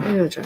Aiuto.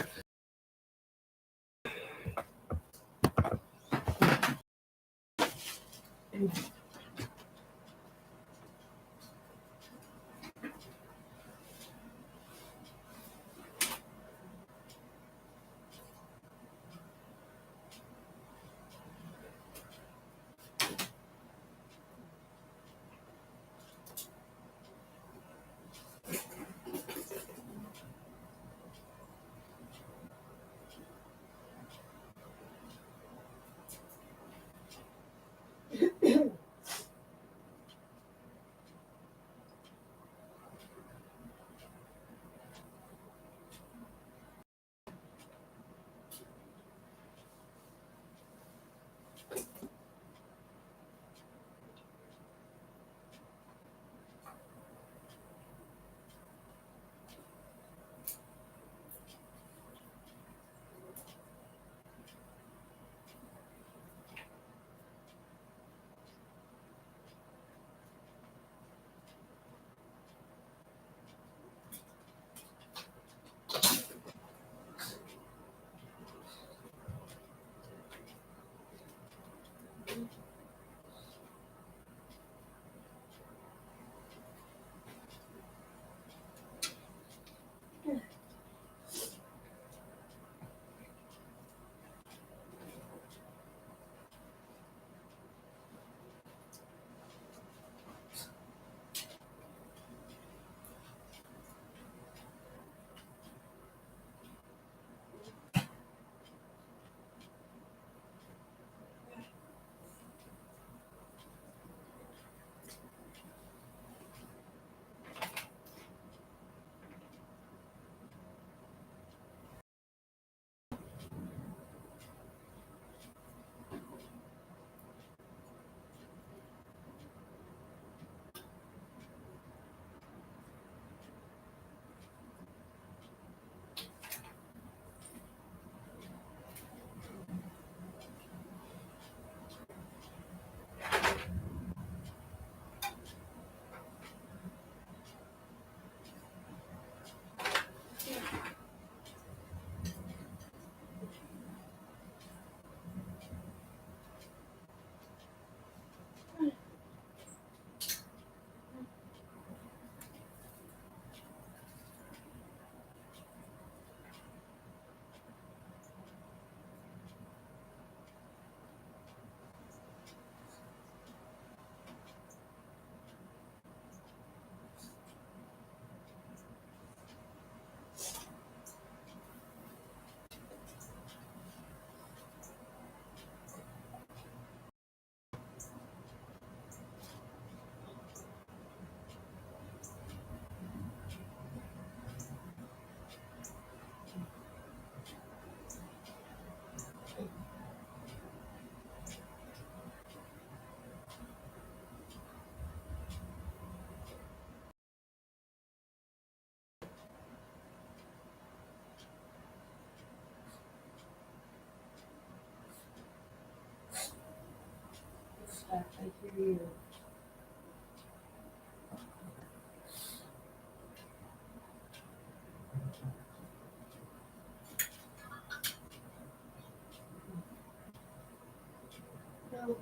I hear you. No.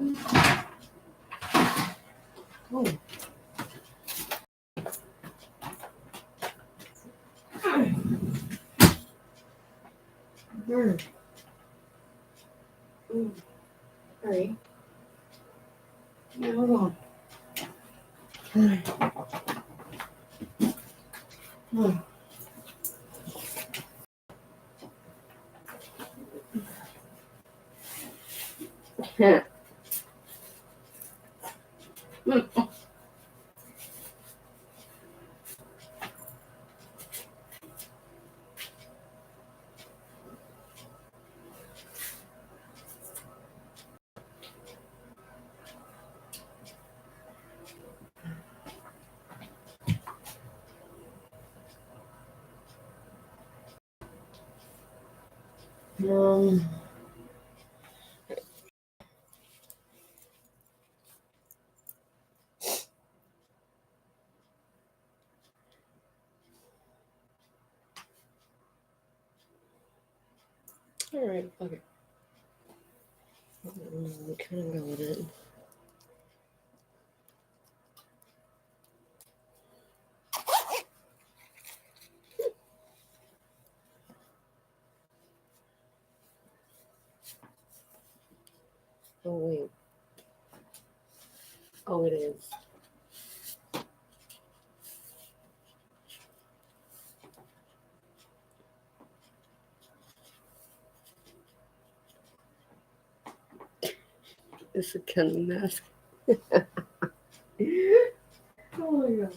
Oh. Burn. Sorry. Now hold on. All right, fuck it. We kind of go with it. Oh, wait. Oh, it is. It's a candy mask. Oh my god.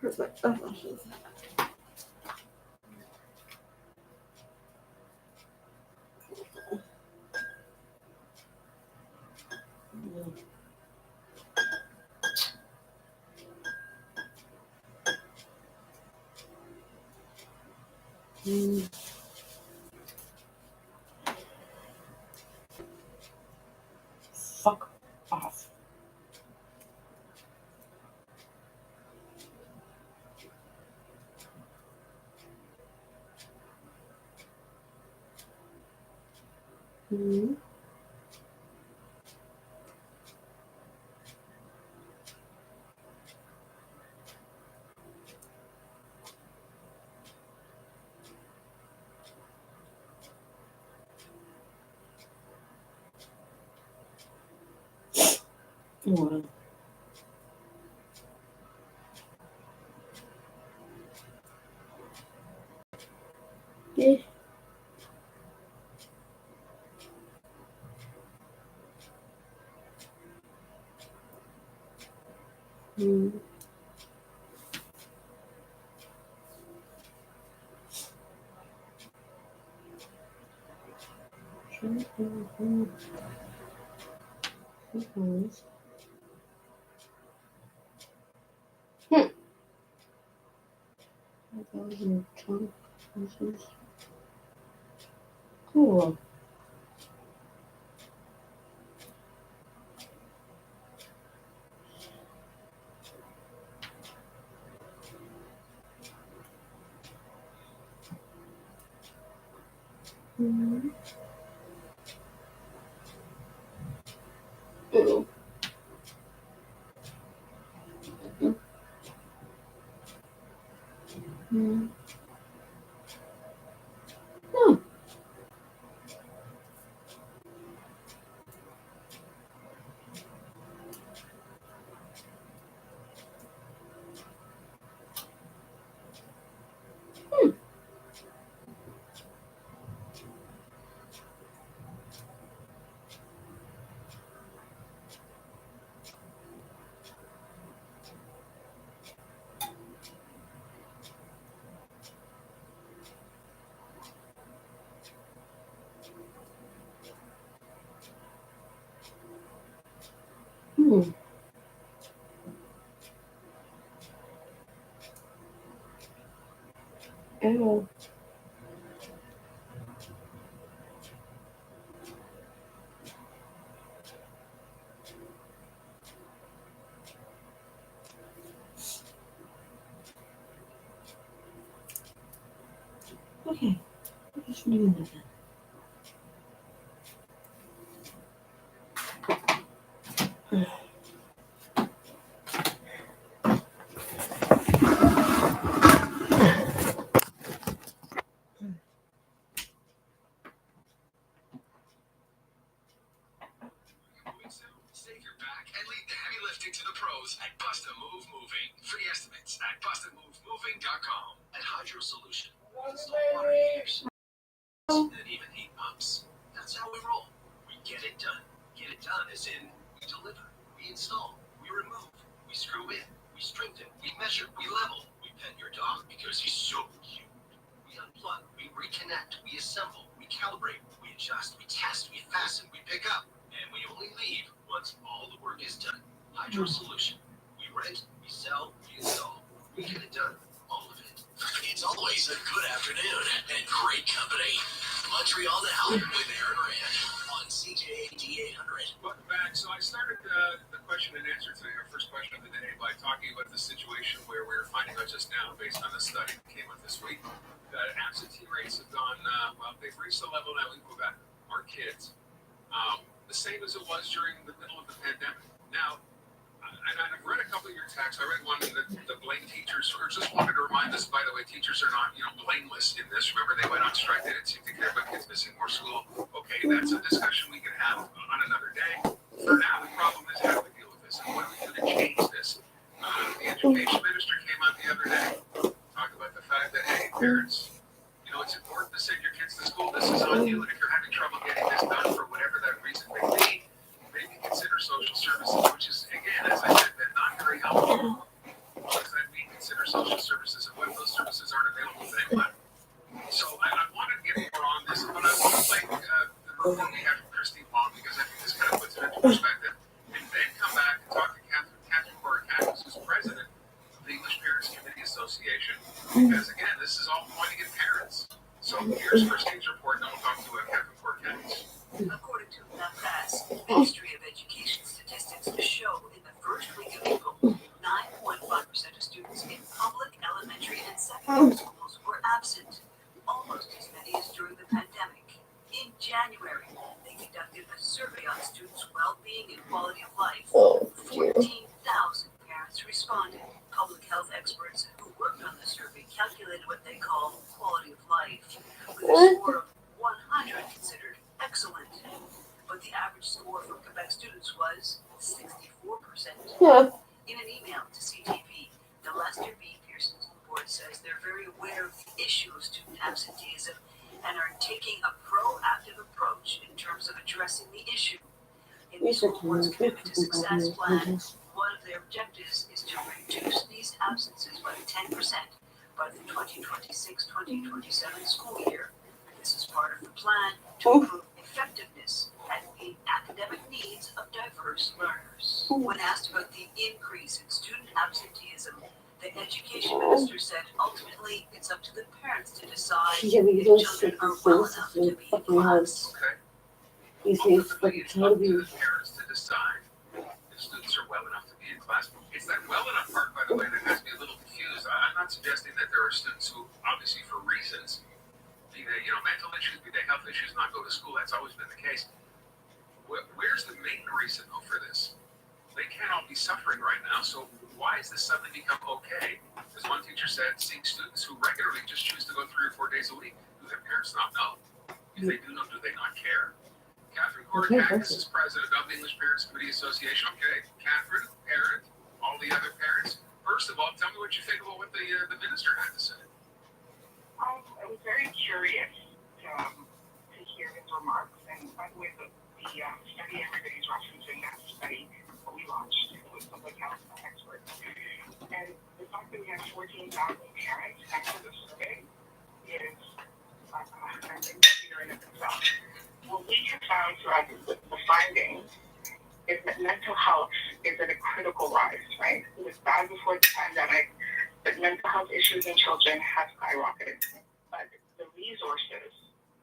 Hurt my eyelashes. Fuck off. Mm-hmm. Wow. Yeah. Mm. Cool. Mm-hmm. Mm-hmm. Oh. Hmm. Ow. What do you mean by that? Save your back and leave the heavy lifting to the pros at Bust a Move Moving. Free estimates at bustamovemoving.com. At Hydro Solution, install water heaters and even heat pumps. That's how we roll. We get it done. Get it done as in we deliver, we install, we remove, we screw in, we strengthen, we measure, we level, we pet your dog because he's so cute. We unplug, we reconnect, we assemble, we calibrate, we adjust, we test, we fasten, we pick up, and we only leave once all the work is done. Hydro Solution. We rent, we sell, we install, we get it done. All of it. It's always a good afternoon and great company. Montreal Now with Aaron Rand on CJAD 800. Welcome back. So I started the question and answer today, our first question of the day, by talking about the situation where we're finding out just now, based on a study that came out this week, that absentee rates have gone, they've reached a level now in Quebec, our kids, the same as it was during the middle of the pandemic. Now, and I've read a couple of your texts. I read one that blame teachers, or just wanted to remind us, by the way, teachers are not, blameless in this. Remember, they went on strike. They didn't seem to care about kids missing more school. Okay, that's a discussion we can have on another day. For now, the problem is how do we deal with this, and what do we do to change this? The education minister came out the other day, talked about the fact that, hey, parents, it's important to send your kids to school. This is on you, and if you're having trouble getting this done for whatever that reason may be, maybe consider social services, which is, again, as I said, they're not very helpful. What does that mean, consider social services, and what if those services aren't available, then what? So I wanted to get more on this, but I want to play the report we have from Christine Long, because I think this kind of puts it into perspective, and then come back and talk to Catherine Boracakis, who's president of the English Parents Committee Association, because, again, this is all pointing at parents. So here's Christine's report, and then we'll talk to Catherine Boracakis. According to the Ministry of Education statistics show in the first week of April, 9.5% of students in public elementary and secondary schools were absent, almost as many as during the pandemic. In January, they conducted a survey on students' well-being and quality of life. 14,000 parents responded. Public health experts who worked on the survey calculated what they call quality of life, with a score of 100 considered excellent. But the average score for Quebec students was 64%. Yeah. In an email to CTV, the Lester B. Pearson Board says they're very aware of the issue of student absenteeism and are taking a proactive approach in terms of addressing the issue. In the school board's Commitment to Success plan, one of their objectives is to reduce these absences by 10% by the 2026-2027 school year. This is part of the plan to improve effectiveness and meet academic needs of diverse learners. When asked about the increase in student absenteeism, the education minister said ultimately it's up to the parents to decide if children are well enough to be in class. He says, but It's up to the parents to decide if students are well enough to be in class. It's that well enough part, by the way, that has me a little confused. I'm not suggesting that there are students who, obviously for reasons, be they, mental issues, be they health issues, not go to school. That's always been the case. Where's the main reason, though, for this? They can't all be suffering right now, so why has this suddenly become okay? As one teacher said, seeing students who regularly just choose to go 3 or 4 days a week, do their parents not know? If they do know, do they not care? Catherine Boracakis is president of the English Parents Committee Association. Okay, Catherine, parent, all the other parents. First of all, tell me what you think about what the minister had to say. I was very curious to hear his remarks. And by the way, the study everybody's referencing, that study that we launched with public health experts. And the fact that we have 14,000 parents answer the survey is I think in itself. What we have found throughout the findings is that mental health is at a critical rise, right? It was bad before the pandemic, but mental health issues in children have skyrocketed, but the resources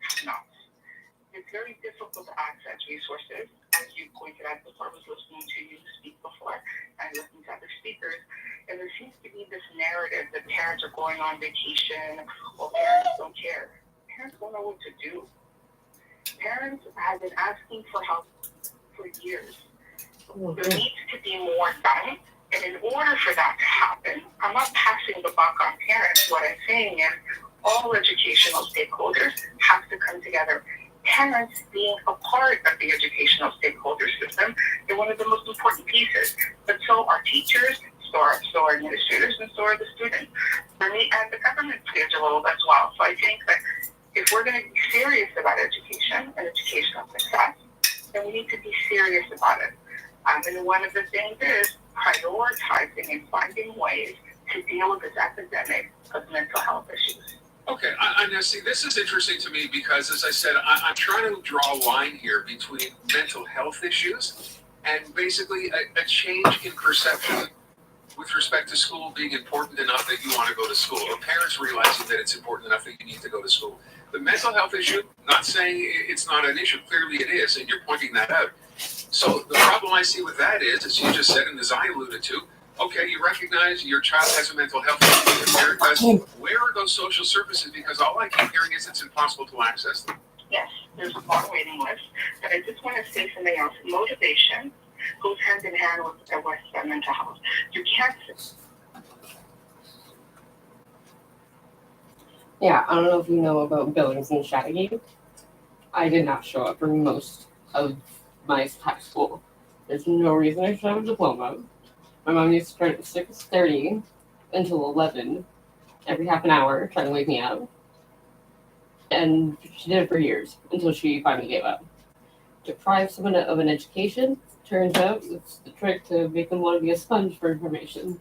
have not. It's very difficult to access resources, as you pointed out before. I was listening to you speak before and listening to other speakers, and there seems to be this narrative that parents are going on vacation or parents don't care. parents don't know what to do. Parents have been asking for help for years. There needs to be more done. And in order for that to happen, I'm not passing the buck on parents. What I'm saying is all educational stakeholders have to come together. Parents being a part of the educational stakeholder system, they're one of the most important pieces. But so are teachers, so are administrators, and so are the students. For me, and the government plays a role as well. So I think that if we're going to be serious about education and educational success, then we need to be serious about it. And one of the things is prioritizing and finding ways to deal with this epidemic of mental health issues. Okay, now see, this is interesting to me because, as I said, I'm trying to draw a line here between mental health issues and basically a change in perception with respect to school being important enough that you want to go to school, or parents realizing that it's important enough that you need to go to school. The mental health issue, not saying it's not an issue, clearly it is, and you're pointing that out. So the problem I see with that is, as you just said, and as I alluded to, okay, you recognize your child has a mental health issue, your parent does. Where are those social services? Because all I keep hearing is it's impossible to access them. Yes, there's a long waiting list. But I just want to say something else. Motivation goes hand in hand with mental health. You can't. Yeah, I don't know if you know about Billings and Chattagate. I did not show up for most of my high school. There's no reason I should have a diploma. My mom used to start at 6:30 until 11 every half an hour trying to wake me up. And she did it for years until she finally gave up. Deprive someone of an education, turns out it's the trick to make them want to be a sponge for information.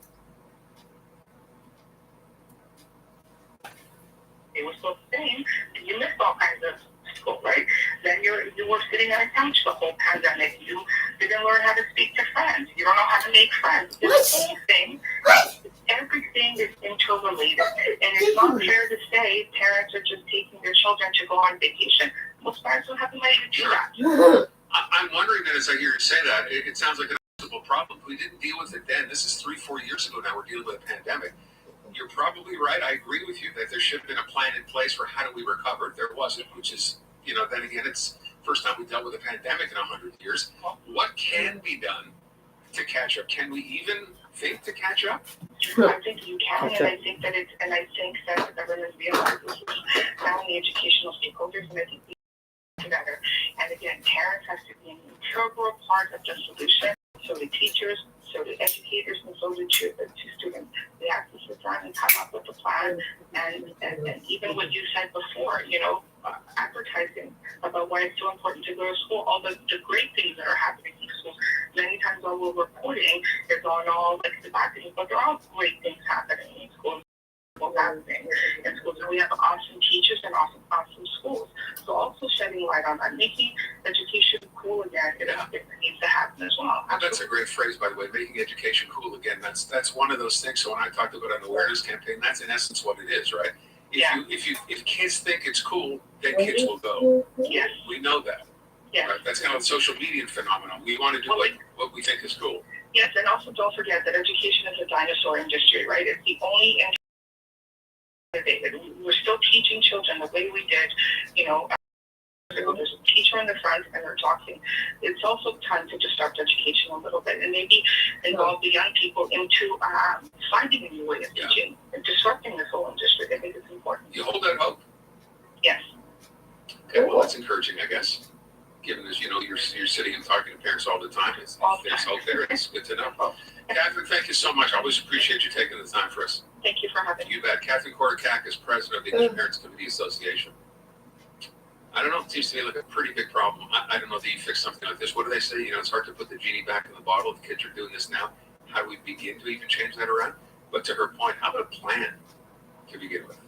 It was so same, you missed all kinds of school, right? Then you were sitting on a couch the whole pandemic. You didn't learn how to speak to friends. You don't know how to make friends. This whole thing, everything is interrelated. And it's not fair to say parents are just taking their children to go on vacation. Most parents don't have the money to do that. I'm wondering that as I hear you say that, it sounds like an impossible problem. We didn't deal with it then. This is 3-4 years ago now. We're dealing with a pandemic. You're probably right. I agree with you that there should have been a plan in place for how do we recover. There wasn't, which is, then again, it's the first time we dealt with a pandemic in 100 years. What can be done to catch up? Can we even think to catch up? I think you can, and I think that the government realizes now in the educational stakeholders, and I think we together. And again, parents have to be an integral part of the solution. So the teachers, so the educators, and so the students. They have to sit down and come up with a plan. And even what you said before, advertising about why it's so important to go to school, all the great things that are happening in schools. Many times all we're reporting is on all like the bad things, but there are all great things happening in schools. In schools, and we have awesome teachers and awesome schools. So also shedding light on that, making education cool again, it needs to happen as well. That's a great phrase, by the way, making education cool again. That's one of those things. So when I talked about an awareness campaign, that's in essence what it is, right? If kids think it's cool, then kids will go. Yes. We know that. Yes. Right? That's kind of a social media phenomenon. We want to do what we think is cool. Yes, and also don't forget that education is a dinosaur industry, right? It's the only industry. We're still teaching children the way we did, there's a teacher in the front and they're talking. It's also time to disrupt education a little bit and maybe involve the young people into finding a new way of teaching and disrupting this whole industry. I think it's important. You hold that hope? Yes. Okay, well, that's encouraging, I guess. Given as you're sitting and talking to parents all the time, there's hope there. It's good to know. Catherine, thank you so much. I always appreciate you taking the time for us. Thank you for having me. You bet. Catherine Korokak is president of the English Parents Committee Association. I don't know. It seems to me like a pretty big problem. I don't know that you fix something like this. What do they say? It's hard to put the genie back in the bottle. The kids are doing this now. How do we begin to even change that around? But to her point, how about a plan to begin with?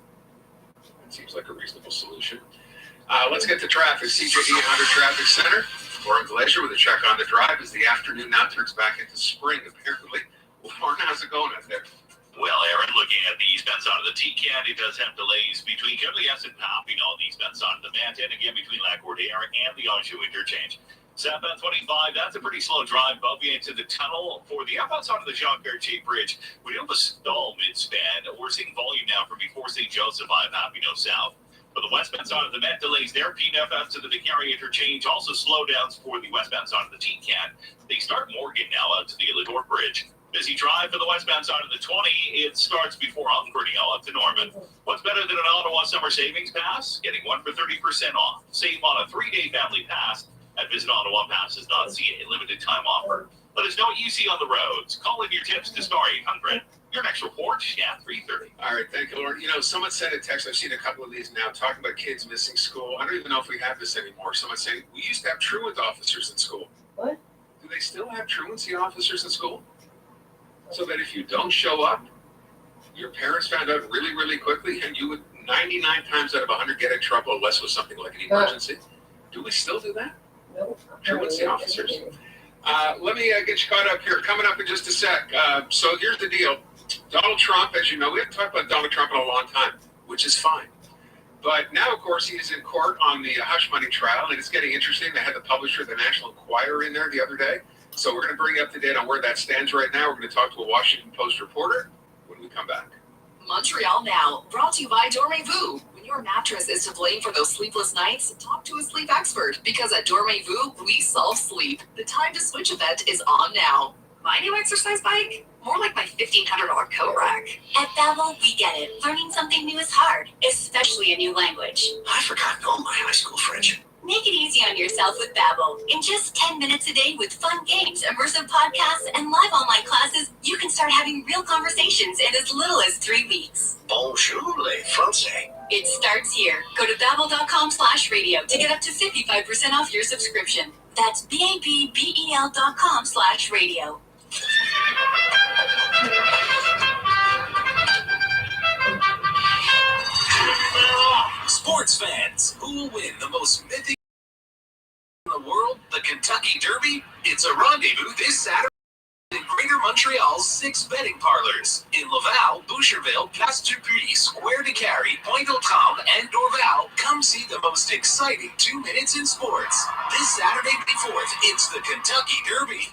It seems like a reasonable solution. Let's get to traffic. CJE 100 Traffic Center. Lauren Glacier with a check on the drive as the afternoon now turns back into spring, apparently. Lauren, how's it going out there? Well, Aaron, looking at the eastbound side of the T-Can, it does have delays between Kimberly S and Pompey on the eastbound side of the Banter, and again between Lackwood Aaron and the Onshoe interchange. Southbound 25, that's a pretty slow drive bumping into the tunnel. For the outbound side of the Jean-Cartier Bridge, we do have a stall mid-span. We're seeing volume now from before St. Joseph, I-Pampino South. For the westbound side of the Met, delays there. PNFS to the Victoria interchange. Also slowdowns for the westbound side of the TCAT. They start Morgan now out to the Elidor Bridge. Busy drive for the westbound side of the 20. It starts before Uncordial up to Norman. What's better than an Ottawa Summer Savings Pass? Getting one for 30% off. Save on a 3-day family pass at visitottawapasses.ca. Limited time offer. Let us know what you see on the roads. Call in your tips to star 800. Your next report at 3:30. All right, thank you, Lauren. You know, someone sent a text. I've seen a couple of these now talking about kids missing school. I don't even know if we have this anymore. Someone saying we used to have truant officers in school. What? Do they still have truancy officers in school? So that if you don't show up, your parents found out really, really quickly, and you would 99 times out of 100 get in trouble unless it was something like an emergency. Do we still do that? No. Truancy officers. Let me get you caught up here. Coming up in just a sec. So here's the deal. Donald Trump, as you know, we haven't talked about Donald Trump in a long time, which is fine. But now, of course, he is in court on the hush money trial, and it's getting interesting. They had the publisher of the National Enquirer in there the other day. So we're going to bring you up to date on where that stands right now. We're going to talk to a Washington Post reporter when we come back. Montreal Now, brought to you by Dormez-vous. When your mattress is to blame for those sleepless nights, talk to a sleep expert, because at Dormez-vous, we solve sleep. The time to switch event is on now. My new exercise bike? More like my $1,500 coat rack. At Babbel, we get it. Learning something new is hard, especially a new language. I forgot all my high school French. Make it easy on yourself with Babbel. In just 10 minutes a day with fun games, immersive podcasts, and live online classes, you can start having real conversations in as little as 3 weeks. Bonjour, les Français. It starts here. Go to babbel.com/radio to get up to 55% off your subscription. That's BABBEL.com/radio. Sports fans, who will win the most mythic in the world, the Kentucky Derby? It's a rendezvous this Saturday in Greater Montreal's 6 betting parlors. In Laval, Boucherville, Casse-du-Puy, Square de Carry, Pointe-aux-Trembles, and Dorval, come see the most exciting 2 minutes in sports. This Saturday, May 4th, it's the Kentucky Derby.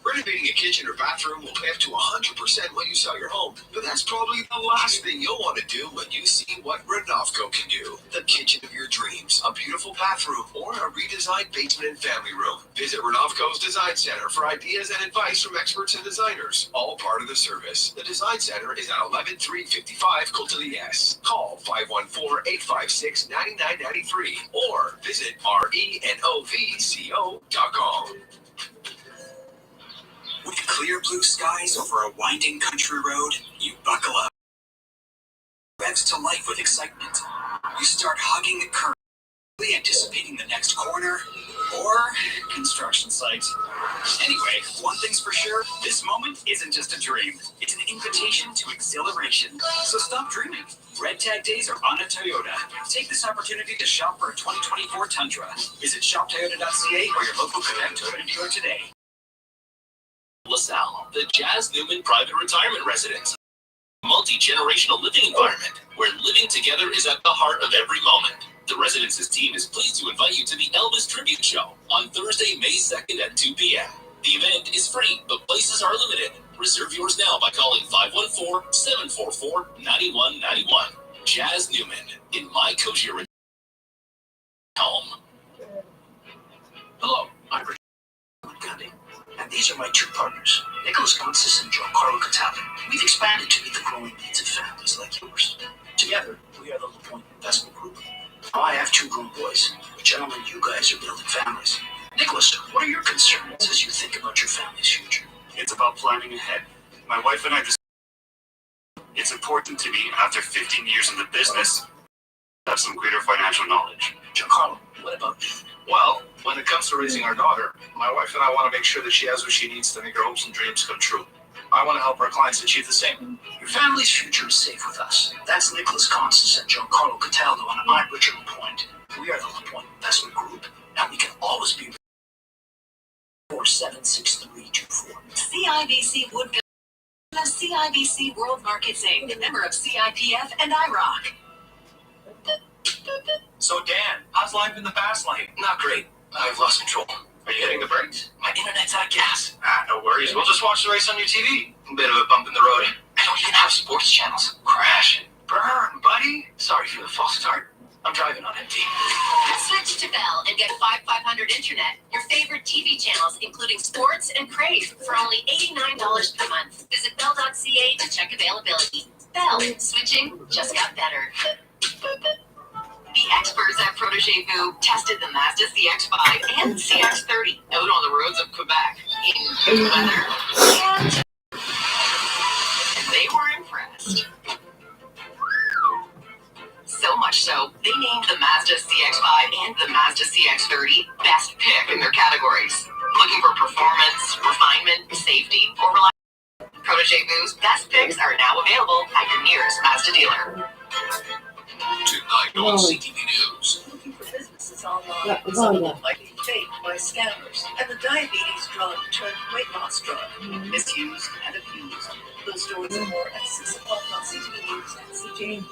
Renovating a kitchen or bathroom will pay up to 100% when you sell your home. But that's probably the last thing you'll want to do when you see what Renovco can do. The kitchen of your dreams, a beautiful bathroom, or a redesigned basement and family room. Visit Renovco's Design Center for ideas and advice from experts and designers. All part of the service. The Design Center is at 11355 Côte-de-Liesse. Call 514-856-9993 or visit renovco.com. With clear blue skies over a winding country road, you buckle up. Revs to life with excitement. You start hugging the curb, anticipating the next corner or construction site. Anyway, one thing's for sure, this moment isn't just a dream. It's an invitation to exhilaration. So stop dreaming. Red Tag Days are on at Toyota. Take this opportunity to shop for a 2024 Tundra. Visit shoptoyota.ca or your local Quebec Toyota dealer today. LaSalle, the Jazz Newman Private Retirement Residence. Multi-generational living environment where living together is at the heart of every moment. The Residence's team is pleased to invite you to the Elvis Tribute Show on Thursday, May 2nd at 2 p.m. The event is free, but places are limited. Reserve yours now by calling 514-744-9191. Jazz Newman, in my kosher home. Hello, I'm Richard Gandhi, and these are my 2 partners, Nicholas Gonsis and Giancarlo Cataldo. We've expanded to meet the growing needs of families like yours. Together, we are the LaPointe Investment Group. Now I have 2 grown boys. Gentlemen, you guys are building families. Nicholas, what are your concerns as you think about your family's future? It's about planning ahead. My wife and I decided it's important to me, after 15 years in the business, have some greater financial knowledge. Giancarlo, what about you? Well, when it comes to raising our daughter, my wife and I want to make sure that she has what she needs to make her hopes and dreams come true. I want to help our clients achieve the same. Your family's future is safe with us. That's Nicholas Gonsis and Giancarlo Cataldo, and I'm Richard LaPointe. We are the LaPointe Investment Group, and we can always be 476324. CIBC Woodville, CIBC World Markets Inc., a member of CIPF and IROC. So Dan, how's life in the fast lane? Not great. I've lost control. Are you hitting the brakes? My internet's out of gas. No worries. We'll just watch the race on your TV. A bit of a bump in the road. I don't even have sports channels. Crashing. Burn, buddy. Sorry for the false start. I'm driving on empty. Switch to Bell and get 500 internet, your favorite TV channels, including sports and Crave, for only $89 per month. Visit bell.ca to check availability. Bell, switching just got better. The experts at Protégé Vu tested the Mazda CX-5 and CX-30 out on the roads of Quebec in good weather, and they were impressed. So much so, they named the Mazda CX-5 and the Mazda CX-30 best pick in their categories. Looking for performance, refinement, safety, or reliability? Protégé Vu's best picks are now available at your nearest Mazda dealer. Tonight on CTV News. Looking for businesses online, some of them might be faked by scammers, and the diabetes drug turned weight loss drug, misused and abused. Those stories and more at 6 o'clock on CTV News and CJ.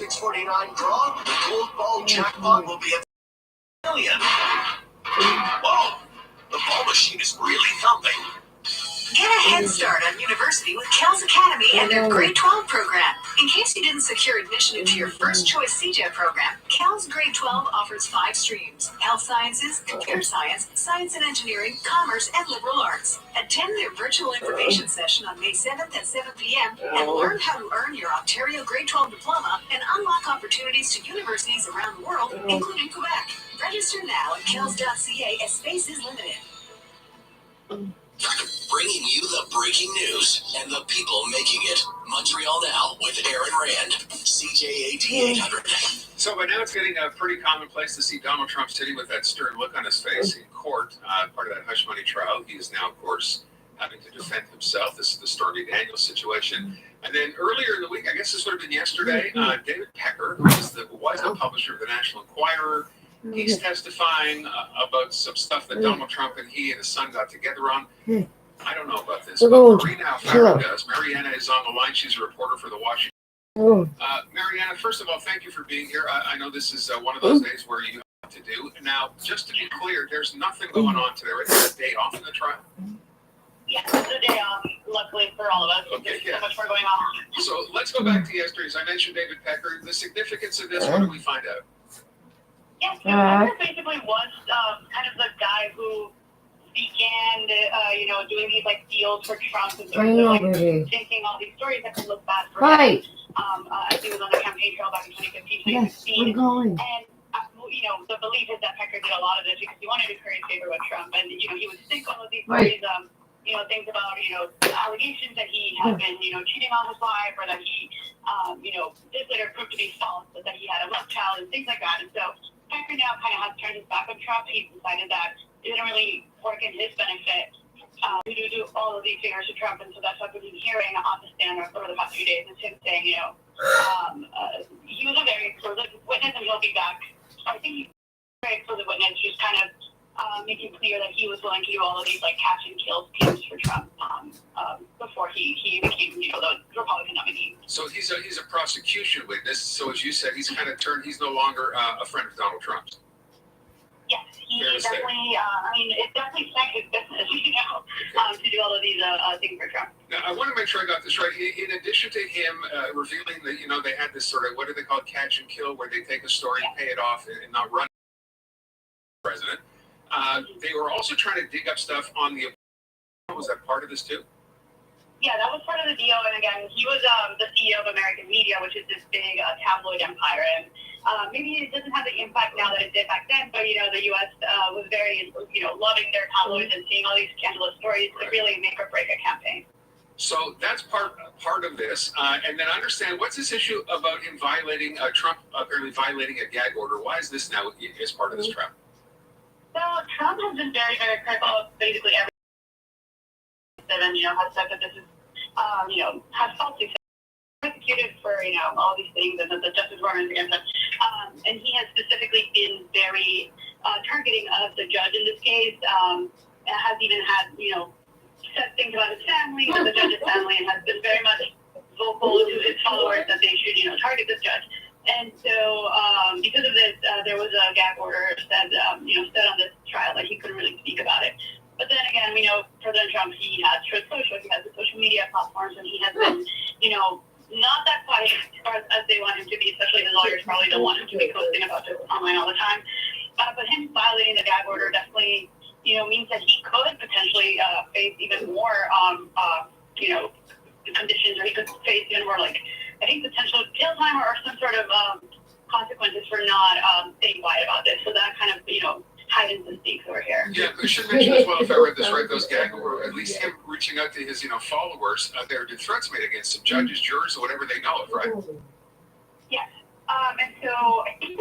649 draw, the gold ball jackpot will be at $1 million. Whoa, the ball machine is really thumping. Get a head start on university with Kel's Academy and their Grade 12 program. In case you didn't secure admission into your first choice CJ program, Kel's Grade 12 offers 5 streams: health sciences, computer science, science and engineering, commerce, and liberal arts. Attend their virtual information session on May 7th at 7 p.m. and learn how to earn your Ontario Grade 12 diploma and unlock opportunities to universities around the world, including Quebec. Register now at kels.ca as space is limited. Bringing you the breaking news and the people making it. Montreal Now with Aaron Rand, CJAD 800. So by now it's getting pretty commonplace to see Donald Trump sitting with that stern look on his face in court, part of that hush money trial. He is now, of course, having to defend himself. This is the Stormy Daniels situation. And then earlier in the week, I guess this would have been yesterday, David Pecker, who was the publisher of the National Enquirer, he's testifying about some stuff that Donald Trump and he and his son got together on. I don't know about this, but Marina Alfaro does. Mariana is on the line. She's a reporter for the Washington. Mariana, first of all, thank you for being here. I know this is one of those days where you have to do. Now, just to be clear, there's nothing going on today, right? There's a day off in the trial? Yeah, it's a day off, luckily for all of us. Okay, There's so much more going on. So let's go back to yesterday. As I mentioned David Pecker. The significance of this, what did we find out? Yeah, so Pecker basically was kind of the guy who began, doing these deals for Trump and sort of thinking all these stories that could look bad for him. As he was on the campaign trail back in 2015, 2016. And the belief is that Pecker did a lot of this because he wanted to curry favor with Trump, and he would think all of these stories, things about allegations that he had been cheating on his wife, or that he this later proved to be false, but that he had a love child and things like that. And so Pecker now kind of has turned his back on Trump. He decided that it didn't really work in his benefit to do all of these favors to Trump, and so that's what we've been hearing on the stand over the past few days, is him saying, he was a very exclusive witness, and he'll be back. I think he's a very exclusive witness, just kind of making clear that he was willing to do all of these catch and kill schemes for Trump before he became the Republican nominee. So he's a prosecution witness. So as you said, he's kind of turned. He's no longer a friend of Donald Trump's. Yes, he definitely. It definitely sank his business, to do all of these things for Trump. Now, I want to make sure I got this right. In addition to him revealing that they had this sort of, what do they call it, catch and kill, where they take a story, pay it off, and not run the president. They were also trying to dig up stuff on the. Was that part of this too? Yeah, that was part of the deal. And again, he was the CEO of American Media, which is this big tabloid empire. And maybe it doesn't have the impact now that it did back then, but the U.S. Was very loving their tabloids and seeing all these scandalous stories to really make or break a campaign. So that's part of this, and then understand what's this issue about him violating Trump apparently violating a gag order. Why is this now as part of this trial? So Trump has been very, very critical of basically everything, and has said that this is has falsely persecuted for all these things, and that the justice department is against him. And he has specifically been very targeting of the judge in this case. Has even had said things about his family, the judge's family, and has been very much vocal to his followers that they should target this judge. And so, because of this, there was a gag order said on this trial that he couldn't really speak about it. But then again, we know President Trump, he has Truth Social, he has the social media platforms, and he has been, not that quiet as they want him to be, especially the lawyers probably don't want him to be posting about this online all the time. But him violating the gag order definitely, means that he could potentially face even more, conditions, or he could face even more, I think, potential jail time or some sort of consequences for not staying quiet about this. So that kind of, heightens the stakes over here. Yeah, I should mention as well, if I read this right, those gag or at least him reaching out to his, followers, there have been threats made against some judges, jurors, or whatever they know of, right? Yes. And so I think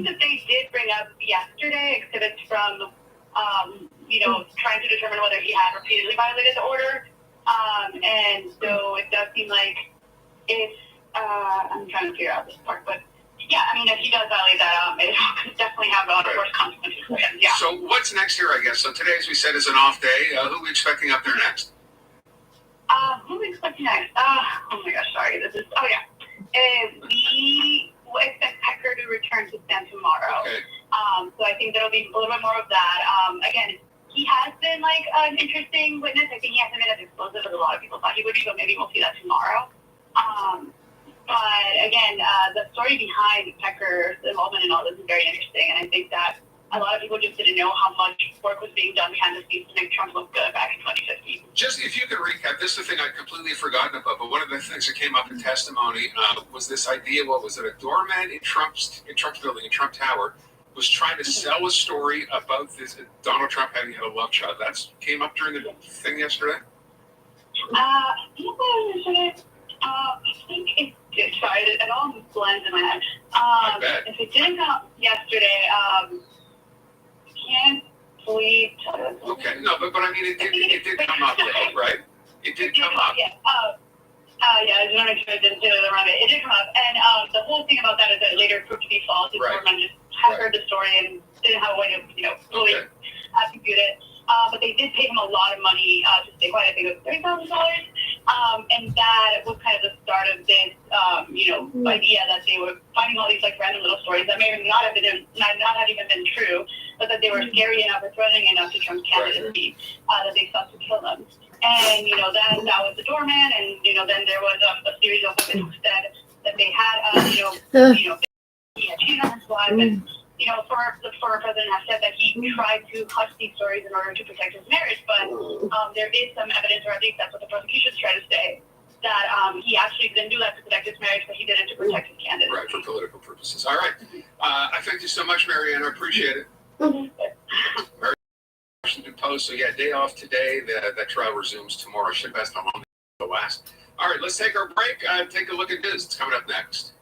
that they did bring up yesterday exhibits from, trying to determine whether he had repeatedly violated the order. And so it does seem like if, I'm trying to figure out this part, but yeah, I mean, if he does violate that, it could definitely have worse consequences for him. Yeah. So what's next here, I guess? So today, as we said, is an off day. Who are we expecting up there next? Who are we expecting next? Oh my gosh, sorry. We expect Pecker to return to stand tomorrow. Okay. So I think there'll be a little bit more of that. Again, he has been an interesting witness. I think he hasn't been as explosive as a lot of people thought he would be, but maybe we'll see that tomorrow. But again, the story behind Pecker's involvement in all this is very interesting, and I think that a lot of people just didn't know how much work was being done behind the scenes to make Trump look good back in 2015. Just if you could recap, this is the thing I'd completely forgotten about, but one of the things that came up in testimony was this idea, what was it, a doorman in Trump's building, in Trump Tower, was trying to sell a story about this Donald Trump having had a love child. That came up during the thing yesterday? I think it did. Sorry, it all blends in my head. I bet. If it didn't come up yesterday, can't believe. Okay, no, but I mean, it did come up, right? It did come up. Yeah. I just want to make sure I didn't say that wrong. It did come up, and the whole thing about that is that it later proved to be false. The government just had heard the story and didn't have a way to, fully attribute it. But they did pay him a lot of money to stay quiet. I think it was $30,000. And that was kind of the start of this, idea that they were finding all these random little stories that may not have even been true, but that they were scary enough or threatening enough to Trump's candidacy that they sought to kill them. And that was the doorman, and then there was a series of women who said that they had, he had cheated on his wife, and the former president has said that he tried to hush these stories in order to protect his marriage, but there is some evidence, or at least that's what the prosecution's trying to say, that he actually didn't do that to protect his marriage, but he did it to protect his candidacy. Right, for political purposes. All right. I thank you so much, Marianne. I appreciate it. Marianne, Washington Post. So, yeah, day off today. That trial resumes tomorrow. Should best how long it will last. All right, let's take our break. Take a look at news. It's coming up next.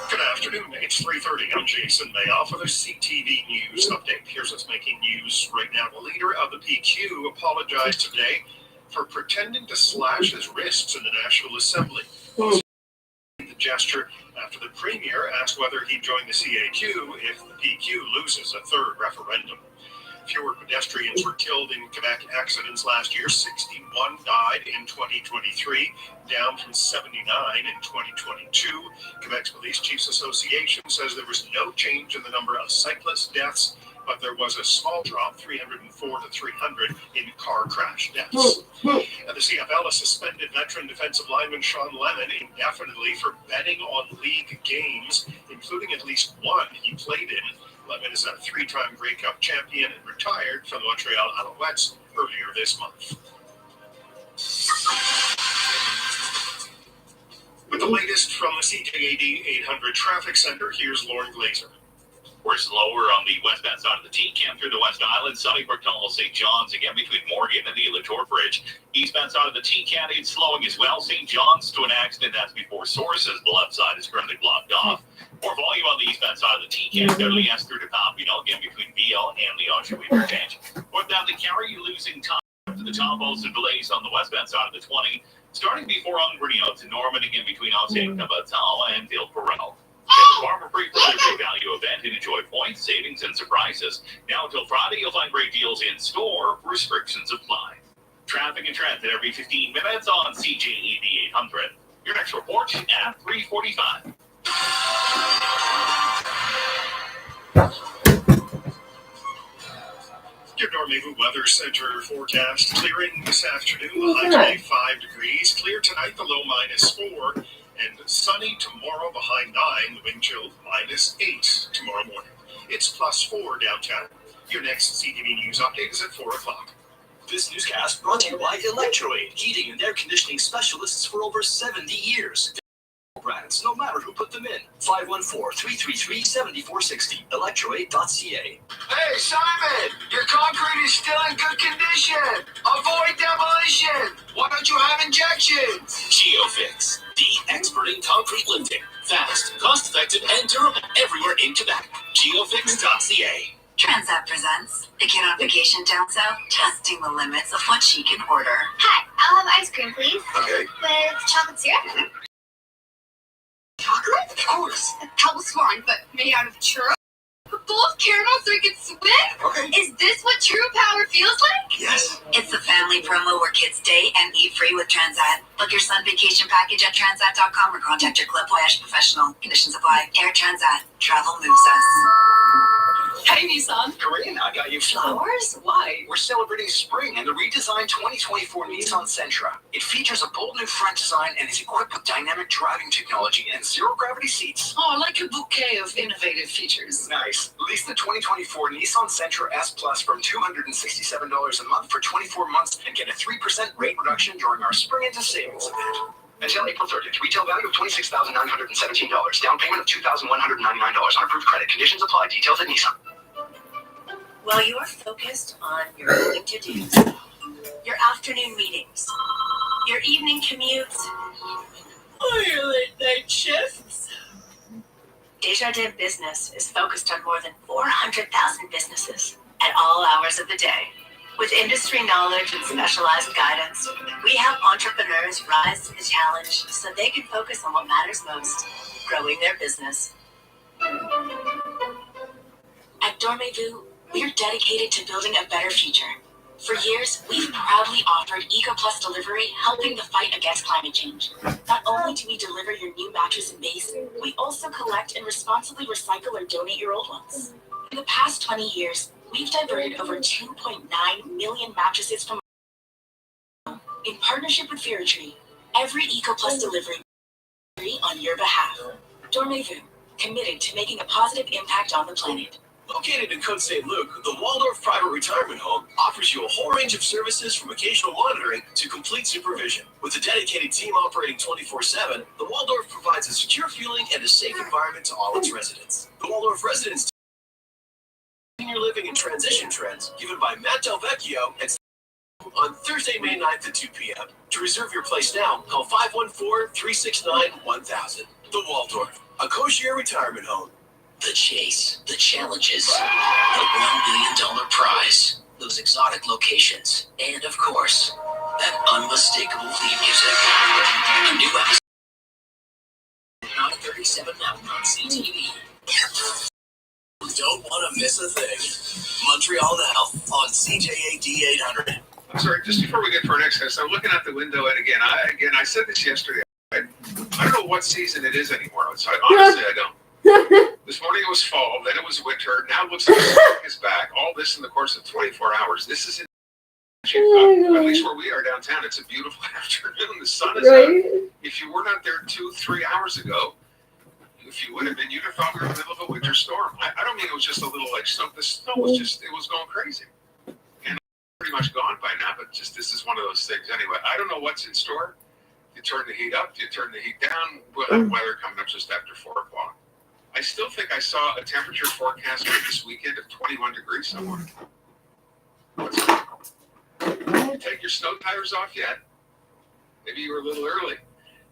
Good afternoon, it's 3:30. I'm Jason Mayoff with a CTV News update. Here's what's making news right now. The leader of the PQ apologized today for pretending to slash his wrists in the National Assembly. The gesture after the premier asked whether he'd join the CAQ if the PQ loses a third referendum. Fewer pedestrians were killed in Quebec accidents last year. 61 died in 2023, down from 79 in 2022. Quebec's Police Chiefs Association says there was no change in the number of cyclist deaths, but there was a small drop, 304 to 300, in car crash deaths. And the CFL has suspended veteran defensive lineman Sean Lemon indefinitely for betting on league games, including at least one he played in. Lemon is a three-time Grey Cup champion and retired from the Montreal Alouettes earlier this month. With the latest from the CJAD 800 Traffic Center, here's Lauren Glazer. We're slower on the westbound side of the T-Cam through the West Island, Sunnybrook Tunnel, St. John's, again between Morgan and the Latour Bridge. Eastbound side of the T-Cam, it's slowing as well. St. John's to an accident, that's before Sources. The left side is currently blocked off. More volume on the eastbound side of the T-Cam, go to the S through to Papineau, again between BL and the Oshawa interchange. Northbound the Carry, losing time to the top, also delays on the westbound side of the 20, starting before Ungreo to Norman, again between Ossing, Cabatal, and Ville Perel. Get the Farmer Free for their big value event and enjoy points, savings, and surprises. Now until Friday, you'll find great deals in store. Restrictions apply. Traffic and transit every 15 minutes on CJAD 800. Your next report at 3:45. Your Dormez-vous Weather Center forecast. Clearing this afternoon. The high today 5 degrees. Clear tonight. The low -4. And sunny tomorrow. The high 9. The wind chill -8 tomorrow morning. It's +4 downtown. Your next CTV News update is at 4 o'clock. This newscast brought to you by Electroaid, heating and air conditioning specialists for over 70 years. Brands, no matter who put them in. 514-333-7460. Electroaid.ca. Hey, Simon, your concrete is still in good condition. Avoid demolition. Why don't you have injections? GeoFix, the expert in concrete lifting. Fast, cost-effective, and durable everywhere in Quebec. GeoFix.ca. Transat presents a kid on vacation down south, testing the limits of what she can order. Hi, I'll have ice cream, please. Okay. With chocolate syrup? Chocolate? Of course. A pebble swan, but made out of churros? A bowl of caramel so we can swim? Okay. Is this what true power feels like? Yes. It's the family promo where kids stay and eat free with Transat. Book your sun vacation package at transat.com or contact your Club Voyage professional. Conditions apply. Air Transat. Travel moves us. Hey, Nissan. Corinne, I got you Flowers? Why? We're celebrating spring and the redesigned 2024 Nissan Sentra. It features a bold new front design and is equipped with dynamic driving technology and zero-gravity seats. Oh, like a bouquet of innovative features. Nice. Lease the 2024 Nissan Sentra S Plus from $267 a month for 24 months and get a 3% rate reduction during our Spring into Savings event. Until April 30th, retail value of $26,917. Down payment of $2,199 on approved credit. Conditions apply. Details at Nissan. While you're focused on your morning to-dos, your afternoon meetings, your evening commutes, or your late-night shifts, Desjardins Business is focused on more than 400,000 businesses at all hours of the day. With industry knowledge and specialized guidance, we help entrepreneurs rise to the challenge so they can focus on what matters most, growing their business. At Dormez-vous, we're dedicated to building a better future. For years, we've proudly offered EcoPlus delivery, helping the fight against climate change. Not only do we deliver your new mattress and base, we also collect and responsibly recycle or donate your old ones. In the past 20 years, we've diverted over 2.9 million mattresses from in partnership with Tree. Every EcoPlus delivery on your behalf. Dormez-vous, committed to making a positive impact on the planet. Located in Côte Saint-Luc, the Waldorf Private Retirement Home offers you a whole range of services from occasional monitoring to complete supervision. With a dedicated team operating 24/7, the Waldorf provides a secure feeling and a safe environment to all its residents. The Waldorf Residence Senior Living and Transition Trends, given by Matt Delvecchio and on Thursday, May 9th at 2 p.m. To reserve your place now, call 514-369-1000. The Waldorf, a kosher retirement home. The chase, the challenges, the $1 billion prize, those exotic locations, and of course, that unmistakable theme music. A new episode 9:37 Mountain on CTV. Don't want to miss a thing. Montreal Now on CJAD 800. I'm sorry, just before we get to our next guest, I'm looking out the window, and again, I said this yesterday. I don't know what season it is anymore outside. Honestly, I don't. This morning it was fall, then it was winter. Now it looks like spring is back. All this in the course of 24 hours. This is, at least where we are downtown, it's a beautiful afternoon. The sun is out. If you were not there 2-3 hours ago, if you would have been, you'd have thought we were in the middle of a winter storm. I don't mean it was just a little like snow. The snow was just, it was going crazy. And it's pretty much gone by now, but just this is one of those things. Anyway, I don't know what's in store. You turn the heat up, you turn the heat down. We'll have weather coming up just after 4 o'clock. I still think I saw a temperature forecast for this weekend of 21 degrees somewhere. What's that? You take your snow tires off yet? Maybe you were a little early.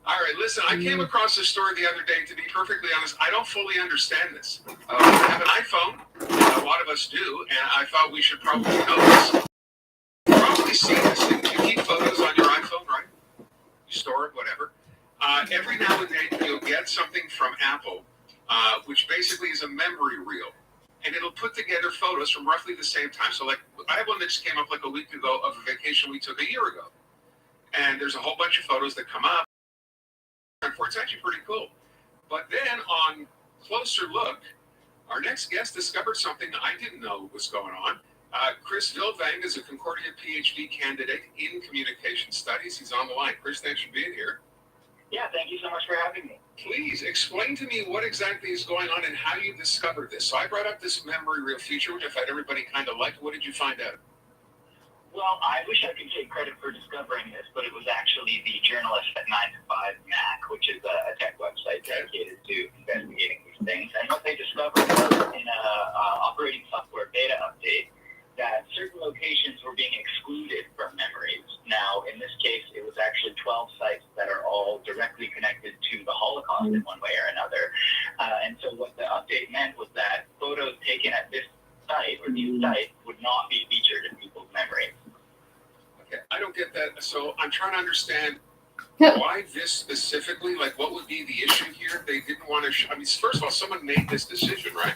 All right, listen, I came across a story the other day. To be perfectly honest, I don't fully understand this. I have an iPhone, a lot of us do, and I thought we should probably know this. You've probably seen this thing. You keep photos on your iPhone, right? You store it, whatever. Every now and then you'll get something from Apple, which basically is a memory reel. And it'll put together photos from roughly the same time. So like, I have one that just came up like a week ago of a vacation we took a year ago. And there's a whole bunch of photos that come up. It's actually pretty cool. But then on closer look, our next guest discovered something I didn't know was going on. Chris Vilvang is a Concordia PhD candidate in communication studies. He's on the line. Chris, thanks for being here. Yeah, thank you so much for having me. Please explain to me what exactly is going on and how you discovered this. So I brought up this memory reel feature, which I thought everybody kind of liked. What did you find out? Well, I wish I could take credit for discovering this, but it was actually the journalist at 9to5Mac, which is a tech website dedicated to investigating these things. And what they discovered was in a operating software beta update that certain locations were being excluded from memories. Now, in this case, it was actually 12 sites that are all directly connected to the Holocaust in one way or another. And so what the update meant was that photos taken at this site or these sites would not be featured in people's memories. Okay, I don't get that. So I'm trying to understand why this specifically, like what would be the issue here? They didn't want to, I mean, first of all, someone made this decision, right?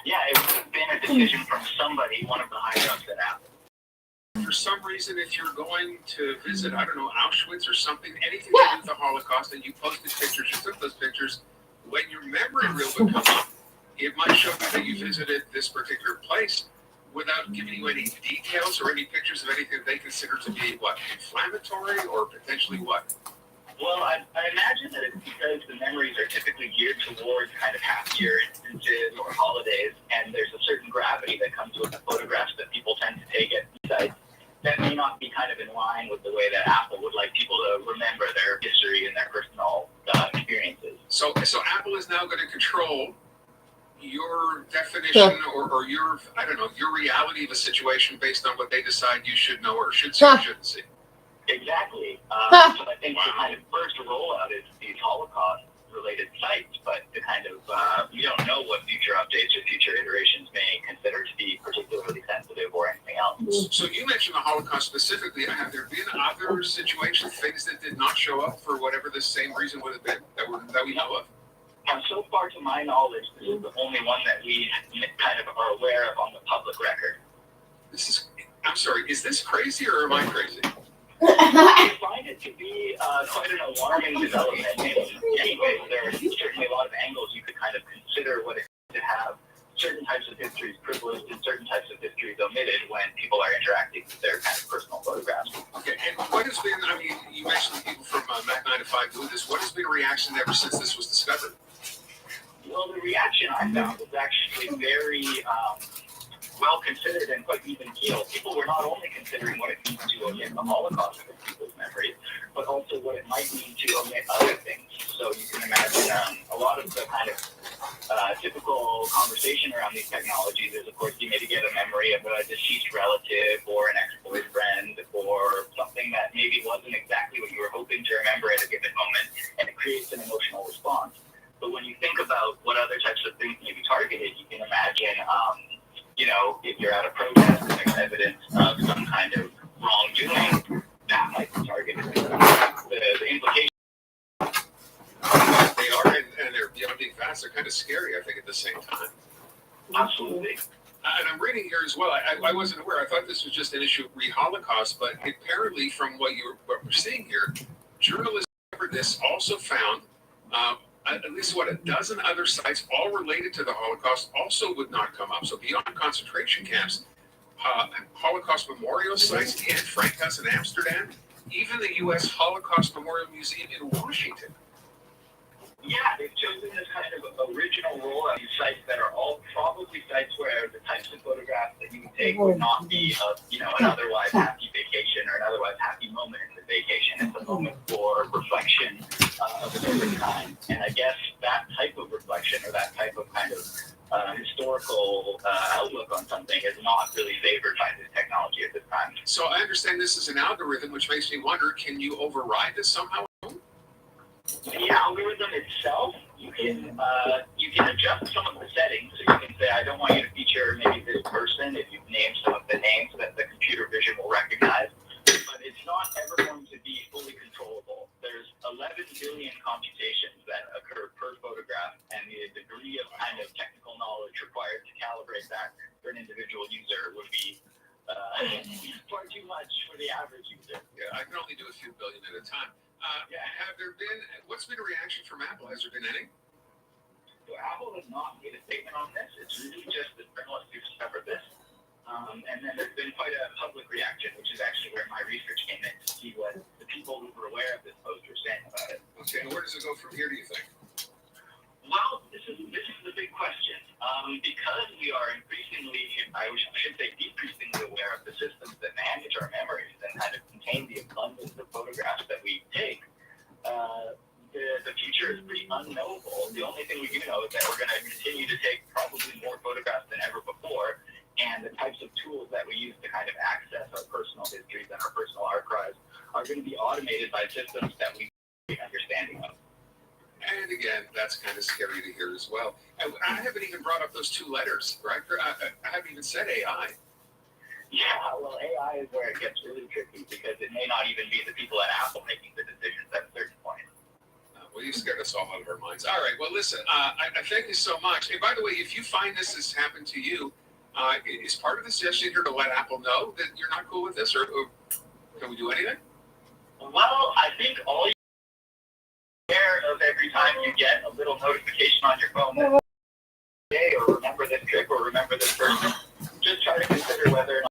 Yeah, it would have been a decision from somebody, one of the higher-ups at Apple. For some reason, if you're going to visit, I don't know, Auschwitz or something, anything to do with the Holocaust, and you posted pictures, you took those pictures, when your memory reel would come up, it might show you that you visited this particular place without giving you any details or any pictures of anything they consider to be, what, inflammatory or potentially what? Well, I imagine that it's because the memories are typically geared towards kind of happier instances or holidays, and there's a certain gravity that comes with the photographs that people tend to take at sites that may not be kind of in line with the way that Apple would like people to remember their history and their personal experiences. So Apple is now going to control your definition or your, I don't know, your reality of a situation based on what they decide you should know or should see or shouldn't see. Exactly. So I think the kind of first rollout is these Holocaust-related sites, but the kind of, we don't know what future updates or future iterations may consider to be particularly sensitive or anything else. So you mentioned the Holocaust specifically. Have there been other situations, things that did not show up for whatever the same reason would have been that we know of? So far, to my knowledge, this is the only one that we kind of are aware of on the public record. I'm sorry, is this crazy or am I crazy? I find it to be quite an alarming development. Anyway, there are certainly a lot of angles you could kind of consider what it to have certain types of histories privileged and certain types of histories omitted when people are interacting with their kind of personal photographs. Okay, and what has been, I mean, you mentioned the people from Mac 9to5 doing this. What has been a reaction ever since this was discovered? Well, the reaction I found was actually very well considered and quite even keeled. People were not only considering what it means to omit the Holocaust from people's memories, but also what it might mean to omit other things. So you can imagine a lot of the kind of typical conversation around these technologies is, of course, you maybe get a memory of a deceased relative or an ex-boyfriend or something that maybe wasn't exactly what you were hoping to remember at a given moment, and it creates an emotional response. But when you think about what other types of things may be targeted, you can imagine, if you're at a protest and there's evidence of some kind of wrongdoing, that might be targeted. The implication. They are, and they're beyond being fast. They're kind of scary, I think, at the same time. Absolutely. And I'm reading here as well. I wasn't aware. I thought this was just an issue of re-Holocaust, but apparently, from what we're seeing here, journalists covered this also found at least a dozen other sites, all related to the Holocaust, also would not come up. So beyond concentration camps, Holocaust memorial sites, the Anne Frank House in Amsterdam, even the U.S. Holocaust Memorial Museum in Washington. Yeah, they've chosen this kind of original role at these sites that are all probably sites where the types of photographs that you would take would not be an otherwise happy vacation or an otherwise happy moment in the vacation. It's a moment for reflection of a different kind. And I guess that type of reflection or that type of kind of historical outlook on something is not really favored by this technology at this time. So I understand this is an algorithm, which makes me wonder, can you override this somehow? The algorithm itself, you can adjust some of the settings. So you can say, I don't want you to feature maybe this person if you've named some of the names that the computer vision will recognize. But it's not ever going to be fully controllable. There's 11 billion computations that occur per photograph, and the degree of kind of technical knowledge required to calibrate that for an individual user would be far too much for the average user. Yeah, I can only do a few billion at a time. Have there been, what's been a reaction from Apple? Has there been any? So Apple has not made a statement on this. It's really just the journalists who discovered this. And then there's been quite a public reaction, which is actually where my research came in to see what the people who were aware of this post were saying about it. Okay, and where does it go from here, do you think? Well, this is the big question. Because we are increasingly, I should say decreasingly aware of the systems that manage our memories and kind of contain the abundance of photographs that we take, the future is pretty unknowable. The only thing we do know is that we're going to continue to take probably more photographs than ever before, and the types of tools that we use to kind of access our personal histories and our personal archives are going to be automated by systems that we have no understanding of. And again, that's kind of scary to hear as well. I haven't even brought up those two letters, right? I haven't even said AI. Yeah, well, AI is where it gets really tricky because it may not even be the people at Apple making the decisions at a certain point. Well, you scared us all out of our minds. All right, well, listen, I thank you so much. And by the way, if you find this has happened to you, is part of the session here to let Apple know that you're not cool with this, or can we do anything? Well, I think all you care of every time you get a little notification on your phone that hey, or remember this trip, or remember this person, just try to consider whether or not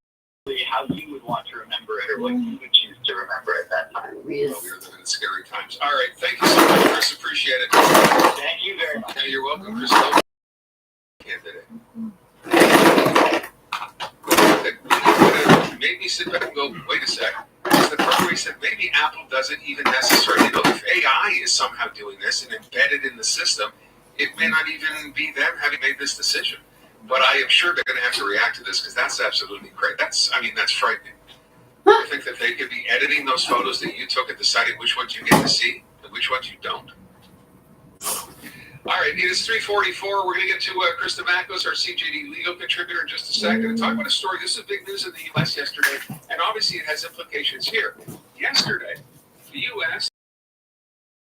how you would want to remember it, or what you would choose to remember at that time. Well, we are living in scary times. All right, thank you so much, Chris. Appreciate it. Thank you very much. Yeah, you're welcome, Chris. Candidate. It made me sit back and go, wait a sec. It's the part where he said maybe Apple doesn't even necessarily know if AI is somehow doing this and embedded in the system. It may not even be them having made this decision. But I am sure they're going to have to react to this because that's absolutely crazy. That's frightening. I think that they could be editing those photos that you took and deciding which ones you get to see and which ones you don't. All right, it is 3:44. We're going to get to Krista Makos, our CJD legal contributor, in just a second, and talk about a story. This is big news in the U.S. yesterday, and obviously it has implications here. Yesterday, the U.S.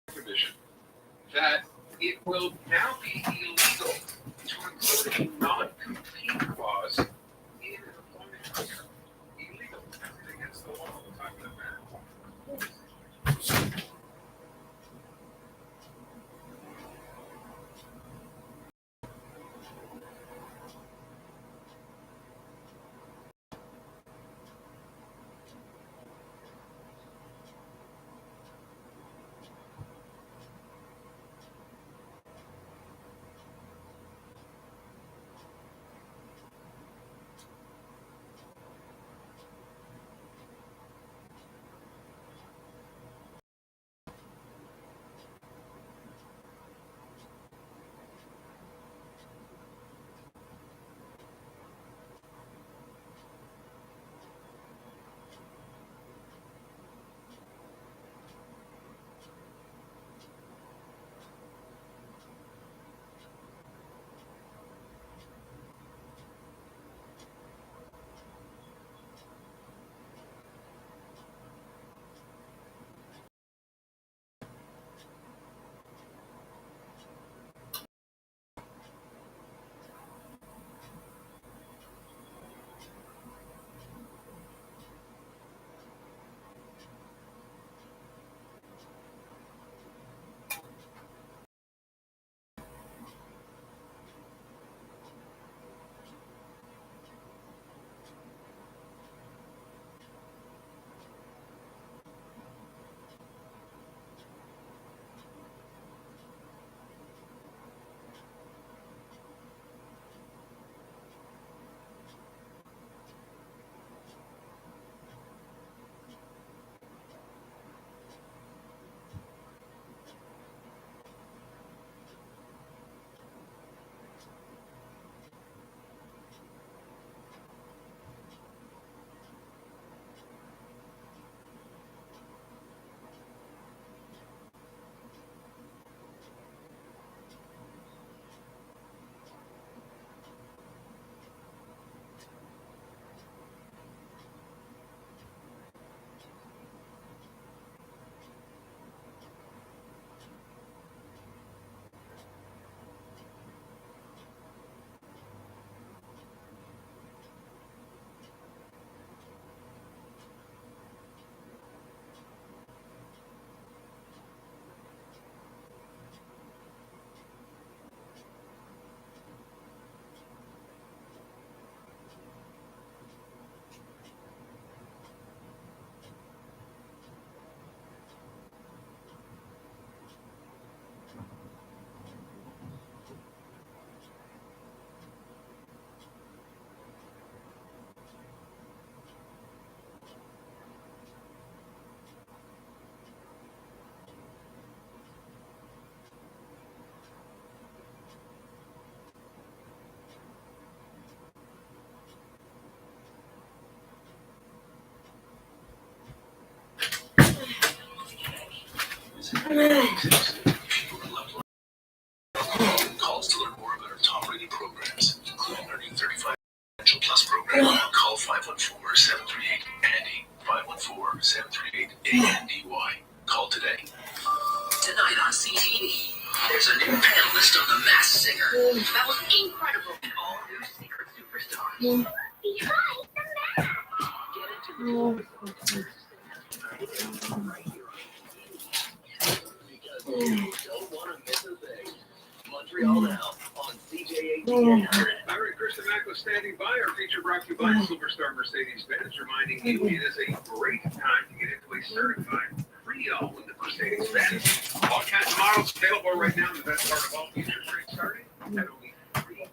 Commission that it will now be illegal to include a non-compete clause in an employment contract. Illegal. That's against the law. We'll talk about that. People are loved ones. Calls to learn more about our top rated programs, including our new 35 Essential Plus program. Call 514-738-ANDY. 514-738-ANDY. Call today. Tonight on CTV, there's a new panelist on The Masked Singer. That was incredible. An all-new secret superstar. Behind the mask. Get into the because you don't want to miss a thing. Montreal Now on CJAD 800. All right, Krista Mack was standing by. Our feature brought to you by Silverstar Mercedes-Benz, reminding you it is a great time to get into a certified pre-owned Mercedes-Benz. All kinds of models available right now. The best part of all, features rate starting at only 3.99.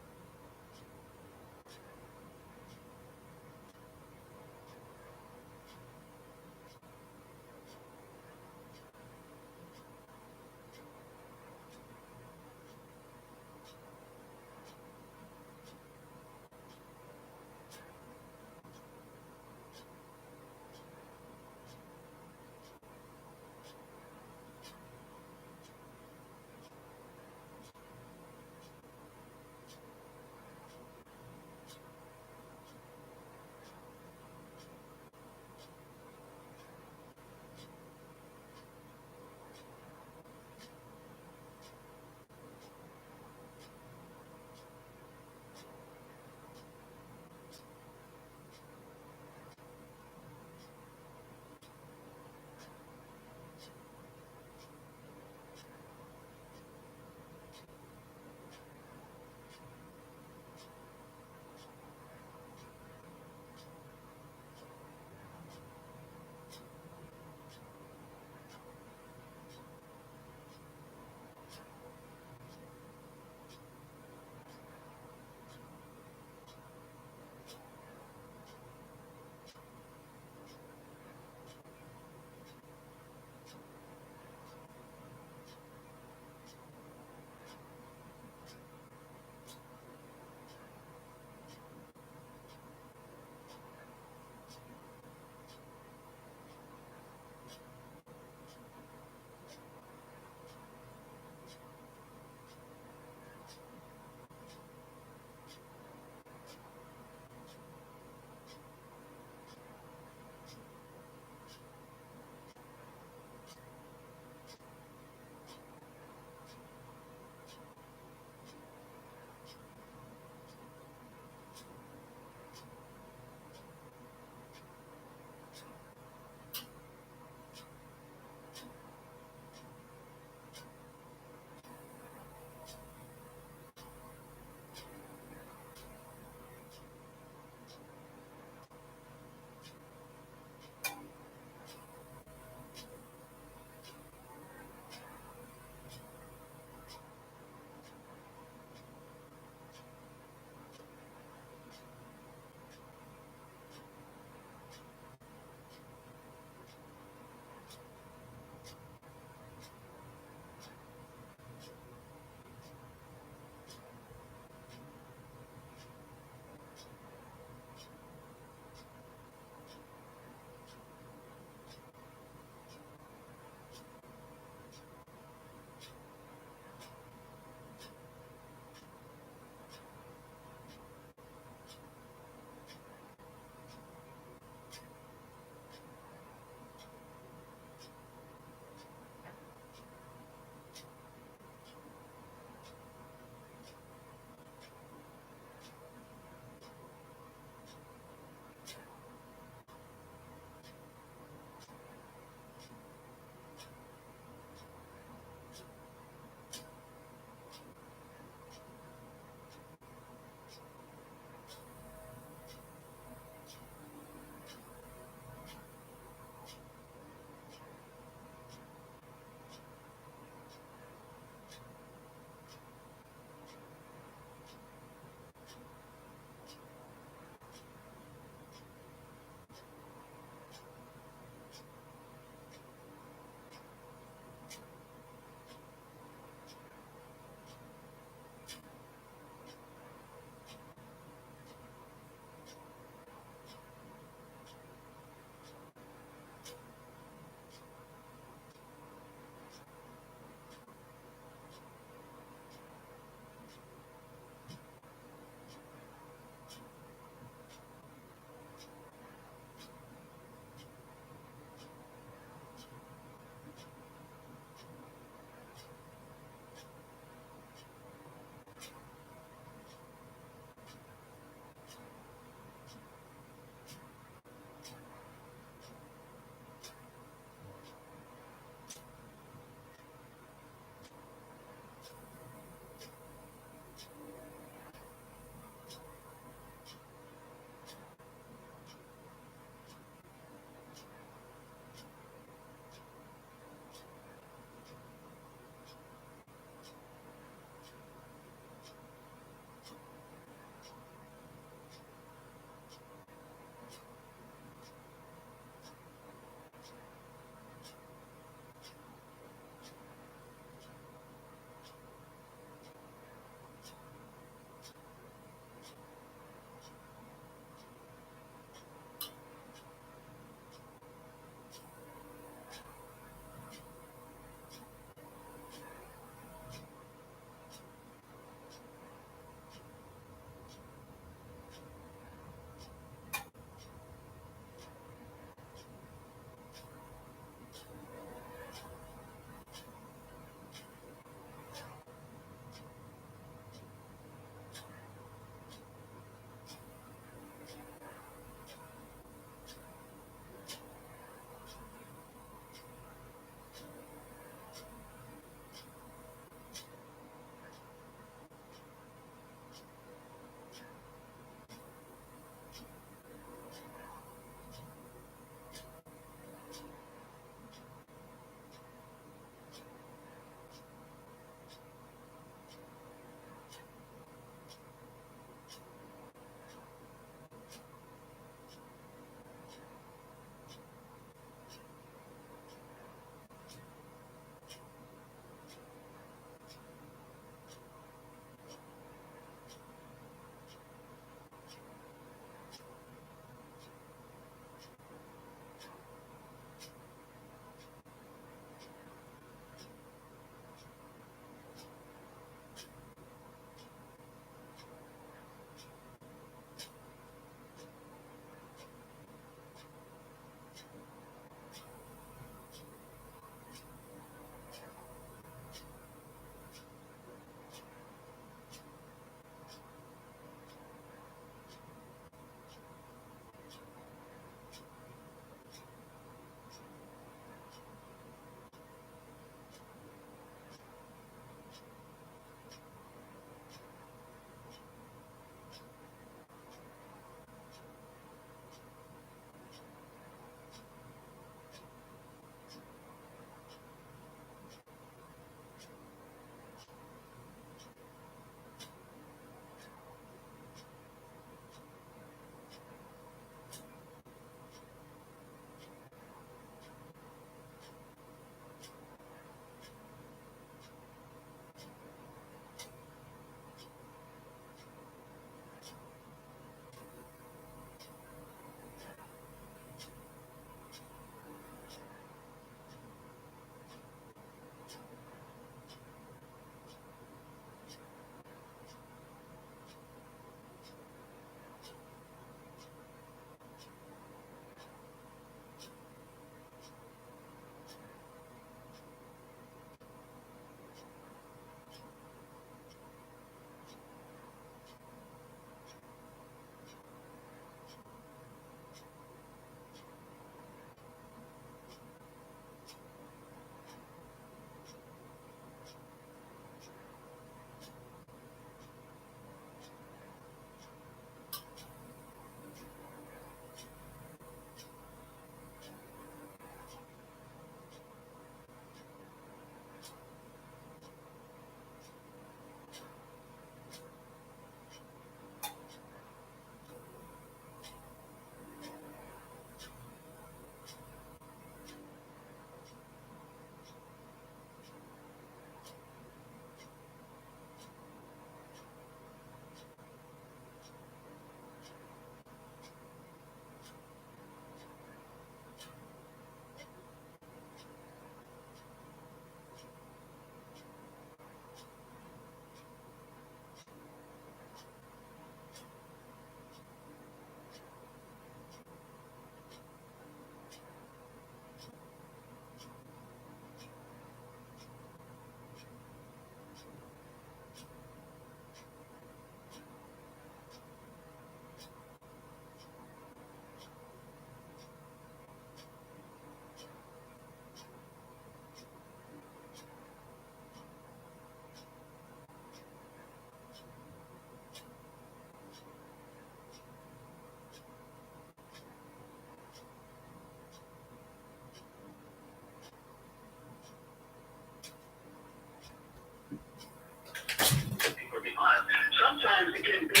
can be a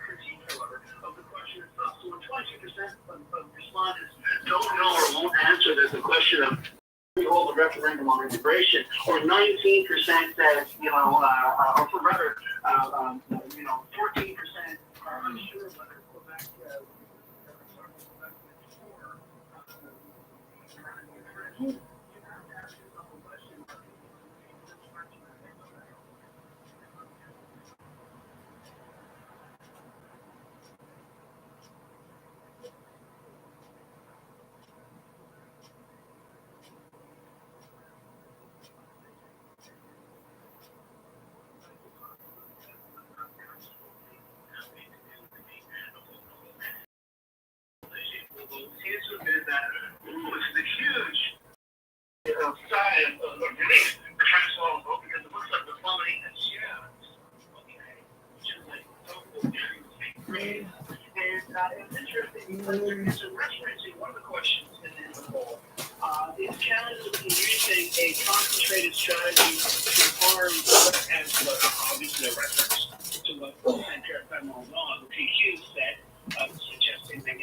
critique, however, of the question itself. So when 22% of respondents don't know or won't answer the question of hold a referendum on immigration, or 19% says, or for rather, 14% are unsure whether Quebec is that it's the huge sigh of relief for trying to swallow vote because it looks like the plummeting has okay. Just like and it's interesting because it's referencing one of the questions in the poll. Is Canada using a concentrated strategy to harm as obviously a reference to what Banter the PQ said, suggesting that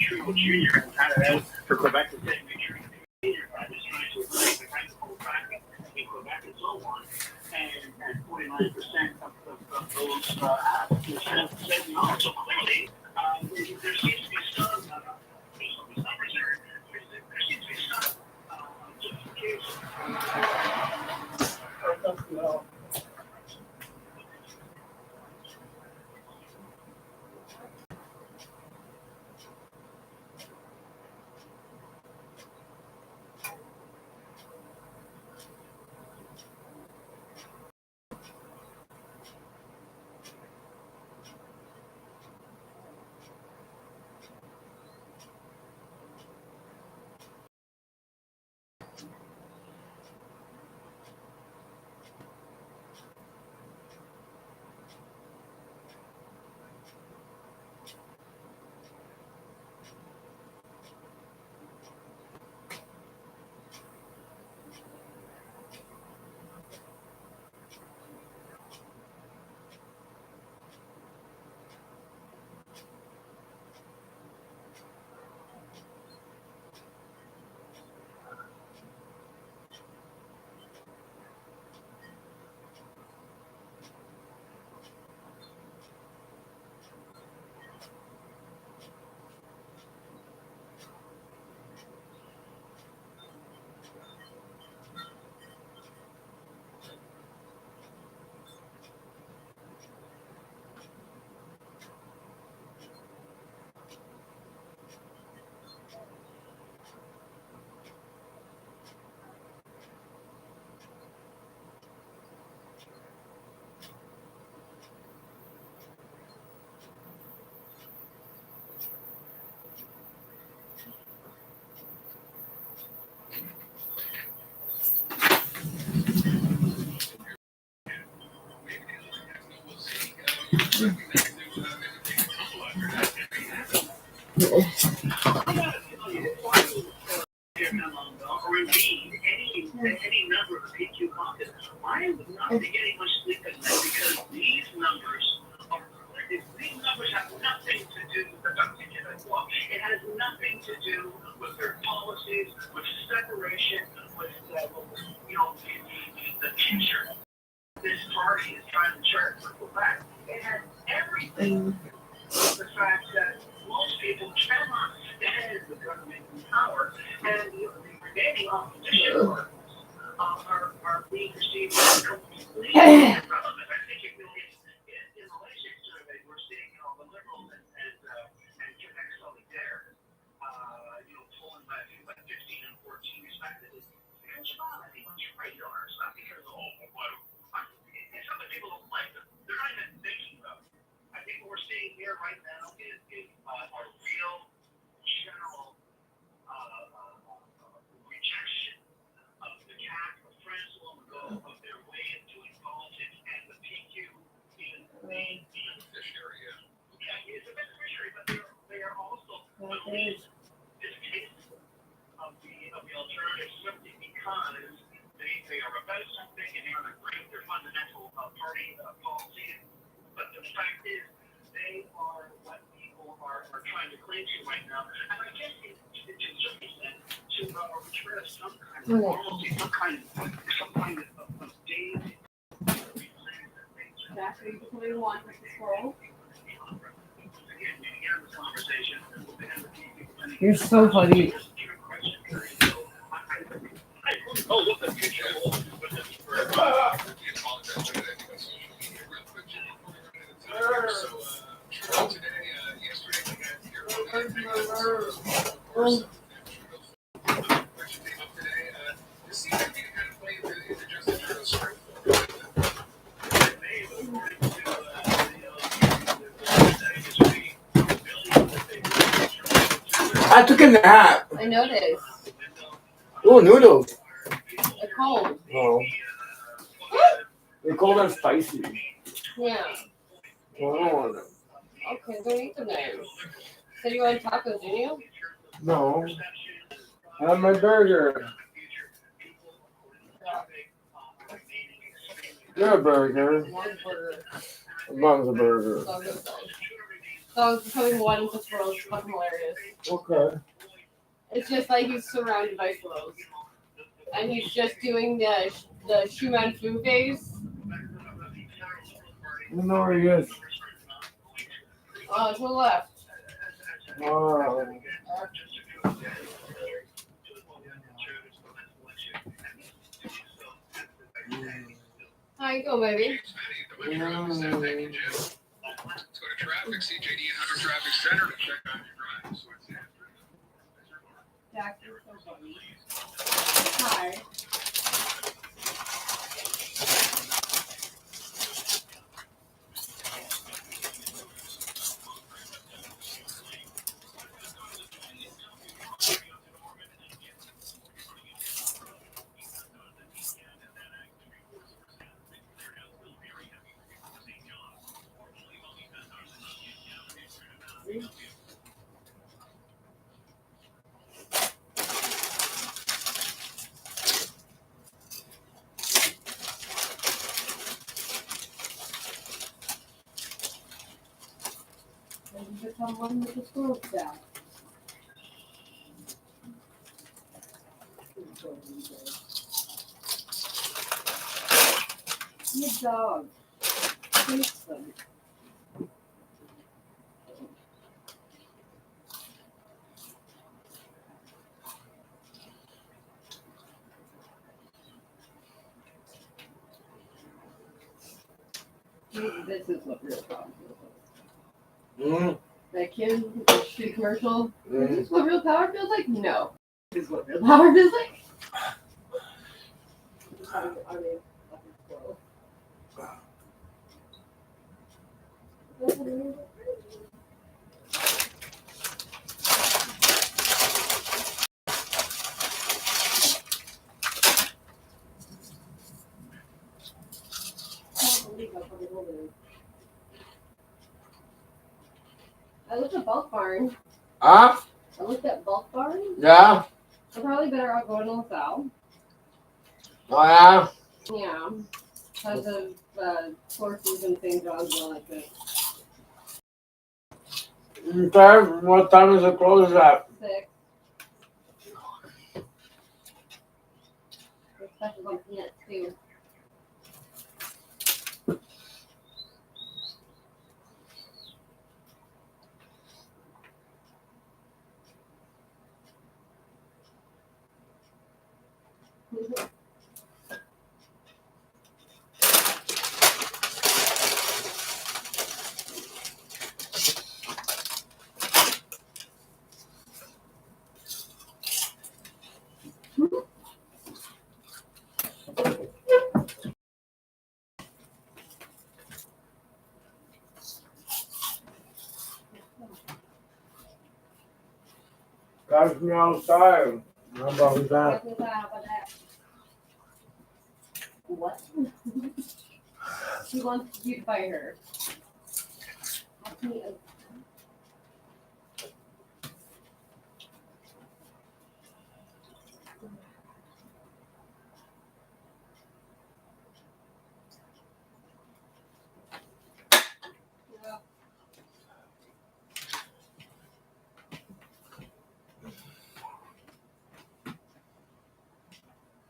Trudeau Jr. and had it out for Quebec to say make sure Jr. is trying to eliminate the kind of coal traffic in Quebec and so on. And 49% of those applicants said no. So clearly, there seems to be some numbers there. There seems to be some justification. Or indeed any member of the PQ caucus, I would not be getting much sleep at night because these numbers have nothing to do with the law. It has nothing to do with their policies, with separation, with the future this party is trying to chart for Quebec. It has everything. The fact that most people cannot stand the government in power, and the remaining opposition parties are being perceived as completely irrelevant. I think in the latest survey, we're seeing the Liberals and Quebec Solidaire, pulling by 15 and 14 respectively. Because not on anyone's radar. It's not because some of the people don't like them. They're not even thinking about it. I think what we're seeing here right now is a real general rejection of the CAC, of Francois Legault, of their way of doing politics, trying to cling to right now. And I guess it's to some extent to express some kind of normalcy, some kind of daily. Jack, are you becoming one with the squirrel? You're so funny. Oh, look, the future. So, today, yesterday, we had your this seems to be the kind of play that is just a true script. I took a nap. I noticed. Oh, noodles. They're cold. No. They're cold and spicy. Yeah. I don't want them. Okay, go eat them then. Said you wanted tacos, didn't you? No. I have my burger. You're a burger. One burger. Mom's a burger. So I was gonna say. So I was becoming one with the squirrels. It's fucking hilarious. Okay. It's just like he's surrounded by squirrels. And he's just doing the Schumann Fu phase. I don't know where he is. To the left. Wow. How you go, baby? Let's go to traffic, CJD 800 Traffic Center to check on your drive. Jack, you're so funny. Hi. You become one with the squirrel staff. Good dog. Taste them. This is what real power feels like. That kid, the street commercial. Is this what real power feels like? No. This is what real power feels like. I mean, fucking squirrel. I looked at Bulk Barn. Huh? I looked at Bulk Barn. Yeah? I'm probably better off going to LaSalle. Oh, yeah? Yeah. Because of courses and things on like this. Okay, what time is it closed at? 6. There's specials on peanuts too. That's me outside. How about that? What? She wants you to fight her.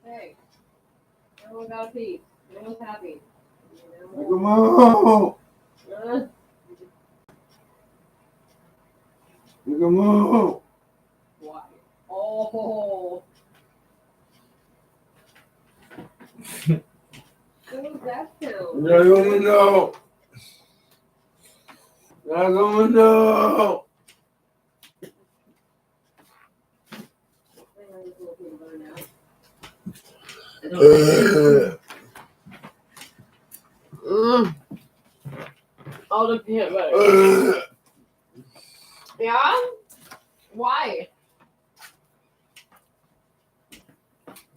Hey, everyone got a pee. Everyone's happy. Come on. Come on. Why? Oh. What was that sound? No. No. All the peanut butter. Yeah? Why?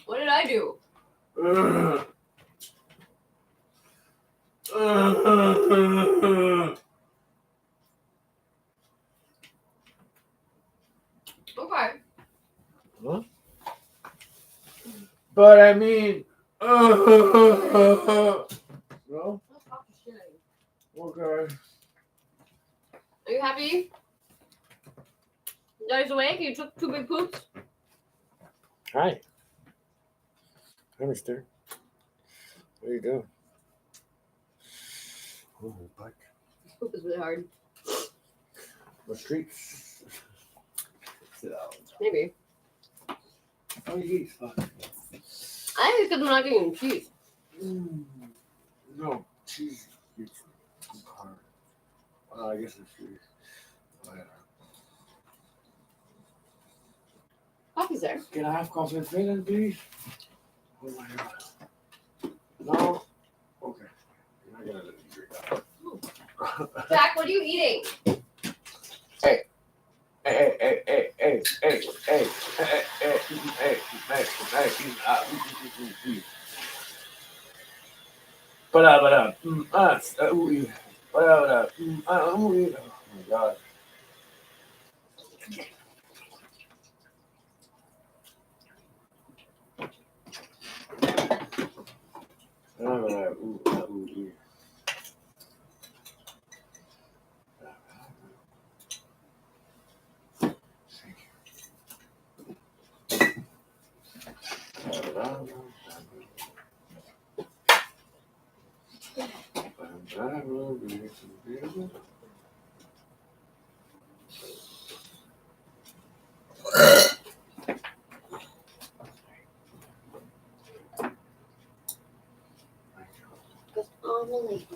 What did I do? Okay. Huh? But I mean, no? Okay. Are you happy? You guys awake? You took 2 big poops? Hi. Hi, mister. What are you doing? Oh, bike. This poop is really hard. The streets. Sit out. Maybe. How do you eat? Fuck. I think it's because I'm not getting cheese. No, cheese. It's hard. I guess it's cheese. Oh, yeah. Coffee's there. Can I have coffee and Finland, please? Oh my god. No? Okay. You're not gonna let me drink that. Jack, what are you eating? Hey. Oh my god. Because I'm a lady.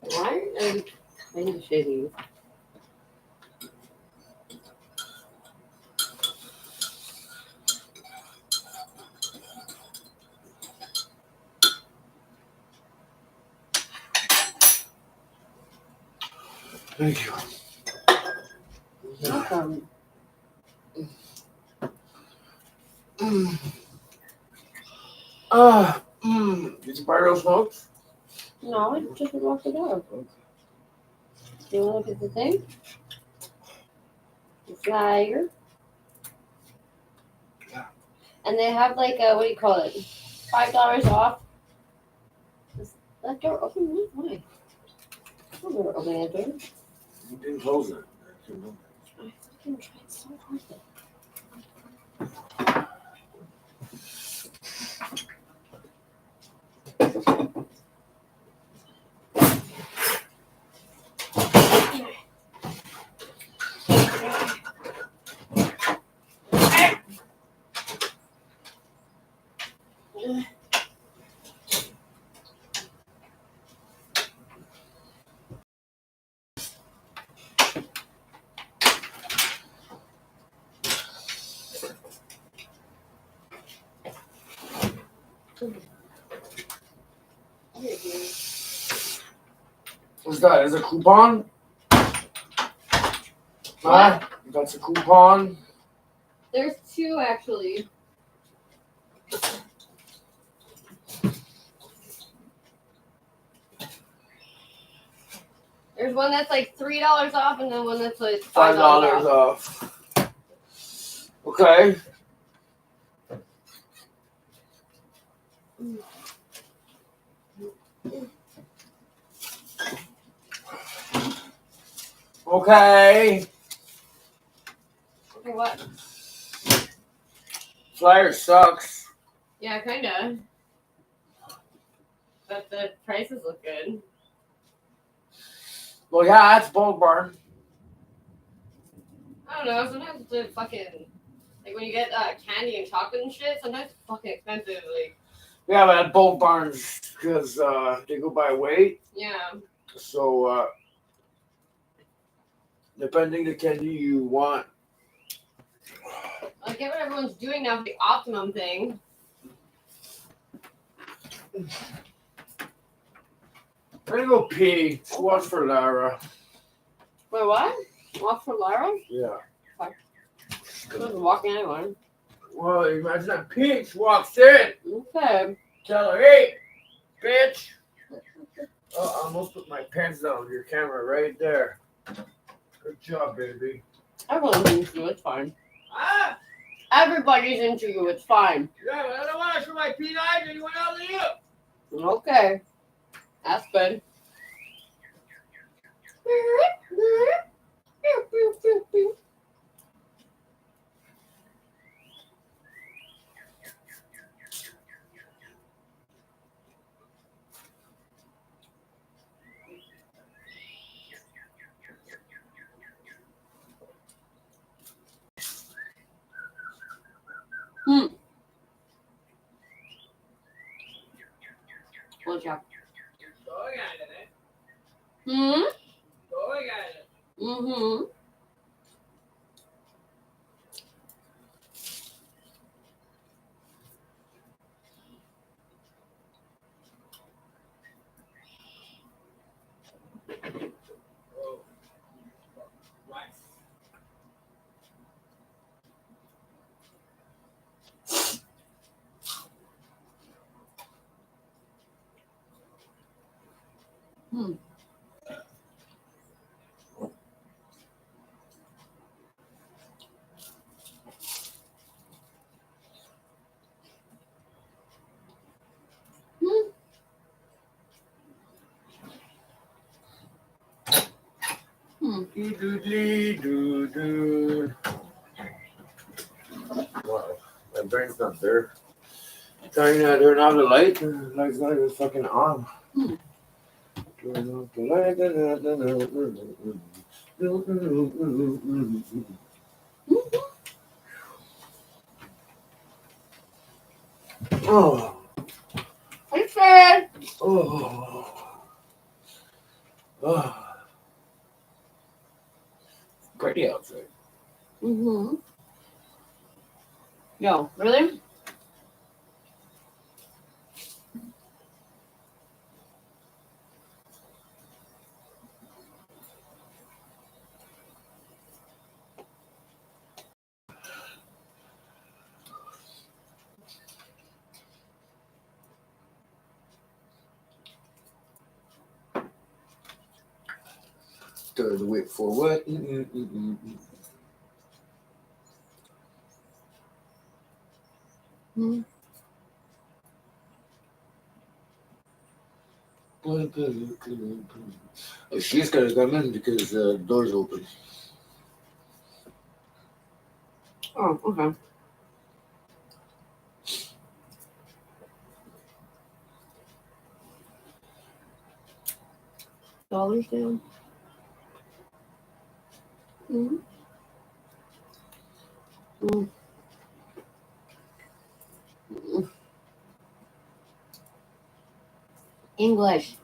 Why are you kind of shitty? Thank you. Welcome. Did you buy real smokes? No, I just walked the dog. Okay. Do you want to look at the thing? The flyer. Yeah. And they have like a, what do you call it? $5 off. Is that door open? Why? I don't remember opening that door. You didn't close it. I fucking tried so hard. What's that? Is it a coupon? What? That's a coupon. There's 2 actually. There's one that's like $3 off, and then one that's like $5 off. Okay. Okay. Okay, what? Flyer sucks. Yeah, kinda. But the prices look good. Well, yeah, that's Bold Barn. I don't know. Sometimes the fucking like when you get candy and chocolate and shit, sometimes it's fucking expensive. Like Yeah, but at Bold Barns, because they go by weight. yeah. So, depending the candy you want. I get what everyone's doing now, the optimum thing. I'm gonna go pee. Watch for Lara. Wait, what? Walk for Lara? Yeah. She wasn't walking anywhere. Well, imagine that Peach walks in. Okay. Tell her, hey, bitch. Oh, I almost put my pants down. Your camera right there. Good job, baby. Everyone's into you. It's fine. Ah! Everybody's into you. It's fine. Yeah, but I don't want to show my peanut eyes to anyone else than you. Okay. That's good. Good job. Going at it, eh? Hmm? Going at it. Mm-hmm. Oh. Right. Hmm. Doo-doo-dee-doo-doo. Wow, my brain's not there. Trying to turn off the light. The light's not even fucking on. Turn off the light. Oh. Hey, Fred. Oh. Oh. Pretty outside. Mm-hmm. Yo, really? Third wait for what? Hmm. Oh, she's gotta come in because the door's open. Oh, okay. Dollars down. Mm-hmm. Mm. English.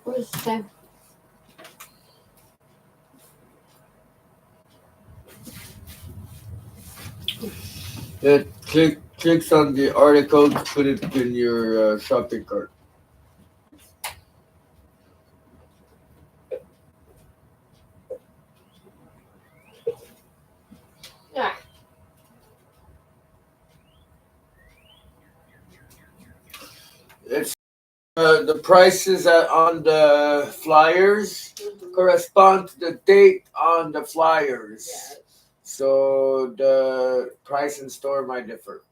What does it say? It clicks on the article to put it in your shopping cart. Yeah. the prices on the flyers correspond to the date on the flyers. Yes. So the price in store might differ.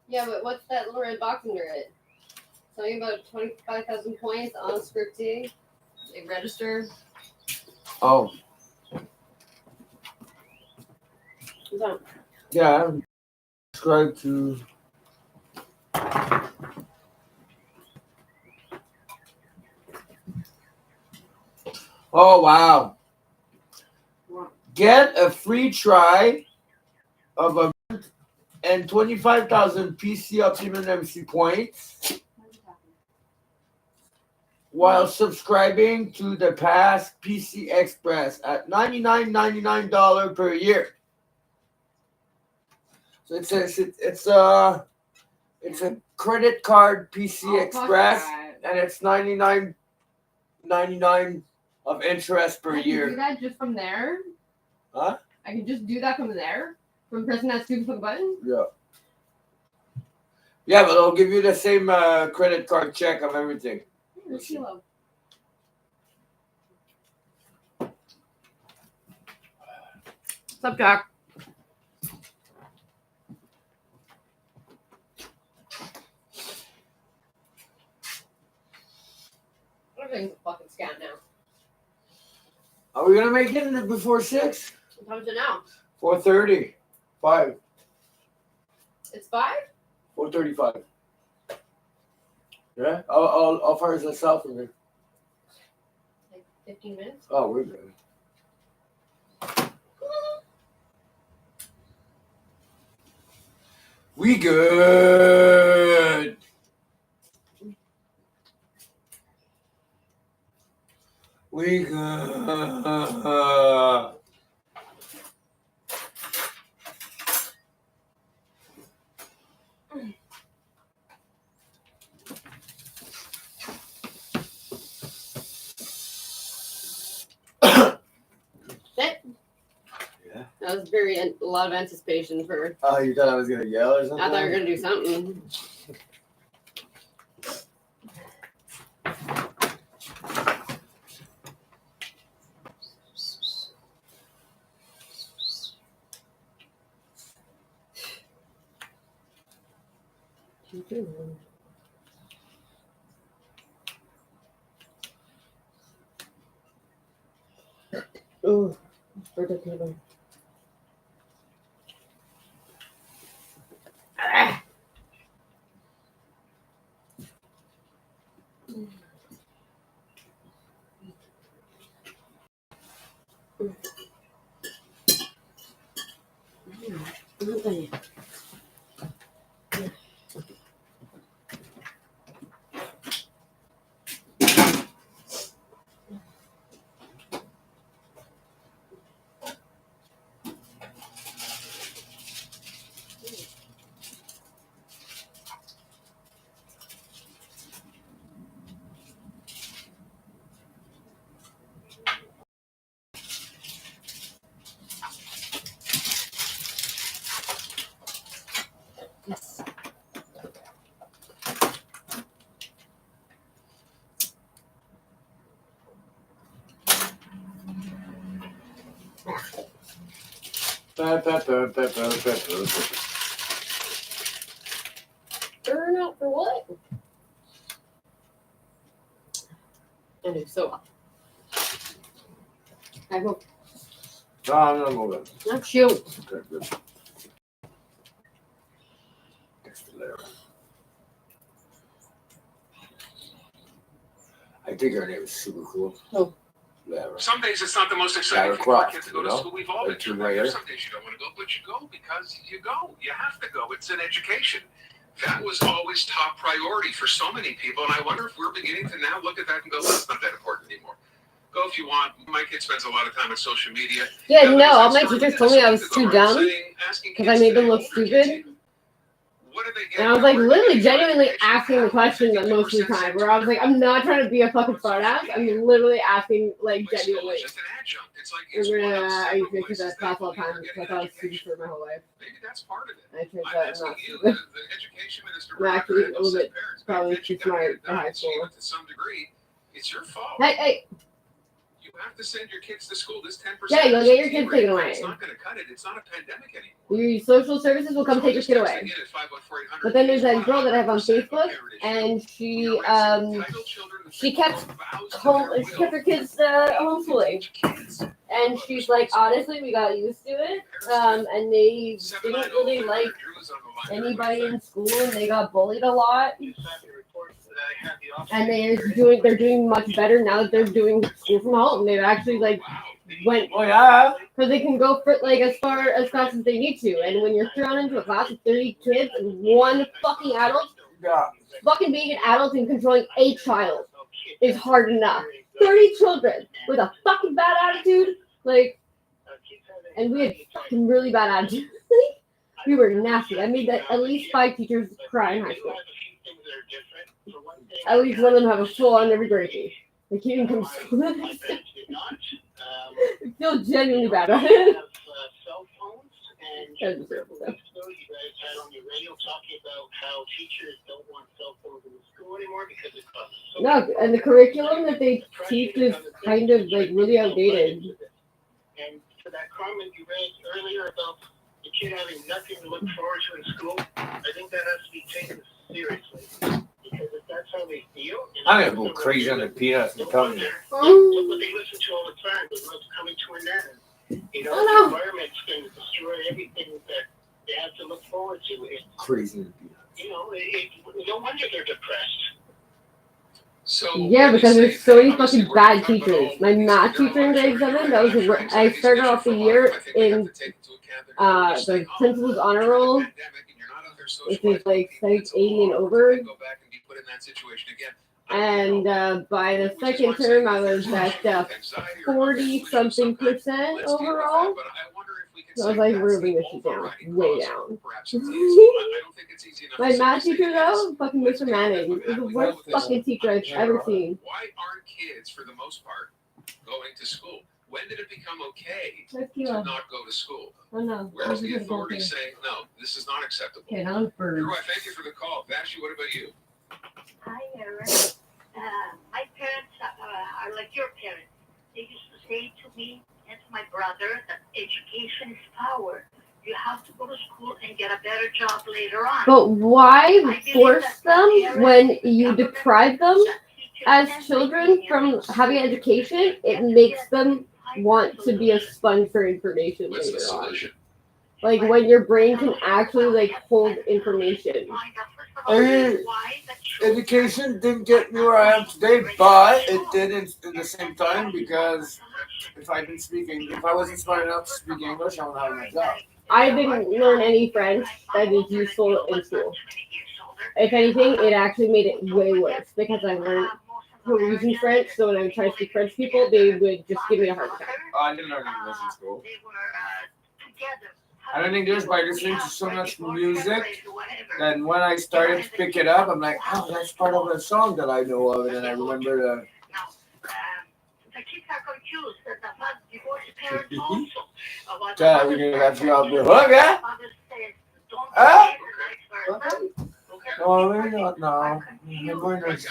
Yeah, but what's that little red box under it? Something about 25,000 points on scripting. They register. Oh. What's that? Yeah, I'm subscribed to. Oh, wow. Get a free try of a and 25,000 PC Optimum MC points while subscribing to the Pass PC Express at $99.99 per year. So it's a credit card PC Express, and it's $99.99 of interest per year. I can do that just from there? Huh? I can just do that from there? From pressing that stupid fucking button? Yeah. Yeah, but it'll give you the same credit card check of everything. What's up, Jack? Everything's a fucking scam now. Are we gonna make it before 6? What time is it now? 4:30. 5. It's 5? 4:35. Yeah, I'll fire this out from here. Like 15 minutes? Oh, we're good. We good. We good. Yeah. That was a lot of anticipation for. Oh, you thought I was gonna yell or something? I thought you were gonna do something. Oh, ridiculous. Yes. Burn out for what? I do so well. I hope. No, I'm not moving. Not you. Okay, good. I think her name is super cool. Oh. Lara. Some days it's not the most exciting Lara thing for our Croft, kids to go you to know? school. We've all been Like through right that. here. Some days you don't want to go, but you go because you go. You have to go. It's an education. That was always top priority for so many people, and I wonder if we're beginning to now look at that and go, well, it's not that important anymore. Go if you want. My kid spends a lot of time on social media. Yeah, no, all my teachers told me I was too dumb because I made them look stupid. And I was like literally genuinely asking the question most of the time where I was like, I'm not trying to be a fucking smart ass. I'm literally asking like genuinely. I used to make that class all the time because I thought I was stupid for my whole life. Maybe that's part of it. I turns I'm out I'm asking not you, stupid. the education minister, I'm actually a little bit probably Back then, too you gotta smart get it for high done. So, school. to some degree, it's your fault. Hey. You have to send your kids to school. This 10%. Yeah, you'll get your kids taken away. It's not going to cut it. It's not a pandemic anymore. Your social services will come take your kid away. But then there's that girl that I have on Facebook, and she kept her kids homeschooling, and she's like, honestly, we got used to it, and they didn't really like anybody in school, and they got bullied a lot. And they're doing much better now that they're doing school from home. They've actually went because they can go for as fast as they need to. And when you're thrown into a class of 30 kids and one fucking adult, fucking being an adult and controlling a child is hard enough. 30 children with a fucking bad attitude, and we had fucking really bad attitude. We were nasty. I made at least 5 teachers cry in high school. At least one of them have a full-on every grade. They can't even come to school. I feel genuinely bad about it. No, and the curriculum that they teach is kind of really outdated. And for that comment you raised earlier about the kid having nothing to look forward to in school, I think that has to be taken seriously. Because if that's how they feel, I'm gonna go crazy on the peanuts and coming. Look what they listen to all the time. The world's coming to an end. The environment's going to destroy everything that they have to look forward to. Crazy on the peanuts. No wonder they're depressed. So yeah, because there's so many fucking bad teachers. My math teacher in grade 7, I started off the year in the principal's honor roll, which is studies 80 and over. And by the second term, I was at 40-something% overall. So I was we're moving this shit down, way down. My math teacher, though, fucking Mr. Manning, is the worst fucking teacher I've ever seen. Why aren't kids, for the most part, going to school? When did it become okay to not go to school? Oh, no. Where's the authority saying, no, this is not acceptable? Okay, now I'm bird. Drew, I thank you for the call. Vashi, what about you? Hi, Aaron. My parents are like your parents. They used to say to me and to my brother that education is power. You have to go to school and get a better job later on. But why force them when you deprive them as children from having education? It makes them want to be a sponge for information later on. When your brain can actually hold information. I mean, education didn't get me where I am today, but it did at the same time, because if I wasn't smart enough to speak English, I wouldn't have my job. I didn't learn any French that is useful in school. If anything, it actually made it way worse because I learned Parisian French, so when I would try to speak French to people, they would just give me a hard time. I didn't learn English in school. I learned English by listening to so much music. Then when I started to pick it up, I'm like, oh, that's part of a song that I know of, and then I remember the kids are confused that the divorced parents also. Yeah, we're gonna have you off the hook, eh? Huh? Oh, maybe not now. That's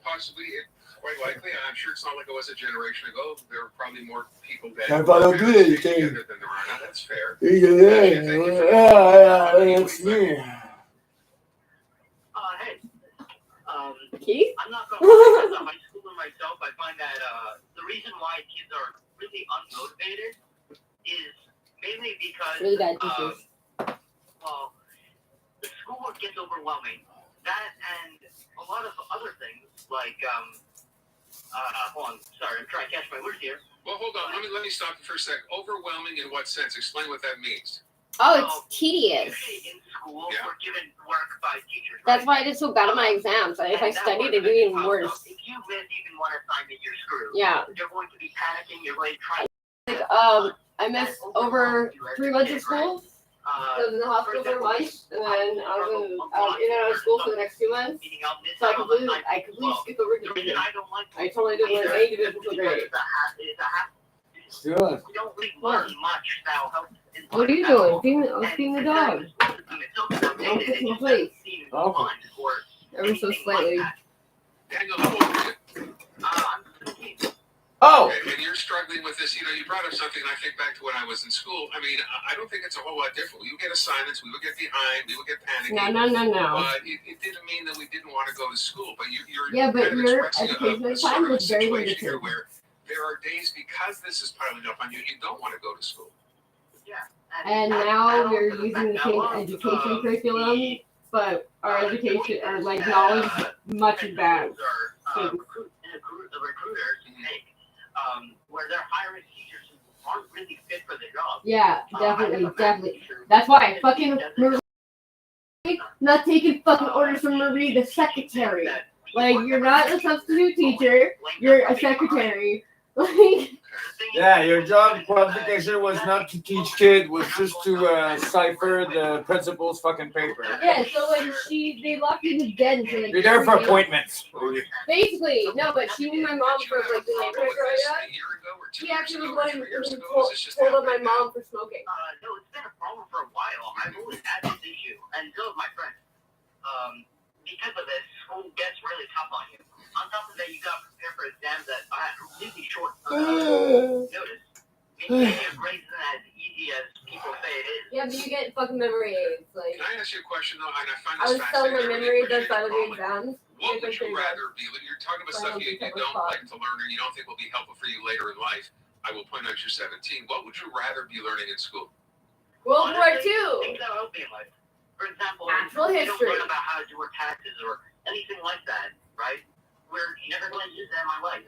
possibly it. Quite likely. I'm sure it's not like it was a generation ago. There were probably more people that I don't do anything. Than there are now. That's fair. Yeah, that's me. Keith? I'm not going to lie, as a high schooler myself, I find that the reason why kids are really unmotivated is mainly because well, the schoolwork gets overwhelming. That and a lot of other things like hold on, sorry, I'm trying to catch my words here. Well, hold on. Let me stop you for a sec. Overwhelming in what sense? Explain what that means. Oh, it's tedious. In school, we're given work by teachers. That's why I did so bad on my exams. If I studied, it'd be even worse. If you miss even one assignment, you're screwed. Yeah. You're going to be panicking. You're going to try. I missed over 3 months of school. I was in the hospital for a month, and then I was in and out of school for the next 2 months. So I completely skipped over division. I totally didn't learn any division until grade 8. Sure. We don't really learn much now. What are you doing? I was feeding the dog. I'm fixing the place. Okay. Ever so slightly. Daniel, how old are you? I'm 17. Oh! And you're struggling with this. You know, you brought up something, I think, back to when I was in school. I mean, I don't think it's a whole lot different. We would get assignments, we would get behind, we would get panicky. No. But it didn't mean that we didn't want to go to school. But you're but kind of your expressing education a time sort of was very situation here limited. where there are days, because this is piling up on you, you don't want to go to school. Yeah. And now we're using the same education curriculum, but our education, our like knowledge, much advanced. The recruiters take, where they're hiring teachers who aren't really fit for the job. Yeah, definitely. That's why fucking Marie, not taking fucking orders from Marie, the secretary. Like, you're not a substitute teacher, you're a secretary. Like, Yeah, your job qualification was not to teach kids, was just to cipher the principal's fucking paper. yeah, so like they locked me in the den for like. You're there for 3 days. appointments. Basically, no, but she knew my mom for like the neighborhood growing up. She actually was one who told on my mom for smoking. No, it's been a problem for a while. I've always had this issue, and so have my friends. Because of this, school gets really tough on you. On top of that, you got to prepare for exams that are really short notice. Getting your grades isn't as easy as people say it is. Yeah, but you get fucking memory aids. Like, Can I ask you a question, though? And I find I this was selling my fascinating. memory aids outside of the exams. What would you rather be? You're talking about stuff you don't like to learn or you don't think will be helpful for you later in life. I will point out you're 17. What would you rather be learning in school? World War II. Things that help me in life. For example, Actual you history. don't learn about how to do our taxes or anything like that, right? We're never going to use that in my life.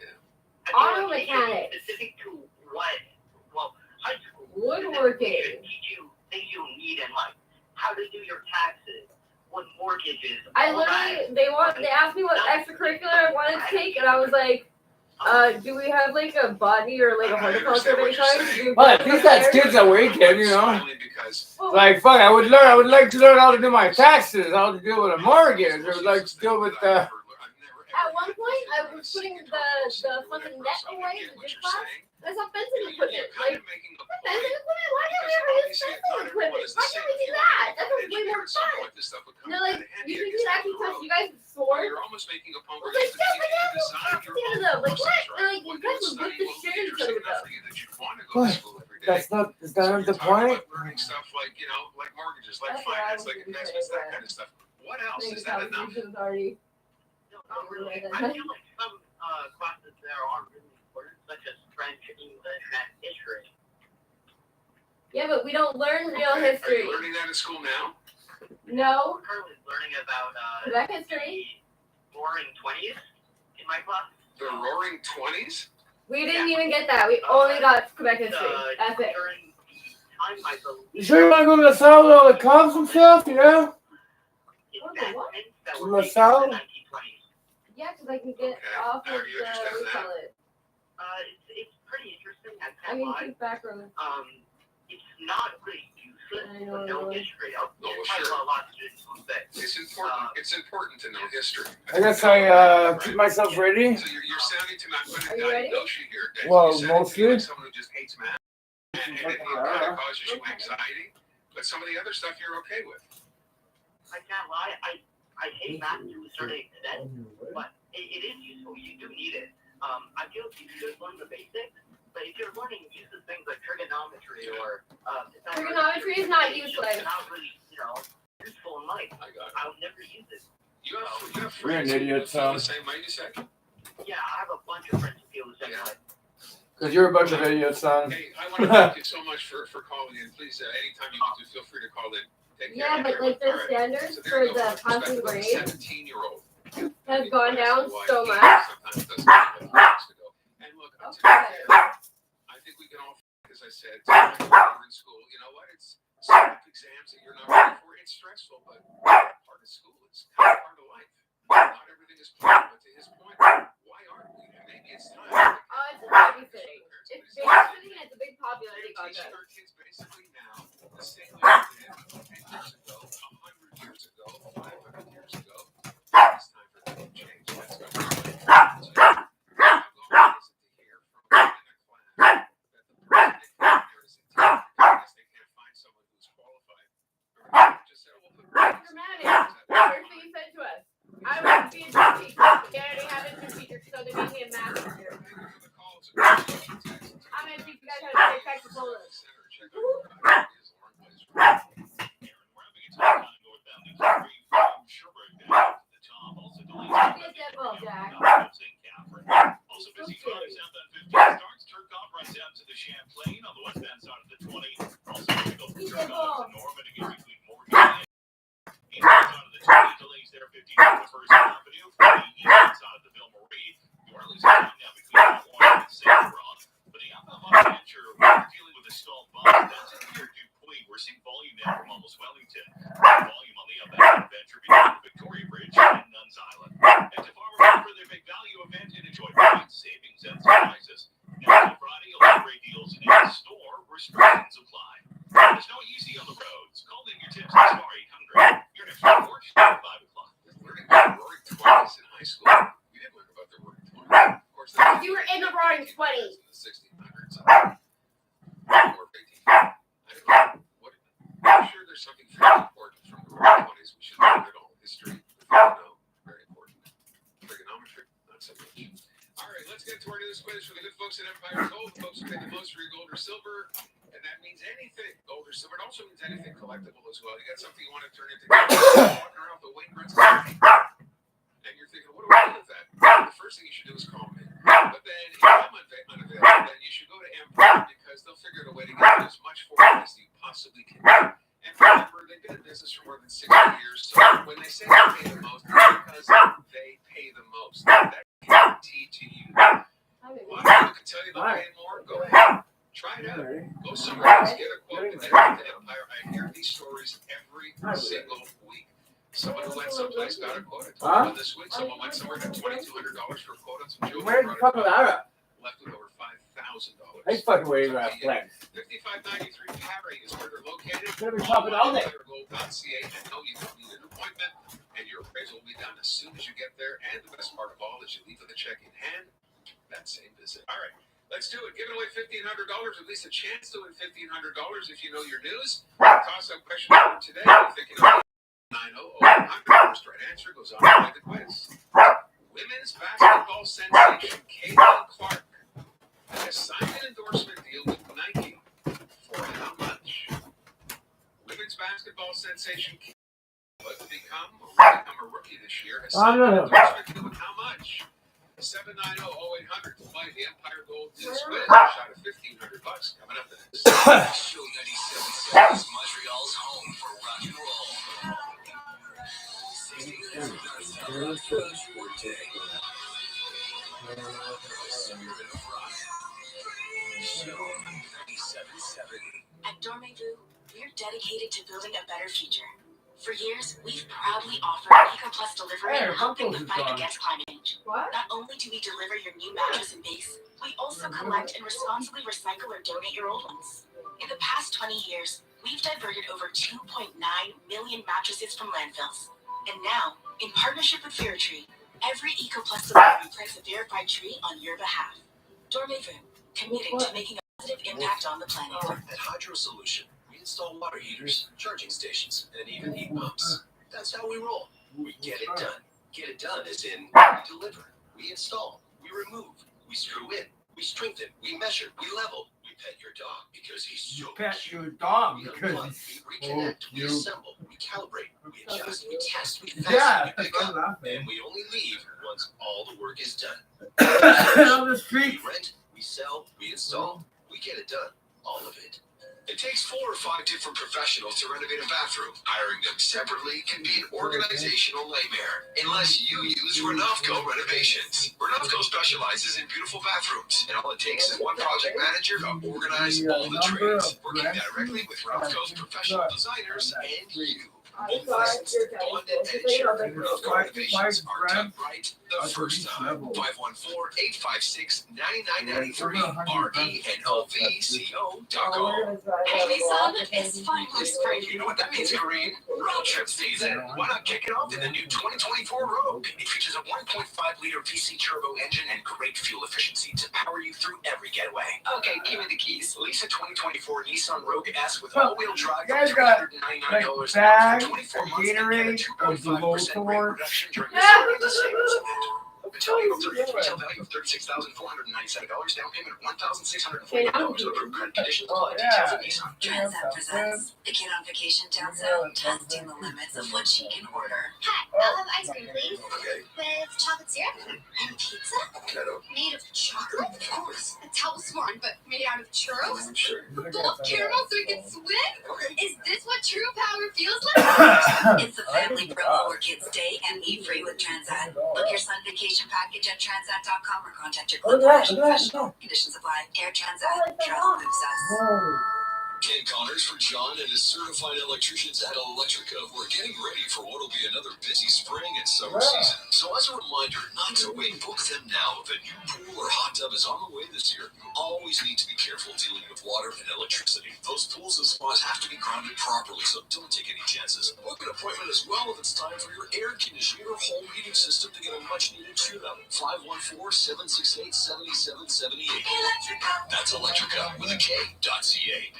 Auto mechanics. Specific to what? Well, high school. Woodworking. Should teach you things you need in life. How to do your taxes. What mortgages. I literally, they asked me what extracurricular I wanted to take, and I was like, do we have like a botany or like a horticulture of any kind? Well, at least that's kids that weekend, you know. Like, fuck, I would like to learn how to do my taxes, how to deal with a mortgage, I would like to deal with At one point, I was putting the fucking net away in the gym class. I saw fencing equipment. Like, fencing equipment? Why can't we ever use fencing equipment? Why can't we do that? That was way more fun. And they're like, you think you can actually touch you guys' sword? You're almost making a point I where was like, you yeah, but now we'll talk to them. Like, what? They're like, you guys will whip the shit out of each other with them. What? That's not, is that not the point? Learning stuff like, you know, like mortgages, like finance, like investments, that kind of stuff. What else? Is that enough? Not really. I feel like some classes there are really important, such as French, English, and history. Yeah, but we don't learn real Are history. you learning that in school now? No. We're currently learning about Quebec history. the Roaring 20s in my class. The Roaring 20s? We didn't even get that. We only got Quebec history. That's it. During the time, I believe, You sure you want to go to the South with all the cops and stuff, you know? investments that From were the made in South? the 1920s. Yeah, because I can get off of the retell it. It's pretty interesting. I I can't mean, lie. keep background. It's not really useless I to know. know history. I'll No, well, tell you sure. a lot of students will say. It's important. It's important to know history. I guess I keep myself ready. So you're sounding to me, I'm going Are to you ready? diagnose you here. Dave. Well, You sound to me mostly. like someone who just hates math, and it kind of causes you anxiety. But some of the other stuff you're okay with. I can't lie. I hate math to a certain extent, but it is useful. You do need it. I feel you should learn the basics, but if you're learning uses things like trigonometry or Trigonometry is not it's useless. just not really, useful in life. I got it. I'll never use it. You have You're an friends who idiot, feel son. the same way you said? Yeah, I have a bunch of friends who feel the same way. Because you're a bunch of idiots, son. Hey, I want to thank you so much for calling in. Please, anytime you need to, feel free to call in. Take care. Yeah, but like the standards for the passing grade 17-year-old has gone down so much. Sometimes doesn't have enough to go. And look, I'm telling you, I think we can all, as I said, we're in school. You know what? It's some exams that you're not ready for. It's stressful, but part of school is kind of part of life. Not everything is pleasant, but to his point, why aren't we? Maybe it's time. It's a babysitting. It's babysitting and it's a big popularity We're teaching contest. our kids basically now the same way we did 10 years ago, 100 years ago, 500 years ago. It's time for them to change. That's what we're doing. So, I'm going to listen to hear from in a class that the president there is intended because they can't find someone who's qualified. Remember, just said, well, Dramatic. First thing you said to us. I was being teacher. They already have it for teachers, so they made me a math teacher. I'm gonna teach you guys how to say Coca-Cola. Also busy 5 southbound 15 starts. Turcotte runs down to the Champlain on the westbound side of the 20. Also difficult for Turcotte to Norman again between Morgan and eastbound side of the 20. Delays there 15 on the First Avenue. For the eastbound side of the Ville Marie, you are losing time now between Warren and Saint-Laurent. But the outbound Banter, we're dealing with a stalled bus. That's in near Dupuis. We're seeing volume now from almost Wellington. Volume on the outbound Banter between the Victoria Bridge and Nuns Island. And to Farmer for their big value event and enjoy great savings and surprises. Now, Friday, you'll have great deals in store. Restrictions apply. There's no easy on the roads. Call in your tips to star 800. Your next report at 5 o'clock. Learning about roaring 20s in high school. We didn't learn about the roaring 20s. Of course, You were in the roaring 20s. The 1600s. Or 18. I don't know. What? I'm sure there's something very important from the roaring 20s. We should learn it all. History. No, very important. Trigonometry, not so much. All right, let's get to our news quiz for the good folks at Empire Gold. The folks who pay the most for your gold or silver. And that means anything. Gold or silver. It also means anything collectible as well. You got something you want to turn into gold. Walking around the Wayne Prince. And you're thinking, what do I do with that? The first thing you should do is call me. But then, if I'm unavailable, then you should go to Empire because they'll figure out a way to get as much for you as you possibly can do. And remember, they've been in business for more than 60 years. So when they say they pay the most, it's because they pay the most. That's guaranteed to you. A lot of people can tell you they're paying more. Go ahead. Try it out. Go somewhere else. Get a quote and then to Empire. I hear these stories every single week. Someone who went someplace got a quote. I told you about this week. Someone went somewhere got $2,200 for a quote on some jewelry. Where's the fucking Lara? Left with over $5,000. They fucking wave around flags. 5593 Parry is where they're located. They're gonna be popping all day. Gold.ca. And no, you don't need an appointment. And your appraisal will be done as soon as you get there. And the best part of all is you leave with a check in hand that same visit. All right, let's do it. Giving away $1,500, at least a chance to win $1,500 if you know your news. Toss-up question for today. You're thinking about 900. First right answer goes on to win the quiz. Women's basketball sensation Caitlin Clark has signed an endorsement deal with Nike for how much? Women's basketball sensation Caitlin to become a rookie this year has signed an endorsement deal with how much? 790-0800 to play the Empire Gold News Quiz. Shot at $1,500 coming up next. Show 97.7 is Montreal's home for rock and roll. 60 minutes non-stop rock day. Spirit of rock. Show 97.7. At Dormez-vous, we're dedicated to building a better future. For years, we've proudly offered EcoPlus delivery and helping the fight against climate change. Not only do we deliver your new mattress and base, we also collect and responsibly recycle or donate your old ones. In the past 20 years, we've diverted over 2.9 million mattresses from landfills. And now, in partnership with Fairtree, every EcoPlus delivery plants a verified tree on your behalf. Dormez-vous, committed to making a positive impact on the planet. At Hydro Solution, we install water heaters, charging stations, and even heat pumps. That's how we roll. We get it done. Get it done as in we deliver, we install, we remove, we screw in, we strengthen, we measure, we level. We pet your dog because he's so Pet cute. your dog We because unplug, he's we reconnect, we assemble, we calibrate, we adjust, we test, we fasten, yeah, we pick up, and we only leave once all the work is done. on the We street. rent, we sell, we install, we get it done. All of it. It takes 4 or 5 different professionals to renovate a bathroom. Hiring them separately can be an organizational nightmare, unless you use Renofco Renovations. Renofco specializes in beautiful bathrooms, and all it takes is one project manager to organize all the trades, working directly with Renofco's professional designers and you. Both licensed, bonded, and insured. Renofco Renovations are done right the first time. 514-856-9993, RENOVCO.com. Hey, Lisa, it's finally spring. You know what that means, Kareem? Road trip season. Why not kick it off in the new 2024 Rogue? It features a 1.5-liter VC turbo engine and great fuel efficiency to power you through every getaway. Okay, give me the keys. Lease a 2024 Nissan Rogue S with all-wheel drive for $399 a month for 24 months and get a Gatorade, a 2.5% rate Voltorb. reduction during the summer of the savings event. Until April 30th, retail value of $36,497, down payment of $1,641. Approved credit conditions apply. Details at Nissan. Transat presents the kid on vacation down south, testing the limits of what she can order. Hi, I'll have ice cream, please. Okay. With chocolate syrup and pizza Kettle. made of chocolate? Of course. That's how smart, but made out of churros? Sure. Full of caramel so we can swim? Okay. Is this what true power feels like? It's a family promo where kids stay and eat free with Transat. Book your son vacation package at transat.com or contact your club professional. Conditions apply. Air Transat. Travel moves us. Ken Connors for John and his certified electricians at Electrica. We're getting ready for what will be another busy spring and summer season. So as a reminder, not to wait, book them now. If a new pool or hot tub is on the way this year, you always need to be careful dealing with water and electricity. Those pools and spas have to be grounded properly, so don't take any chances. Book an appointment as well if it's time for your air conditioning or home heating system to get a much-needed tune-up. 514-768-7778. That's Electrica with a K.ca.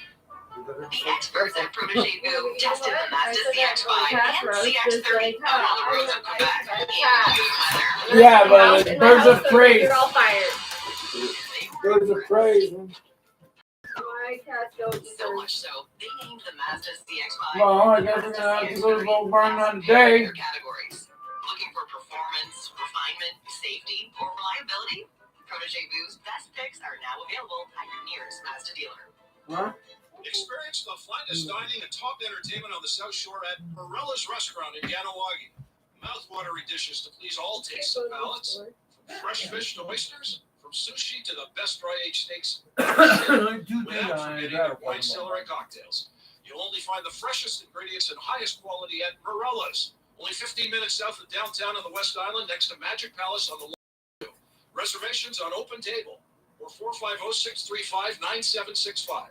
The experts at Protégé Boom tested the Mazda CX-5 and CX-30 out on the roads of Quebec in good weather. Yeah, but birds of praise. You're all fired. Birds of praise. My cat goes So much so, they named the Mazda CX-5 Well, I guess we're gonna have to go to Gold Barn on today. categories. Looking for performance, refinement, safety, or reliability? Protégé Boom's best picks are now available at your nearest Mazda dealer. Huh? Experience the finest dining and top entertainment on the South Shore at Morella's Restaurant in Ganawagi. Mouthwatery dishes to please all tastes and palates. From fresh fish to oysters, from sushi to the best dry-aged steaks. Without forgetting their wine cellar and cocktails. You'll only find the freshest ingredients and highest quality at Morella's. Only 15 minutes south of downtown on the West Island, next to Magic Palace on the Long. Reservations on Open Table or 450-635-9765.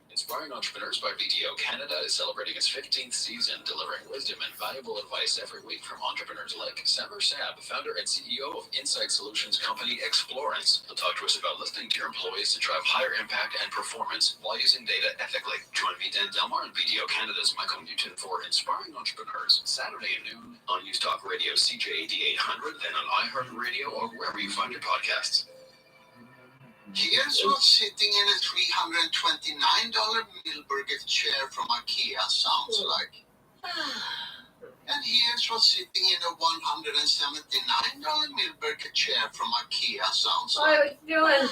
Inspiring Entrepreneurs by BDO Canada is celebrating its 15th season, delivering wisdom and valuable advice every week from entrepreneurs like Samer Sab, founder and CEO of Insight Solutions company Explorance. He'll talk to us about listening to your employees to drive higher impact and performance while using data ethically. Join me, Dan Delmar, and BDO Canada's Michael Newton for Inspiring Entrepreneurs, Saturday at noon on News Talk Radio CJAD 800, then on iHeartRadio or wherever you find your podcasts. Here's what sitting in a $329 Milburger chair from IKEA sounds like. And here's what sitting in a $179 Milburger chair from IKEA sounds like. What are you doing?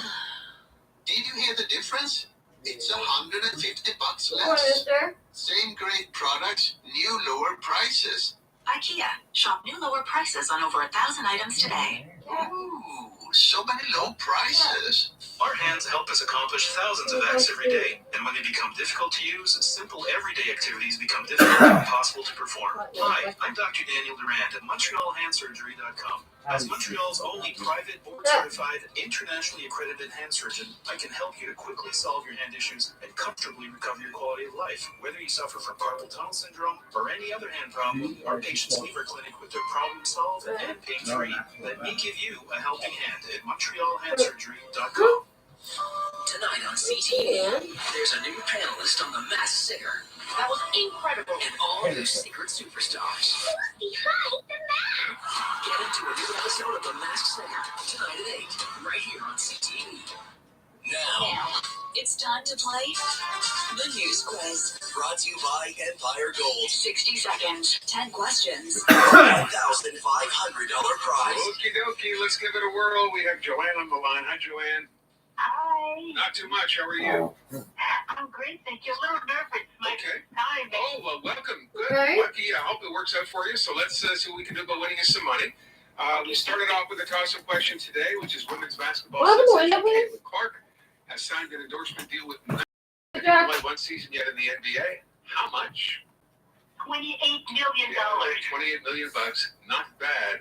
Did you hear the difference? It's $150 What less. is there? Same great products, new lower prices. IKEA. Shop new lower prices on over 1,000 items today. Ooh, so many low prices. Our hands help us accomplish thousands of acts every day, and when they become difficult to use, simple everyday activities become difficult and impossible to perform. Hi, I'm Dr. Daniel Durand at MontrealHandSurgery.com. As Montreal's only private, board-certified, internationally accredited hand surgeon, I can help you to quickly solve your hand issues and comfortably recover your quality of life. Whether you suffer from carpal tunnel syndrome or any other hand problem, our patients leave our clinic with their problem solved and pain-free. Let me give you a helping hand at MontrealHandSurgery.com. Tonight on CTV, there's a new panelist on The Masked Singer. That was incredible. And all new secret superstars. Get into a new episode of The Masked Singer tonight at 8, right here on CTV. Now, it's time to play the News Quiz. Brought to you by Empire Gold. 60 seconds, 10 questions. $1,500 prize. Okie dokie, let's give it a whirl. We have Joanne on the line. Hi, Joanne. Hi. Not too much. How are you? I'm great, thank you. A little nervous. My Okay. time. Oh, well, welcome. Good. Right. Lucky. I hope it works out for you. So let's see what we can do about winning us some money. We started off with a toss-up question today, which is women's basketball. Welcome, sensation William. Caitlin Clark has signed an endorsement deal with Jack. only one season yet in the NBA. How much? $28 million. $28 million. Not bad.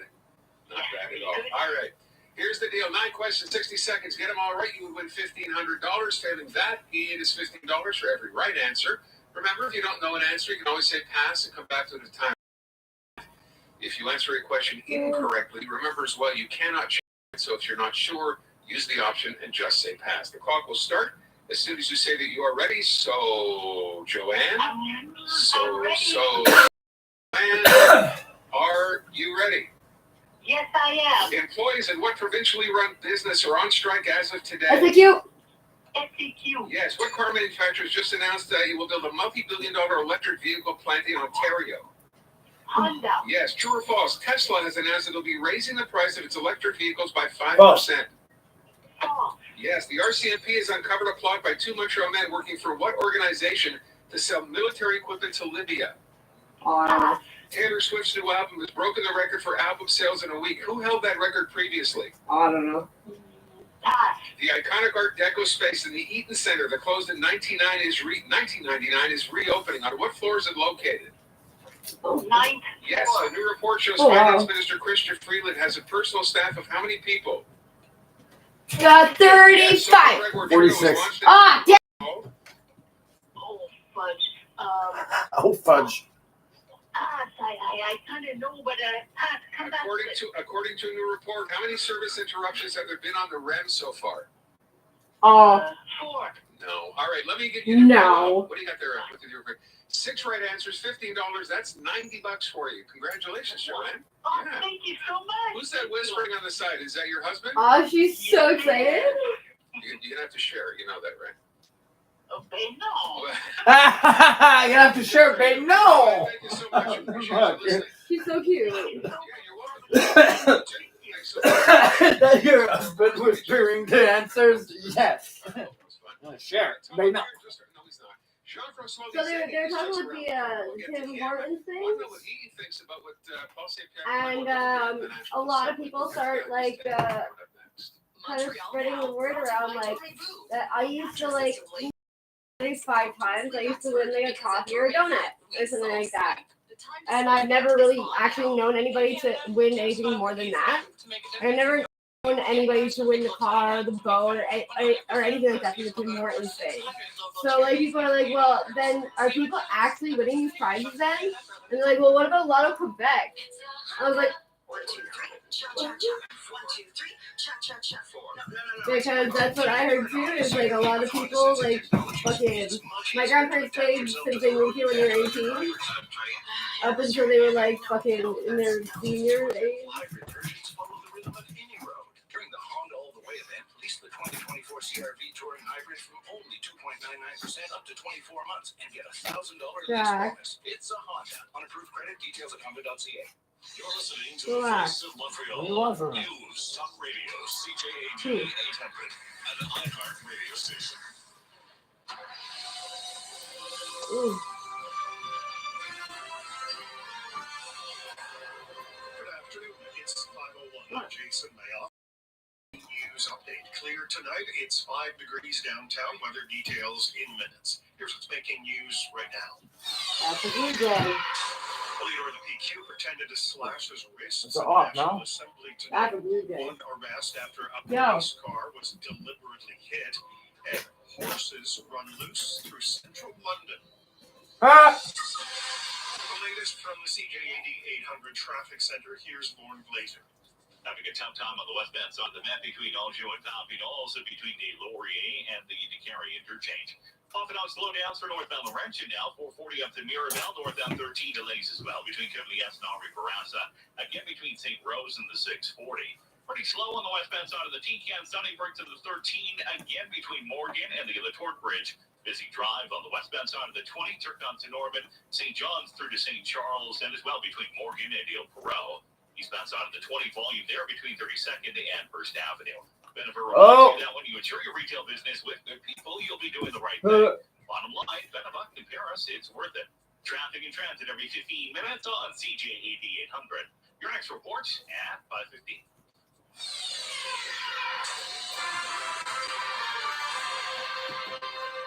Not bad at all. All right. Here's the deal. 9 questions, 60 seconds. Get them all right. You would win $1,500. Failing that, it is $15 for every right answer. Remember, if you don't know an answer, you can always say pass and come back to it at a time. If you answer a question incorrectly, remember as well, you cannot change it. So if you're not sure, use the option and just say pass. The clock will start as soon as you say that you are ready. So, Joanne. I'm ready. I am. Employees in what provincially run business are on strike as of today? SAQ. SCQ. Yes. What car manufacturer has just announced that it will build a multi-billion-dollar electric vehicle plant in Ontario? Honda. Yes. True or false? Tesla has announced it'll be raising the price of its electric vehicles by 5%. False. Yes. The RCMP has uncovered a plot by two Montreal men working for what organization to sell military equipment to Libya? Taylor Swift's new album has broken the record for album sales in a week. Who held that record previously? I don't know. The iconic Art Deco space in the Eaton Center that closed in 1999 is reopening. On what floor is it located? Ninth. Yes, a new report shows Oh, Finance wow. Minister Chrystia Freeland has a personal staff of how many people? 35. 46. Ah, damn. Oh, fudge. Oh, fudge. I kind of know, but come back. According to a new report, how many service interruptions have there been on the REM so far? 4. No. All right, let me get you. No. What do you got there? What did you record? 6 right answers, $15. That's $90 for you. Congratulations, Joanne. Oh, Yeah. thank you so much. Who's that whispering on the side? Is that your husband? Oh, she's so excited. You're gonna have to share. You know that, right? Oh, babe, no. You have to share, babe. No. Thank you so much. Appreciate you listening. She's so cute. Yeah, you're welcome. Thanks so much. That your husband was hearing the answers? Yes. Share. Babe, no. No, he's not. Jean-François So they're talking about the Tim Hortons thing, what he thinks about what Paul St. Pierre and a lot of people start like kind of spreading the word around like that. I used to like 5 times. I used to win like a coffee or a donut or something like that. And I've never really actually known anybody to win anything more than that. I've never known anybody to win the car, the boat, or anything like that through the Tim Hortons thing. So like people are like, well, then are people actually winning these prizes then? And they're like, well, what about Lotto Quebec? I was like, 1, 2, 3. Cha-cha-cha. 1, 2, 3. Cha-cha-cha. because that's what I heard too, is like a lot of people like fucking, my grandparents played since they moved here when they were 18, up until they were like fucking in their senior age. During the Honda All the Way event, lease the 2024 CR-V Touring Hybrid from only 2.99% up to 24 months and get $1,000 lease bonus. It's a Honda. On approved credit, details at honda.ca. You're listening to the Voice of Montreal News Talk Radio, CJAD 800, and the iHeart radio station. Good afternoon. It's 5:01. I'm Jason Mayoff. News update. Clear tonight. It's 5 degrees downtown. Weather details in minutes. Here's what's making news right now. That's a good day. The leader of the PQ pretended to slash his wrists It's at the off National now. Assembly That's today. a good day. One arrested after a Yo. police car was deliberately hit, and horses run loose through central London. The latest from the CJAD 800 Traffic Center. Here's Lauren Glazer. Having a tough time on the westbound side of the map between Anjou and Papineau, also between the Laurier and the DeCarry interchange. Off and on slowdowns for northbound Laurentian now, 440 up to Mirabel, northbound 13 delays as well between Kivli-S and Henri Bourassa, again between St. Rose and the 640. Pretty slow on the westbound side of the TCAN, Sunnybrook to the 13, again between Morgan and the Latour Bridge. Busy drive on the westbound side of the 20, turned on to Norman, St. John's through to St. Charles, and as well between Morgan and Ile Perot. Eastbound side of the 20, volume there between 32nd and First Avenue. Benefit reminds you that when you insure your retail business with good people, you'll be doing the right thing. Bottom line, Benefit in Paris, it's worth it. Traffic and transit every 15 minutes on CJAD 800. Your next report at 5:15.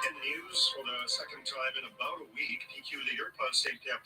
In news for the second time in about a week, PQ leader Paul St. Pierre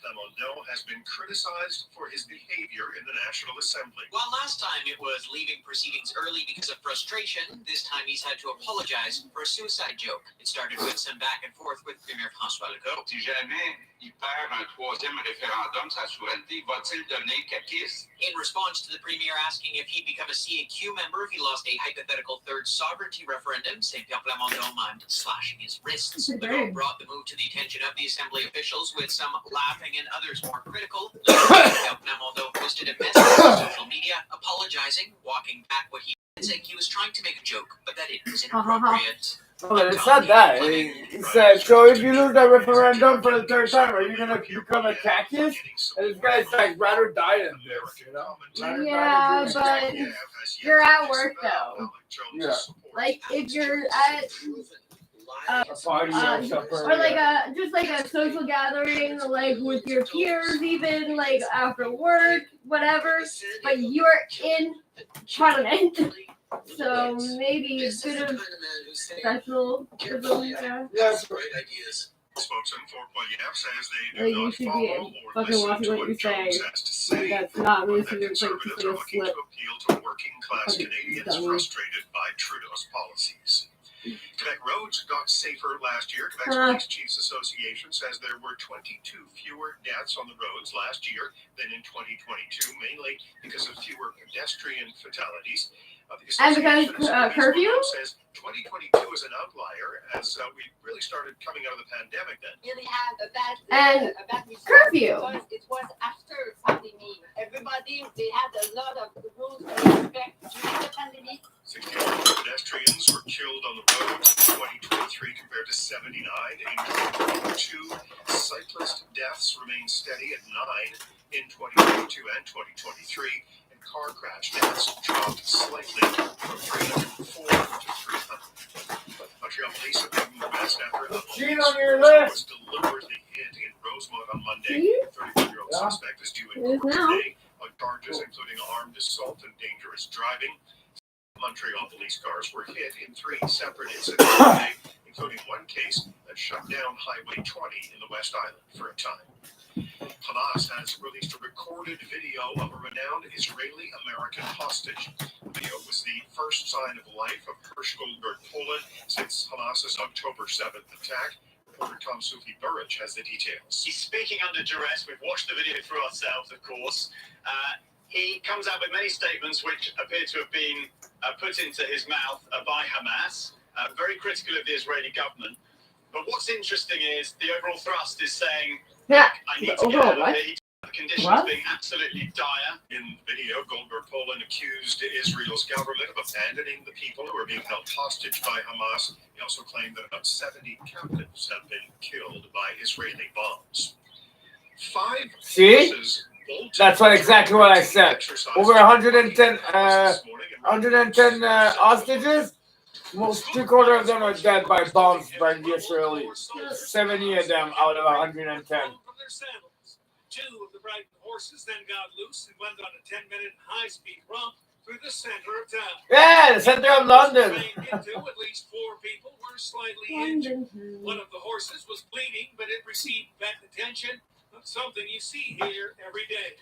has been criticized for his behavior in the National Assembly. While last time it was leaving proceedings early because of frustration, this time he's had to apologize for a suicide joke. It started with some back and forth with Premier François Legault. Si jamais il perd un troisième référendum, sa souveraineté, va-t-il devenir caquiste? In response to the Premier asking if he'd become a CAQ member if he lost a hypothetical third sovereignty referendum, St. Pierre Plamondon mimed slashing his wrists. Legault brought the move to the attention of the Assembly officials, with some laughing and others more critical. St. Pierre Plamondon posted a message on social media apologizing, walking back what he said, saying he was trying to make a joke, but that it was inappropriate. Okay, it's not that. He said, so if you lose that referendum for the third time, are you going to become a cactus? And this guy's like, rather die than this, you know? Yeah, but you're at work, though. Yeah. Like, if you're at a party or like a just like a social gathering, like with your peers, even like after work, whatever. But you're in Parliament, so maybe a bit of special. Yeah. Yes. Spokesman for Poilievre says they Like do you not should follow be or fucking listen watching to what you what Jones say. has to say. That's not really That something that's like conservatives to are looking slip. to appeal to working-class Canadians dummy. frustrated by Trudeau's policies. Quebec roads got safer last year. Quebec's Police Chiefs Association says there were 22 fewer deaths on the roads last year than in 2022, mainly because of fewer pedestrian fatalities. And because curfew? Says 2022 is an outlier as we really started coming out of the pandemic then. Really had a bad curfew. Because it was after pandemic. Everybody, they had a lot of rules to respect during the pandemic. 61 pedestrians were killed on the road in 2023 compared to 79 in 2022. Cyclist deaths remain steady at 9 in 2022 and 2023. Car crash deaths dropped slightly from 304 to 300. Montreal police have been arrested after a police was deliberately hit in Rosemont on Monday. The 31-year-old suspect is due in court today on charges including armed assault and dangerous driving. Montreal police cars were hit in 3 separate incidents today, including one case that shut down Highway 20 in the West Island for a time. Hamas has released a recorded video of a renowned Israeli-American hostage. The video was the first sign of life of Hersh Goldberg Poland since Hamas's October 7th attack. Reporter Tom Sufi-Burridge has the details. He's speaking under duress. We've watched the video through ourselves, of course. He comes out with many statements which appear to have been put into his mouth by Hamas, very critical of the Israeli government. But what's interesting is the overall thrust is saying, yeah, I need to get out of here. The conditions being absolutely dire. In the video, Goldberg Poland accused Israel's government of abandoning the people who are being held hostage by Hamas. He also claimed that about 70 captives have been killed by Israeli bombs. 5 forces. That's exactly what I said. Over 110 hostages. Most 3/4 of them are dead by bombs by the Israelis. 70 of them out of 110. Two of the frightened horses then got loose and went on a 10-minute high-speed romp through the center of town. Yeah, the center of London. At least 4 people were slightly injured. One of the horses was bleeding, but it received vet attention. Something you see here every day.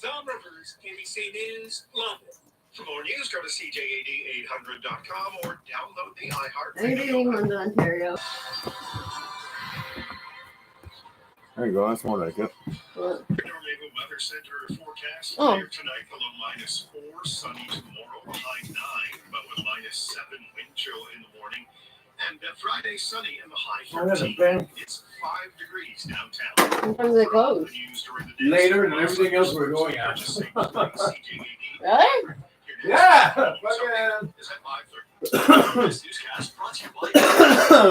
Tom Rivers, ABC News, London. For more news, go to CJAD800.com or download the iHeart Radio. London, Ontario. There you go. That's more like it. Normal Weather Center forecast. Clear tonight, the low -4. Sunny tomorrow, the high 9, but with -7 wind chill in the morning. And Friday, sunny and the high 13. It's 5 degrees downtown. Sometimes they close. Later than everything else we're going on. Really? Yeah. Is at 5:30. This newscast brought to you by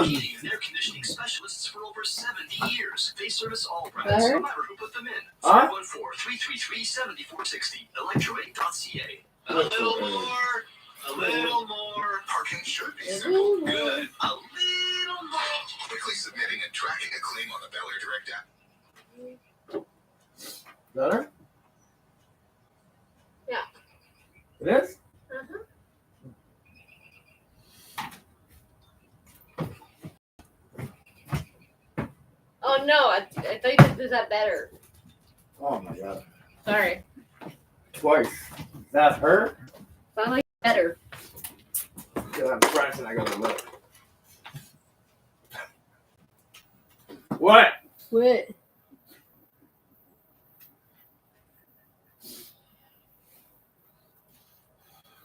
heating and air conditioning specialists for over 70 years. They service all brands, no matter who put them in. 014-333-7460. Electroate.ca. A little more. A little more. Parking should be simple. Good. A little more. Quickly submitting and tracking a claim on the Bel Air Direct app. Better? Yeah. It is? Oh no, I thought you said is that better. Oh my god. Sorry. Twice. Is that her? Sounds like better. Yeah, I'm French and I got a lip. What? What?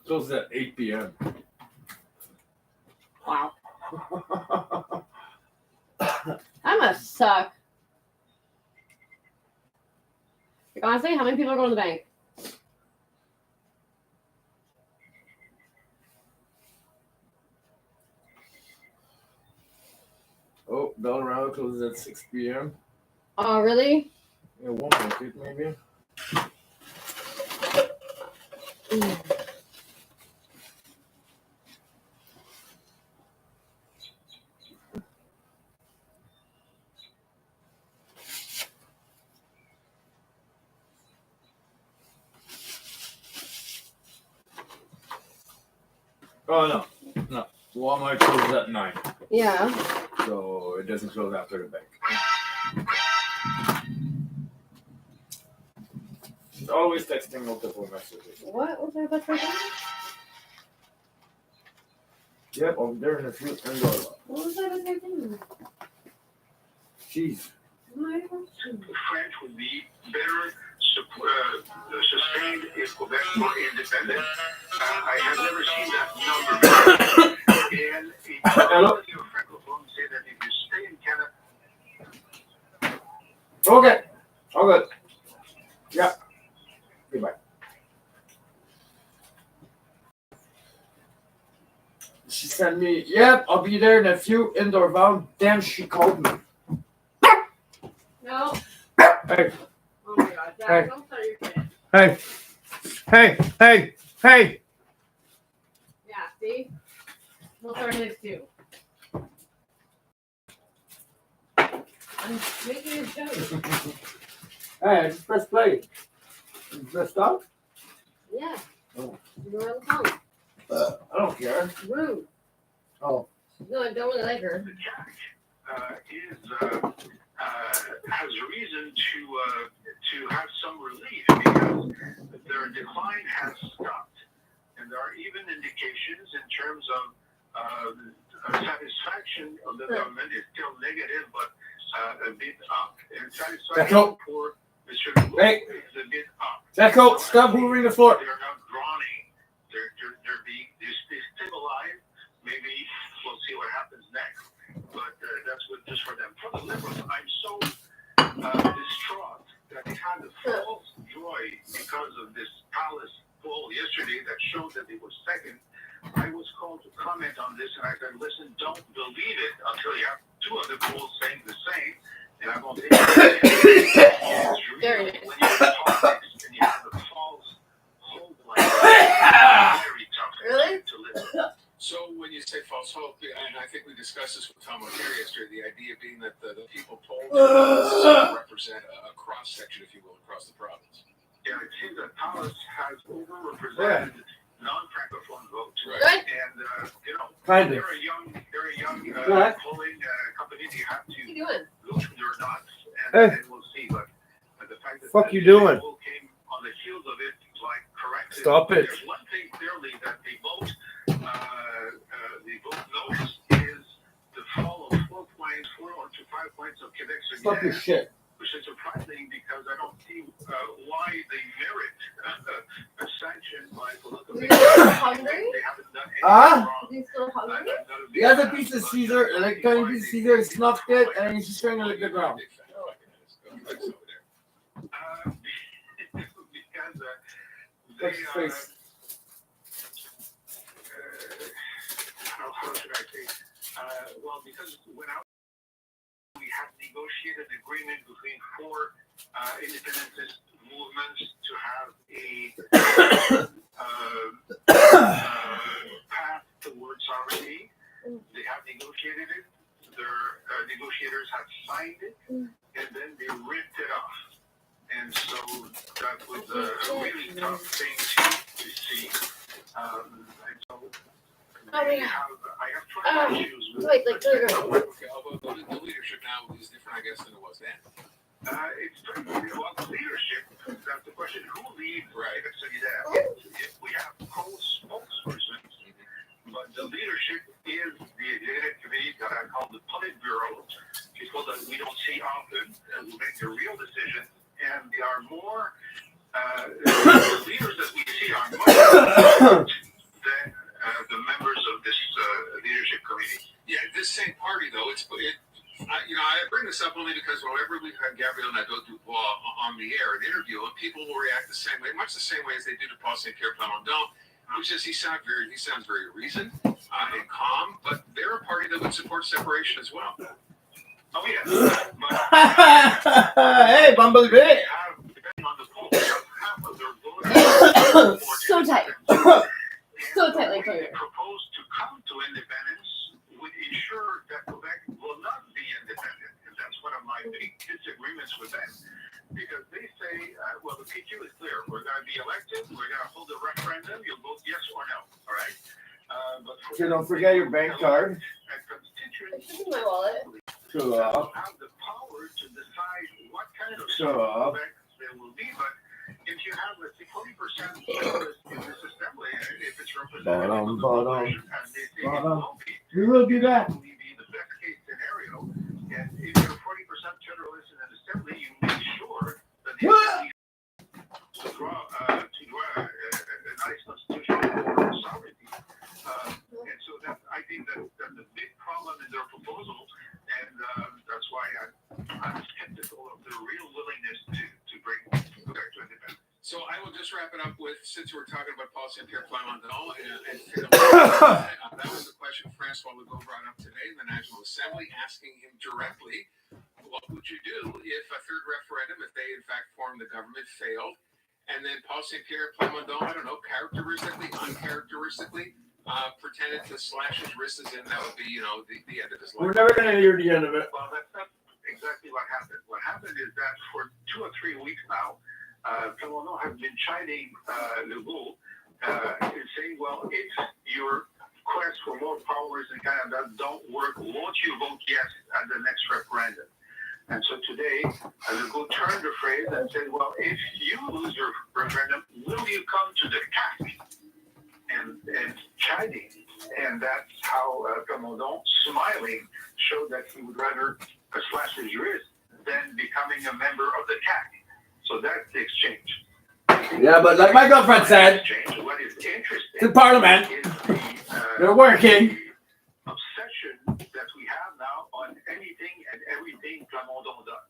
Closes at 8 p.m. Wow. That must suck. Like, honestly, how many people are going to the bank? Walmart closes at 6 p.m. Oh, really? Yeah, Walmart, maybe. Oh, no. Walmart closes at 9. Yeah. So it doesn't close after the bank. She's always texting multiple messages. What was I about to say? Yep, over there in the field and Lola. What was I about to say? Jeez. France would be better sustained if Quebec were independent. I have never seen that number before. And Hello? Francophones say that if you stay in Canada. Okay. All good. Yeah. Goodbye. She sent me, yep, I'll be there in a few, indoor bound. Then she called me. No. Hey. Oh my God, Jack, Hey. don't start your kid. Hey. Hey. Yeah, see? We'll start his too. I'm making a joke. Hey, I just press play. You pressed stop? Yeah. Oh. You were on the phone. I don't care. Rude. Oh. No, I don't really like her. Has reason to have some relief because their decline has stopped, and there are even indications in terms of satisfaction of the government is still negative, but a bit up. And satisfaction for Mr. Hey. Is a bit up. Echo, stop moving the floor. They're not drowning. They're being stabilized. Maybe we'll see what happens next. But that's good just for them. For the Liberals, I'm so distraught that they had a false joy because of this palace poll yesterday that showed that they were second. I was called to comment on this, and I said, listen, don't believe it until you have two other polls saying the same. And I'm going to take it. It's real when you're in politics and you have a false hope like that. Very tough to live. So when you say false hope, and I think we discussed this with Tom O'Leary yesterday, the idea being that the people polled represent a cross-section, if you will, across the province. Yeah, it seems that Palace has overrepresented non-francophone votes. Right. And, Kind of. they're a young polling company. They have to lose their nuts, and we'll see. But the fact that Fuck you doing? people came on the heels of it, like, corrected. Stop it. There's one thing clearly that they both notice is the fall of 4 to 5 points of Quebec's Stop your shit. which is surprising because I don't see why they merit a sanction by political. Are you still hungry? They haven't done anything Ah? wrong. Are you still hungry? He has a piece of Caesar, like a tiny piece of Caesar, he snuffed it, and he's just trying to lick the ground. Because What's his face? how should I say? Well, because when we have negotiated an agreement between 4 independentist movements to have a path towards sovereignty. They have negotiated it. Their negotiators have signed it, and then they ripped it off. And so that was a really tough thing to see. And so I have 20 issues with Wait, like, Okay, although the leadership now is different, I guess, than it was then. it's well, the leadership. That's the question. Who leads? Right. If we have co-spokespersons, but the leadership is the executive committee that I call the Politburo, people that we don't see often and who make the real decisions, and they are more the leaders that we see are much more than the members of this leadership committee. Yeah, this same party though, I bring this up only because whenever we've had Gabriel Nadeau-Dubois on the air and interview him, people will react the same way, much the same way as they do to Paul St. Pierre Plamondon, which is he sounds very reasoned and calm, but they're a party that would support separation as well. Oh, yeah. Hey, Bumblebee. Depending on the poll, half of their voters So tight. So tight, like they propose to come to independence would ensure that Quebec will not be independent. And that's one of my big disagreements with them. Because they say, well, the PQ is clear. We're going to be elected. We're going to hold a referendum. You'll vote yes or no. All right? But So don't forget your bank card. It's in my wallet. Show up. Have the power to decide what kind of Show up. there will be. But if you have, let's say, 40% in this assembly, if it's representative Bottom. We will be back. the best case scenario. And if you're 40% federalist in an assembly, you make sure that the assembly to draw a nice constitutional sovereignty. And so that I think that's a big problem in their proposal, and that's why I'm skeptical of their real willingness to bring Quebec to independence. So I will just wrap it up with, since we're talking about Paul Saint-Pierre Plamondon, and that was the question Francois Legault brought up today in the National Assembly, asking him directly, what would you do if a third referendum, if they in fact formed the government, failed, and then Paul Saint-Pierre Plamondon, I don't know, characteristically, uncharacteristically, pretended to slash his wrists in, that would be, the end of his life. We're never going to hear the end of it. Well, that's not exactly what happened. What happened is that for 2 or 3 weeks now, Plamondon has been chiding Legault and saying, well, if your quest for more powers in Canada don't work, won't you vote yes at the next referendum? And so today, Legault turned the phrase and said, well, if you lose your referendum, will you come to the CAC? And chiding. And that's how Plamondon, smiling, showed that he would rather slash his wrist than becoming a member of the CAC. So that's the exchange. Yeah, but like my girlfriend said, what is interesting to Parliament, they're working. The obsession that we have now on anything and everything Plamondon does.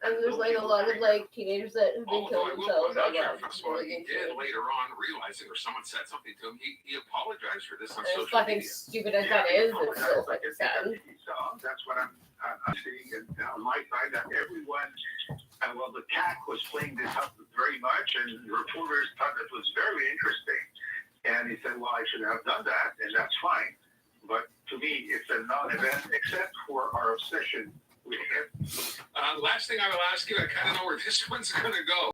And there's like a lot of like teenagers that have been killing themselves. He did later on realizing, or someone said something to him, he apologized for this on As social fucking media. stupid as that is, it's still fucking sad. That's what I'm seeing on my side, that everyone, well, the CAC was playing this up very much, and reporters thought it was very interesting. And he said, well, I should have done that, and that's fine. But to me, it's a non-event, except for our obsession with him. Last thing I will ask you, I kind of know where this one's going to go.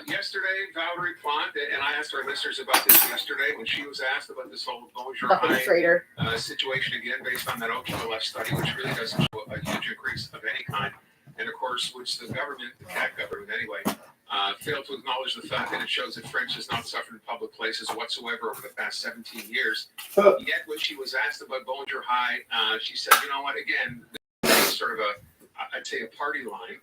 Yesterday, Valerie Plante, and I asked our listeners about this yesterday when she was asked about this whole Bonjour High situation again, based on that OQLF study, which really doesn't show a huge increase of any kind, and of course, which the government, the CAC government anyway, failed to acknowledge the fact that it shows that French has not suffered in public places whatsoever over the past 17 years. Yet, when she was asked about Bonjour High, she said, you know what, again, this is sort of I'd say a party line.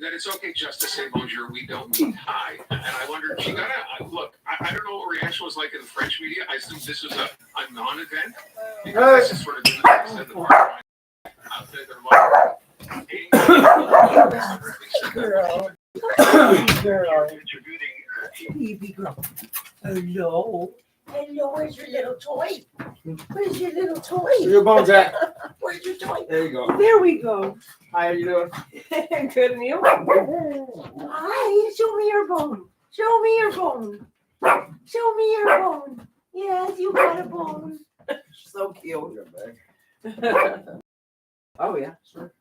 That it's okay just to say bonjour, we don't mean hi. And I wondered, she got a look. I don't know what reaction was like in the French media. I assume this was a non-event because this is sort of the party line. Baby girl. Hello. Hello, where's your little toy? Where's your little toy? Your bone, Jack. Where's your toy? There you go. There we go. How you doing? Good, and you? Hi, show me your bone. Show me your bone. Show me your bone. Yes, you got a bone. So cute. Oh, yeah, sure.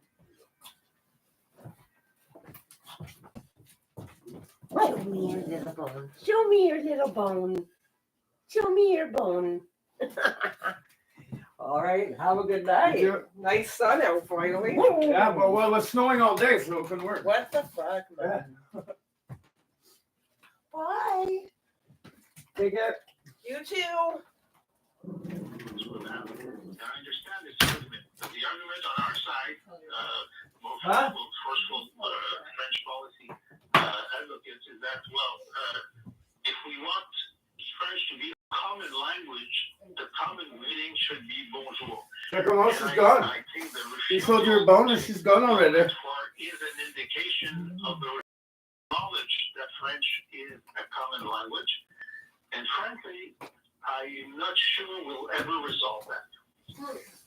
Show me your little bone. Show me your little bone. Show me your bone. All right, have a good night. Nice sun out finally. Yeah, but well, it's snowing all day, so it couldn't work. What the fuck, man? Bye. Take care. You too. I understand this argument. The argument on our side, more forceful French policy advocates, is that, well, if we want French to be a common language, the common meaning should be bonjour. Check her out, she's gone. She showed you her bone and she's gone already. Is an indication of the knowledge that French is a common language. And frankly, I'm not sure we'll ever resolve that.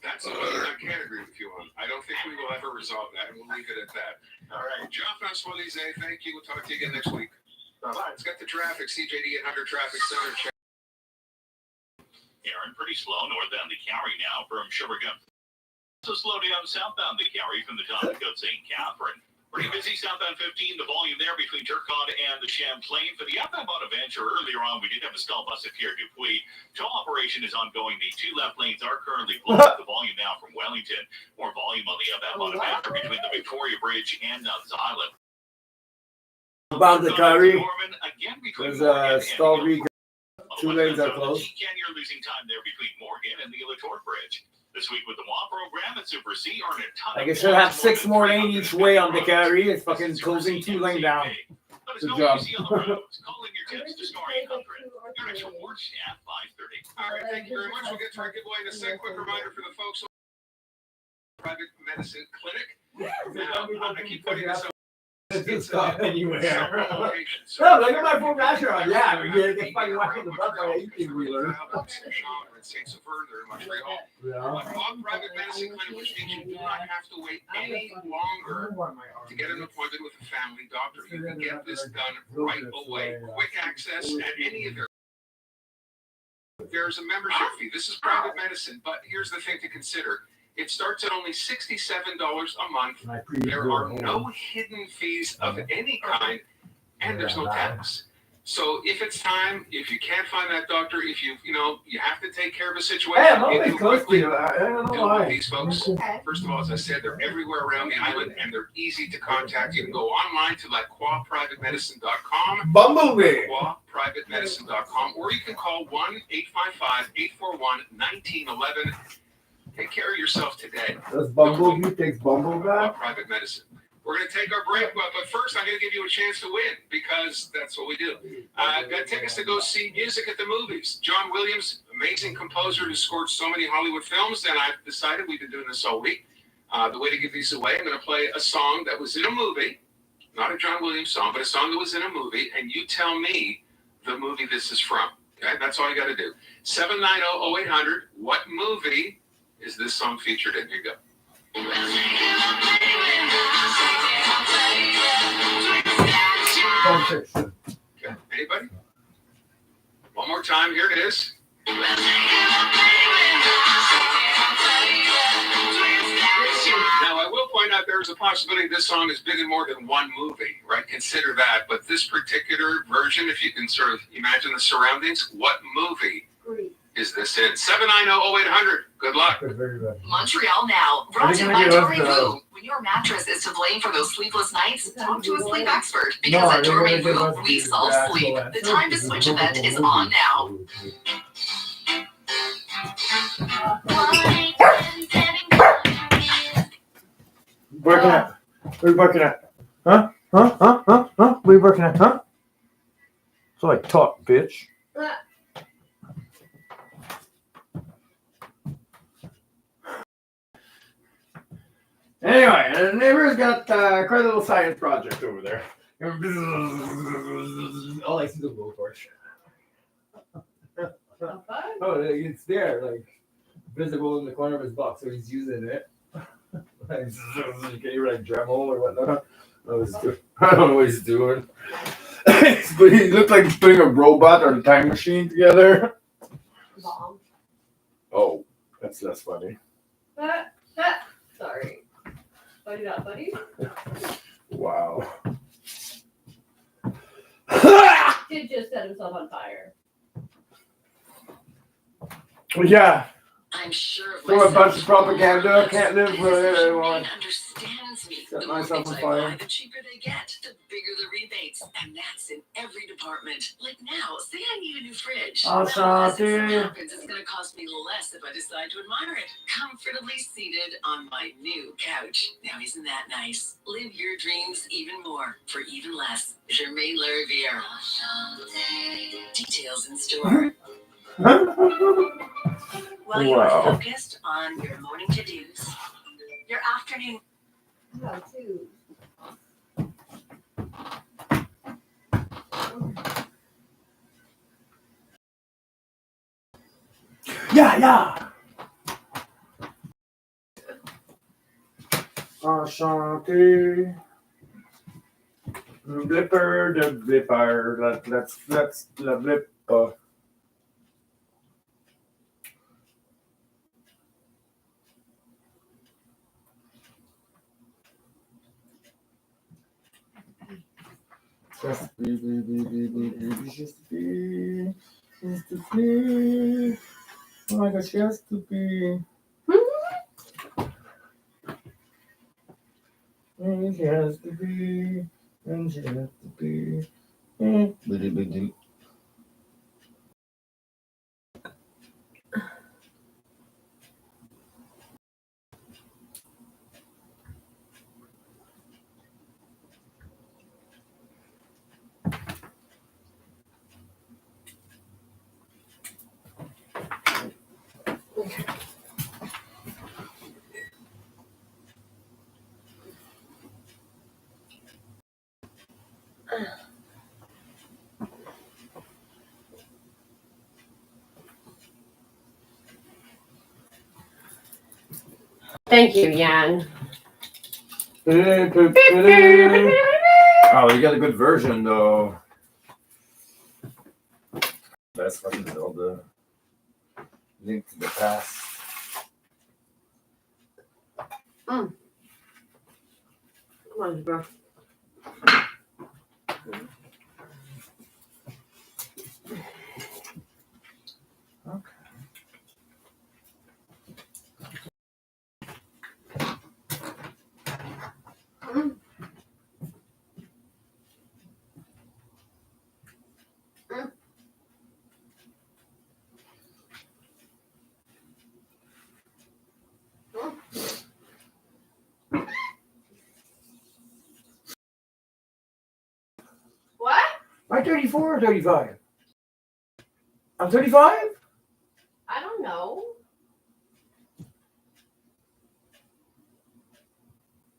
That's the one I can't agree with you on. I don't think we will ever resolve that, and we'll leave it at that. All right. Jean-François Lisée, thank you. We'll talk to you again next week. Bye-bye. Let's get the traffic. CJD 800 Traffic Center. Check. Aaron, pretty slow northbound to Cary now from Sugargum. So slow down southbound to Cary from the top of St. Catherine. Pretty busy southbound 15, the volume there between Turcotte and the Champlain. For the outbound out of Banter, earlier on, we did have a stall bus at Pierre Dupuis. Toll operation is ongoing. The two left lanes are currently blocked. The volume now from Wellington. More volume on the outbound out of Banter between the Victoria Bridge and Nuns Island. Bound to Kyrie. Again between There's a stall recall. 2 lanes are closed. You're losing time there between Morgan and the Latour Bridge. This week with the WA program at Super C, earn a ton Like it should have 6 more lanes each way on the Kyrie. It's fucking closing 2 lanes down. Good job. Calling your tips to Star 800. Your next report at 5:30. All right, thank you very much. We'll get to our giveaway in a sec. Quick reminder for the folks on Private Medicine Clinic. Now, I keep putting this up. It's not anywhere. So, No, look at my full rasher on. Yeah, we get fucking whacked in the butt by an 18-wheeler. Private Medicine Clinic, which means you do not have to wait any longer to get an appointment with a family doctor. You can get this done right away. Quick access at any of their. There's a membership fee. This is private medicine, but here's the thing to consider. It starts at only $67 a month. There are no hidden fees of any kind, and there's no tax. So if it's time, if you can't find that doctor, if you have to take care of a situation, Hey, I'm always close to you. I don't know why. These folks, first of all, as I said, they're everywhere around the island, and they're easy to contact. You can go online to laquaprivatemedicine.com, Bumblebee, laquaprivatemedicine.com, or you can call 1-855-841-1911. Take care of yourself today. Does Bumblebee take Bumblebee? Private medicine. We're going to take our break, but first I'm going to give you a chance to win because that's what we do. Got tickets to go see music at the movies. John Williams, amazing composer who scored so many Hollywood films, and I've decided we've been doing this all week. The way to give these away, I'm going to play a song that was in a movie, not a John Williams song, but a song that was in a movie, and you tell me the movie this is from. Okay, that's all you got to do. 790-0800. What movie is this song featured in? Here you go. Okay. Anybody? One more time. Here it is. Now, I will point out there's a possibility this song has been in more than one movie, right? Consider that. But this particular version, if you can sort of imagine the surroundings, what movie is this in? 790-0800. Good luck. Montreal Now, brought to you by Dormez-vous. When your mattress is to blame for those sleepless nights, talk to a sleep expert. Because at Dormez-vous, we solve sleep. The time to switch event is on now. Working at? What are you working at? Huh? What are you working at? Huh? So I talk, bitch. Anyway, the neighbor's got quite a little science project over there. All I see is a blowtorch. Oh, it's there, like visible in the corner of his box, so he's using it. Can you like Dremel or whatnot? I don't know what he's doing. But he looked like he's putting a robot or a time machine together. Bomb. Oh, that's less funny. Sorry. Buddy not buddy? Wow. Did just set himself on fire. Yeah. I'm sure For a bunch of propaganda, can't live where they want. Understands me. Set The more myself things on I fire. buy, the cheaper they get, the bigger the rebates, and that's in every department. Like now, say I need a new fridge. Oh, Well, as it so sorry. happens, it's going to cost me less if I decide to admire it. Comfortably seated on my new couch. Now, isn't that nice? Live your dreams even more for even less. Germain Lariviere. Details in store. While you are Wow. focused on your morning to-dos, your afternoon. How to. Yeah. Ashanti. Blipper the blipper. Let's the blipper. Just to be. Oh my gosh, she has to be. And she has to be. And she has to be. Thank you, Yan. Oh, you got a good version though. That's fucking Zelda. Link to the past. Come on, bro. What? Am I 34 or 35? I'm 35? I don't know.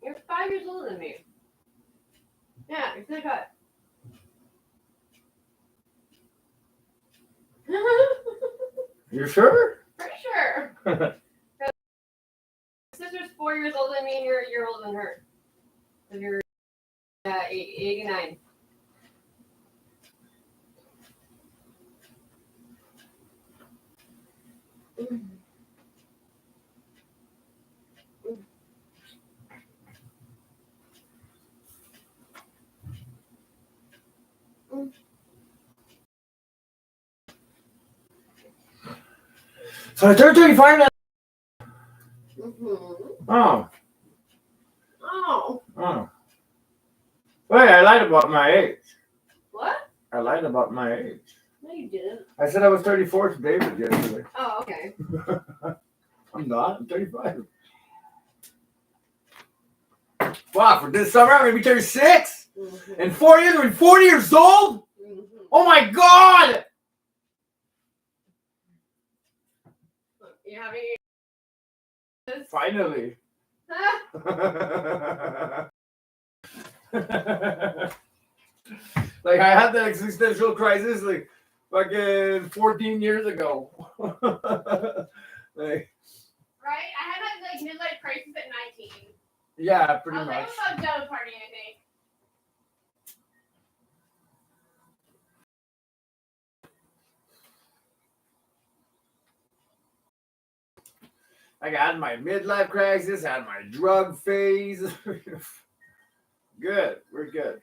You're 5 years older than me. Yeah, you're 35. You sure? For sure. My sister's 4 years older than me, and you're a year older than her. And you're 89. So I turned 35 now. Mm-hmm. Oh. Oh. Wait, I lied about my age. What? I lied about my age. No, you didn't. I said I was 34 to David yesterday. Oh, okay. I'm not. I'm 35. Wow, for this summer I'm gonna be 36? Mm-hmm. In 4 years, I'm gonna be 40 years old? Mm-hmm. Oh my god! You having Finally. Like I had that existential crisis like fucking 14 years ago. Like, Right? I had that like midlife crisis at 19. yeah, pretty I was much. like, I'm about done partying, I think. Like I had my midlife crisis, I had my drug phase. Good, we're good.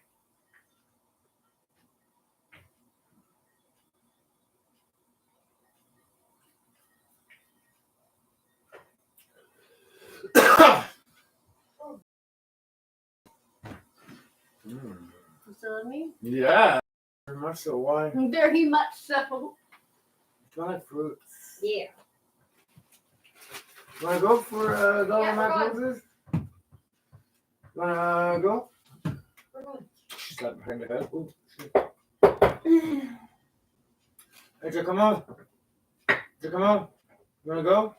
You still with me? Yeah, very much so. Why? Very much so. Dried fruits. Yeah. Wanna go for Yeah, Dolomite we're roses? Wanna go? We're going. She's not behind the head. Ooh, shit. Hey, Giacomo. Giacomo, you wanna go?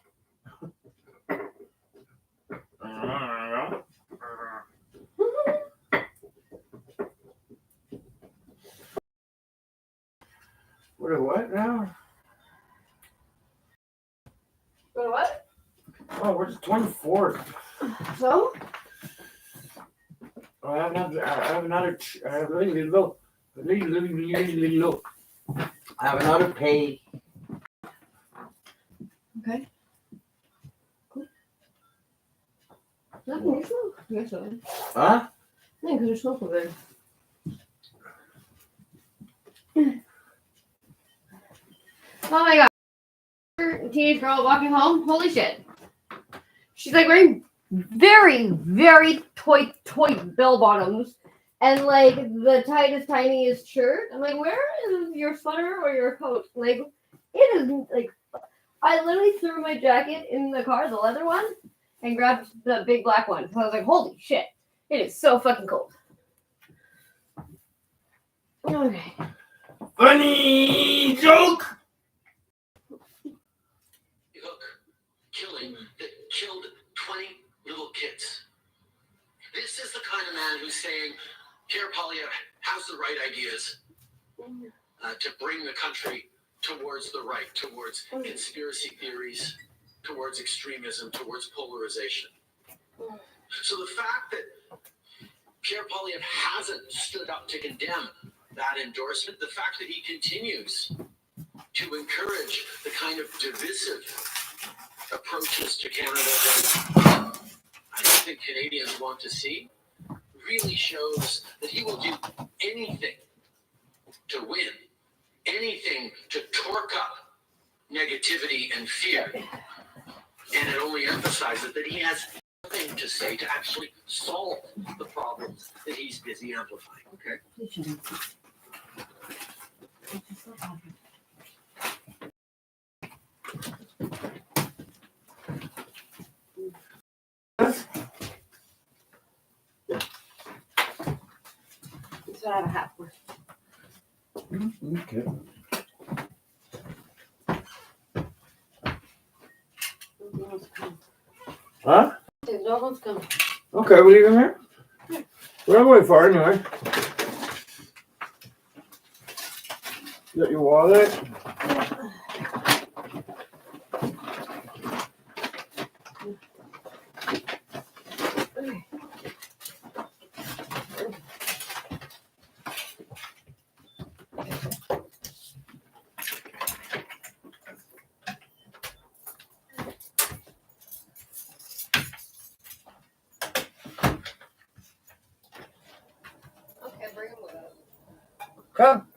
What now? Go to what? Oh, we're just 24th. So? I have another pay. Okay. Cool. Nothing you smoke. Yes, sir. Huh? No, because you smoke over there. Oh my god. Teenage girl walking home. Holy shit. She's like wearing very, very tight bell bottoms and like the tightest, tiniest shirt. I'm like, where is your sweater or your coat? Like, it is like, I literally threw my jacket in the car, the leather one, and grabbed the big black one. So I was like, holy shit. It is so fucking cold. Okay. Funny joke! Hook killing that killed 20 little kids. This is the kind of man who's saying, Pierre Poilievre has the right ideas to bring the country towards the right, towards conspiracy theories, towards extremism, towards polarization. So the fact that Pierre Poilievre hasn't stood up to condemn that endorsement, the fact that he continues to encourage the kind of divisive approaches to Canada that I don't think Canadians want to see, really shows that he will do anything to win, anything to torque up negativity and fear. And it only emphasizes that he has nothing to say to actually solve the problems that he's busy amplifying. Okay? That's what I have a hat for. Okay. Huh? The dog wants to come. Okay, we're leaving here? We're not going far anyway. You got your wallet? Okay, bring him with us. Come.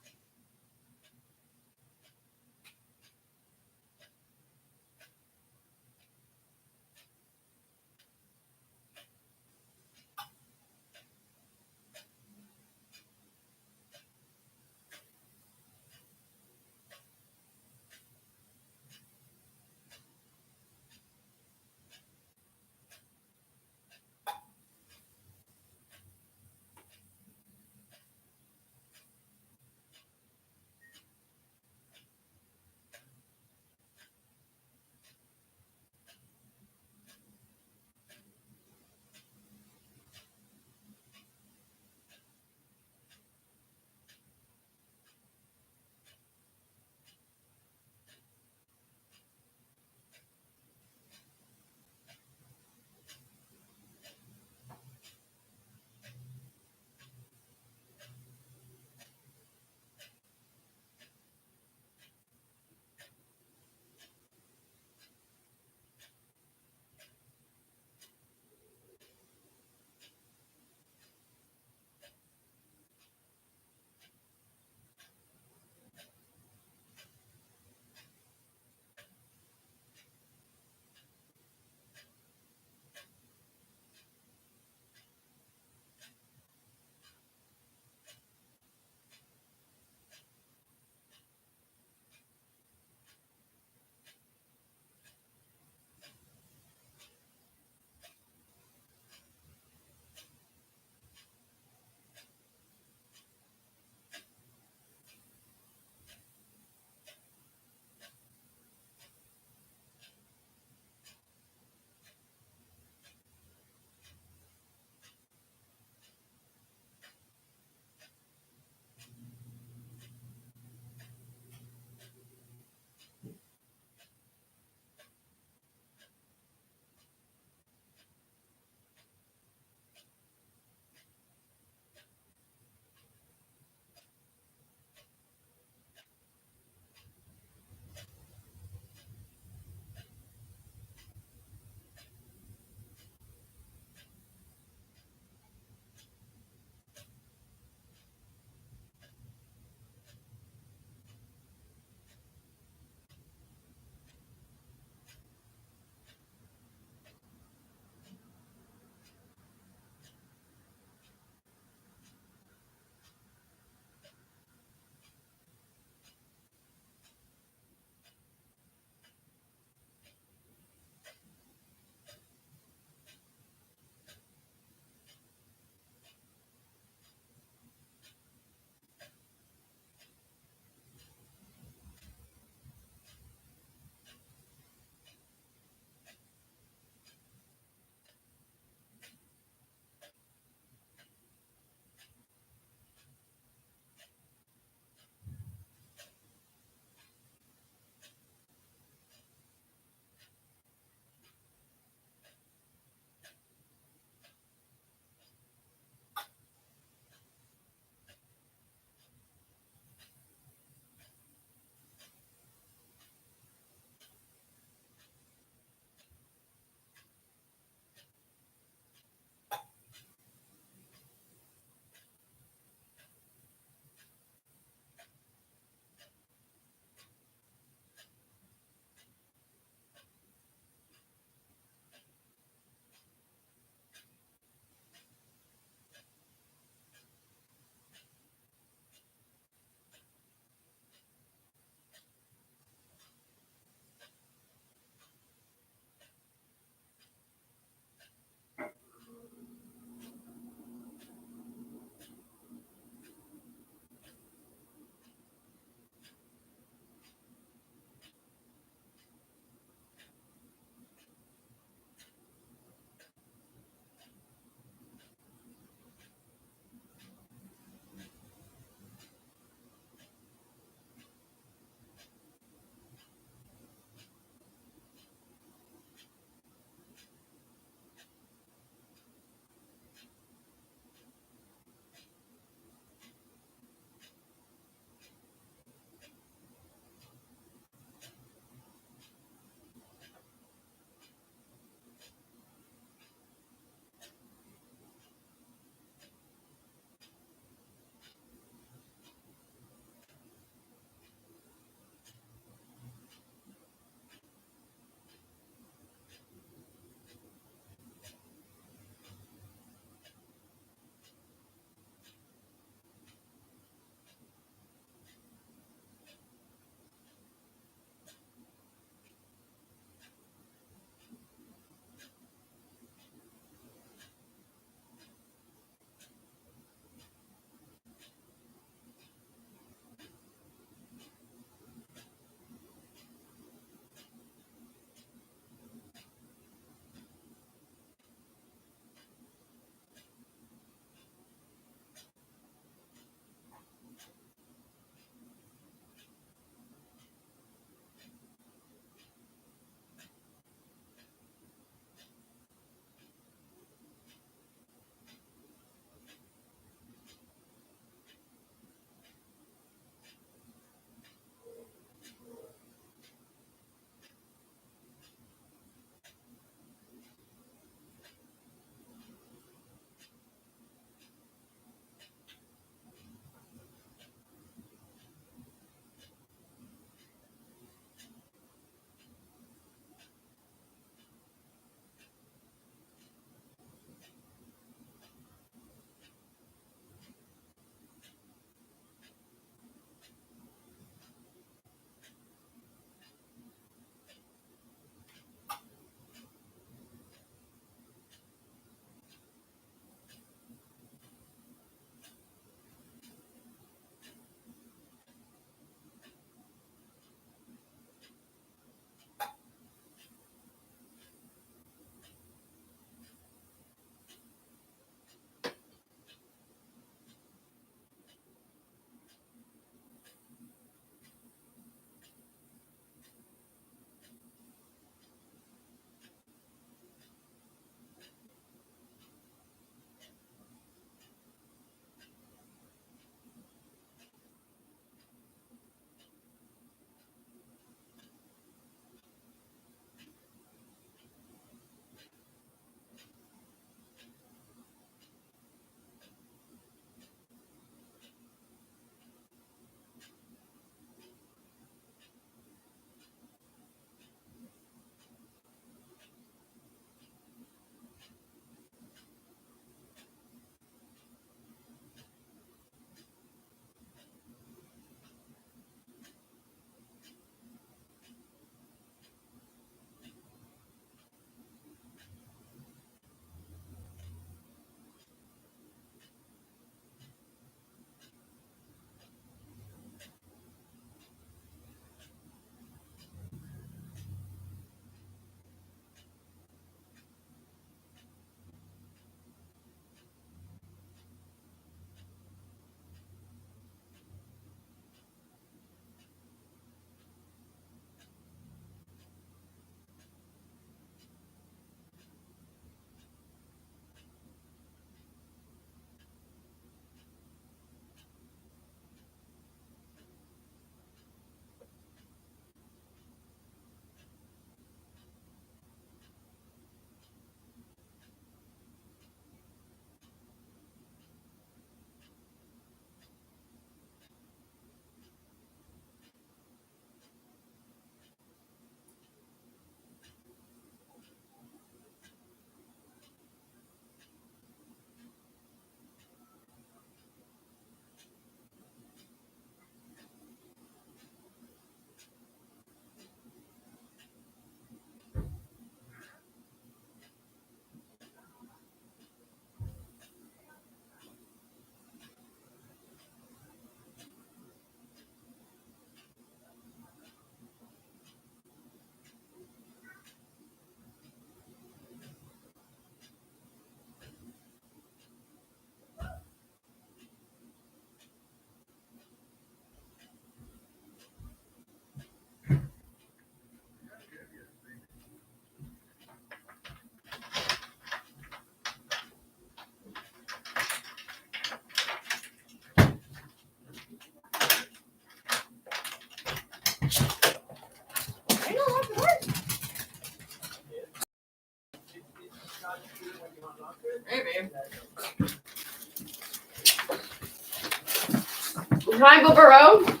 Hi, Boobaroo.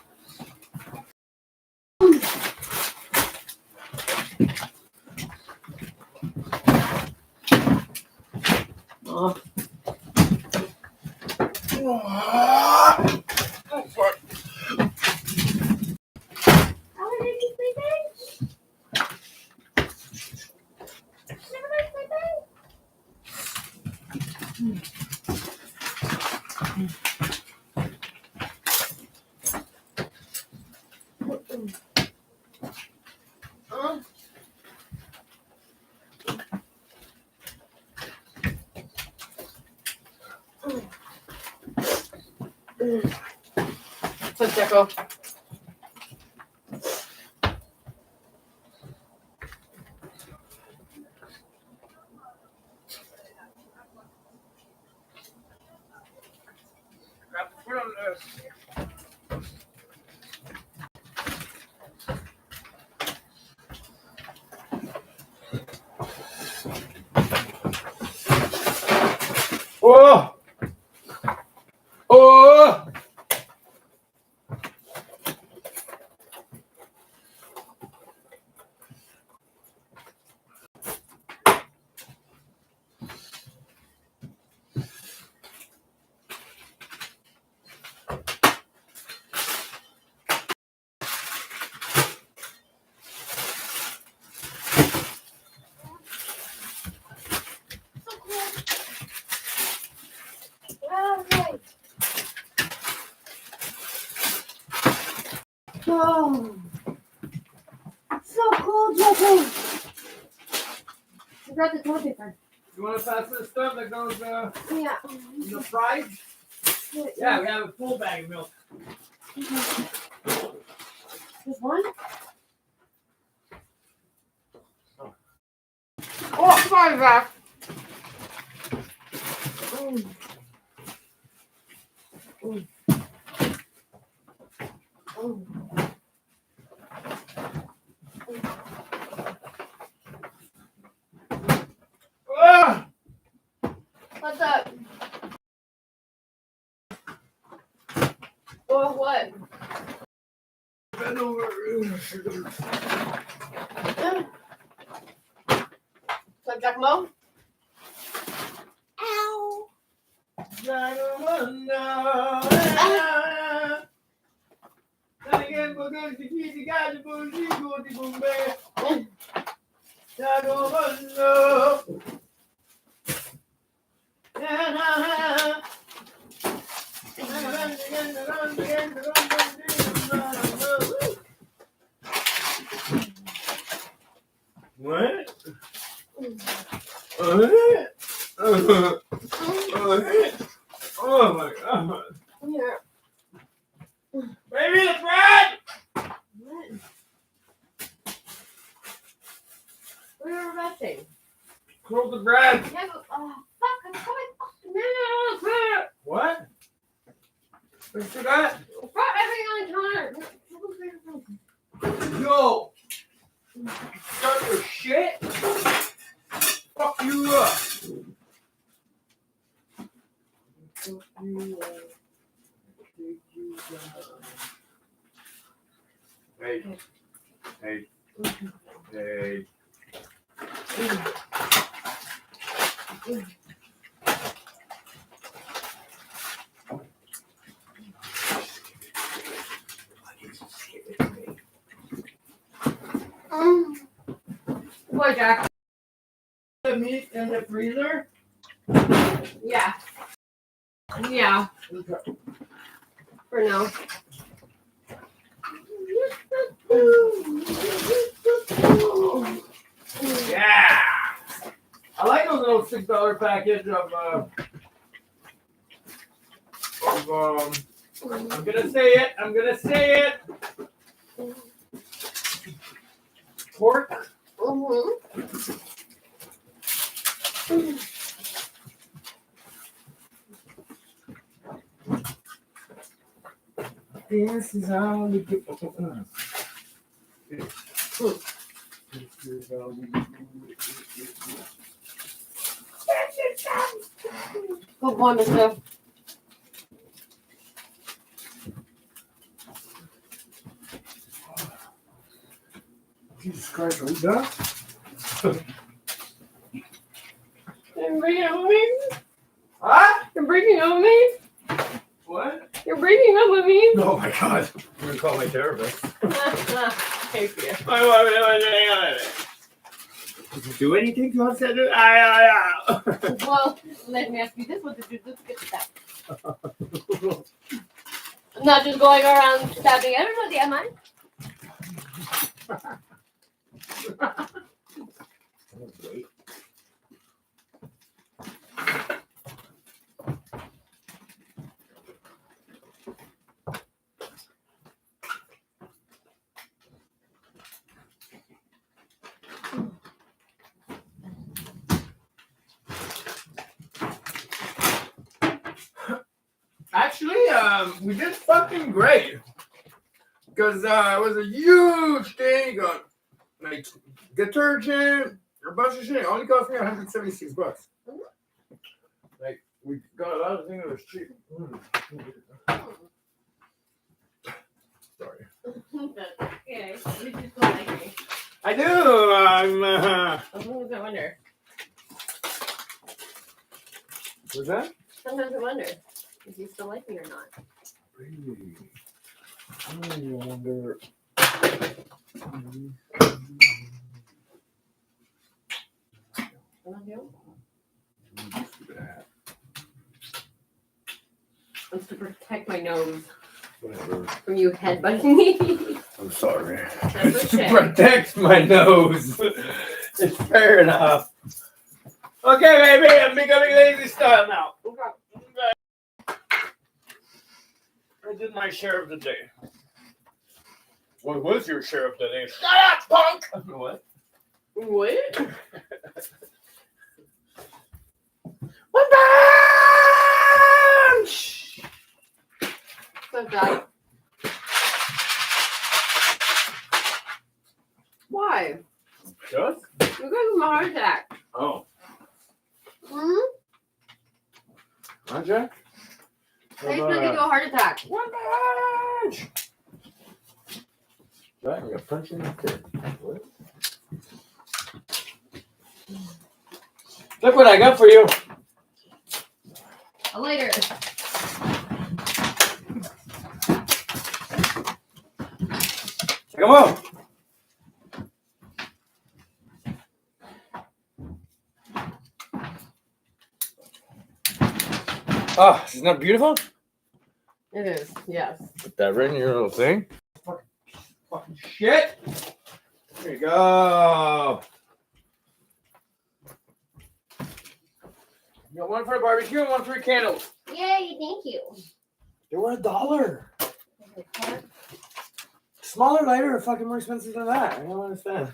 Oh. So, Checo. Oh! Oh! Oh, so cold, Jesse. I got the toilet paper. You want to pass this stuff that goes Yeah. in the fries? Yeah, we have a full bag of milk. Just one? Oh, sorry, back. What's up? Oh, what? Bend over. So, Giacomo? Ow! What? Oh my god. Here. Baby, the bread! What? What are you resting? Close the bread. Yeah, but, fuck, I'm coming. What? What you got? Put everything on the counter. Yo! Start your shit? Fuck you up. Fuck you up. Take you down. Hey. Hey. Hey. What, Jack? The meat in the freezer? Yeah. Yeah. For now. Yeah! I like those little $6 package of I'm gonna say it. Pork. This is how we do it. This is how we do it. Good one, Mister. Jesus Christ, are we done? You're breaking up with me? Huh? You're breaking up with me? What? You're breaking up with me? Oh my God. I'm gonna call my therapist. Hey, Sophia. Did you do anything to upset her? Well, let me ask you this: what did you do to get that? I'm not just going around stabbing everybody, am I? Actually, we did fucking great. Because it was a huge thing on like detergent, a bunch of shit. It only cost me $176. Like, we got a lot of things that was cheap. Sorry. Okay, you just don't like me. I do. Sometimes I wonder. What's that? Sometimes I wonder if you still like me or not. Really? I wonder. I love you. It's to protect my nose Whatever. from you headbutting me. I'm sorry. That's It's to okay. protect my nose. It's fair enough. Okay, baby, I'm becoming lazy style now. Okay. I did my share of the day. What was your share of the day? Shut up, punk! What? What? One punch! What's that? Why? Just? You guys have a heart attack. Oh. Hmm? Aren't you? I used to get you a heart attack. One punch! Right, I'm gonna punch you in the face. What? Look what I got for you. A lighter. Come on. Oh, isn't that beautiful? It is, yes. Put that right in your little thing. Fucking shit. There you go. You got one for the barbecue and one for your candles. Yay, thank you. They were $1. Smaller lighter are fucking more expensive than that. I don't understand.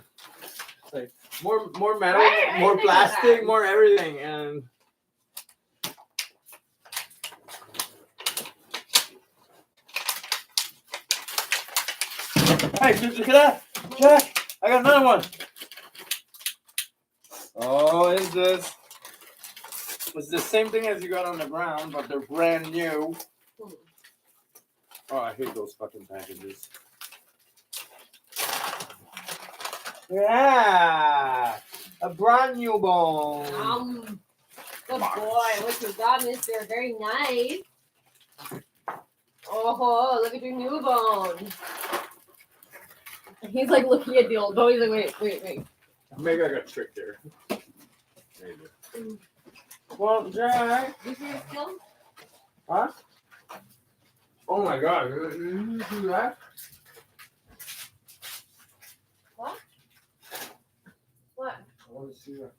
It's like more metal, Right, more think of plastic, that. more everything, and hey, look at that, Jack! I got another one. Oh, is this? It's the same thing as you got on the ground, but they're brand new. Oh, I hate those fucking packages. Yeah, a brand new bone. Good boy. What you got, mister? Very nice. Oh, look at your new bone. He's like looking at the old bone. He's like, wait. Maybe I got tricked there. Maybe. Well, Jack. You see it still? Huh? Oh my God! Did you do that? What? What? I want to see that.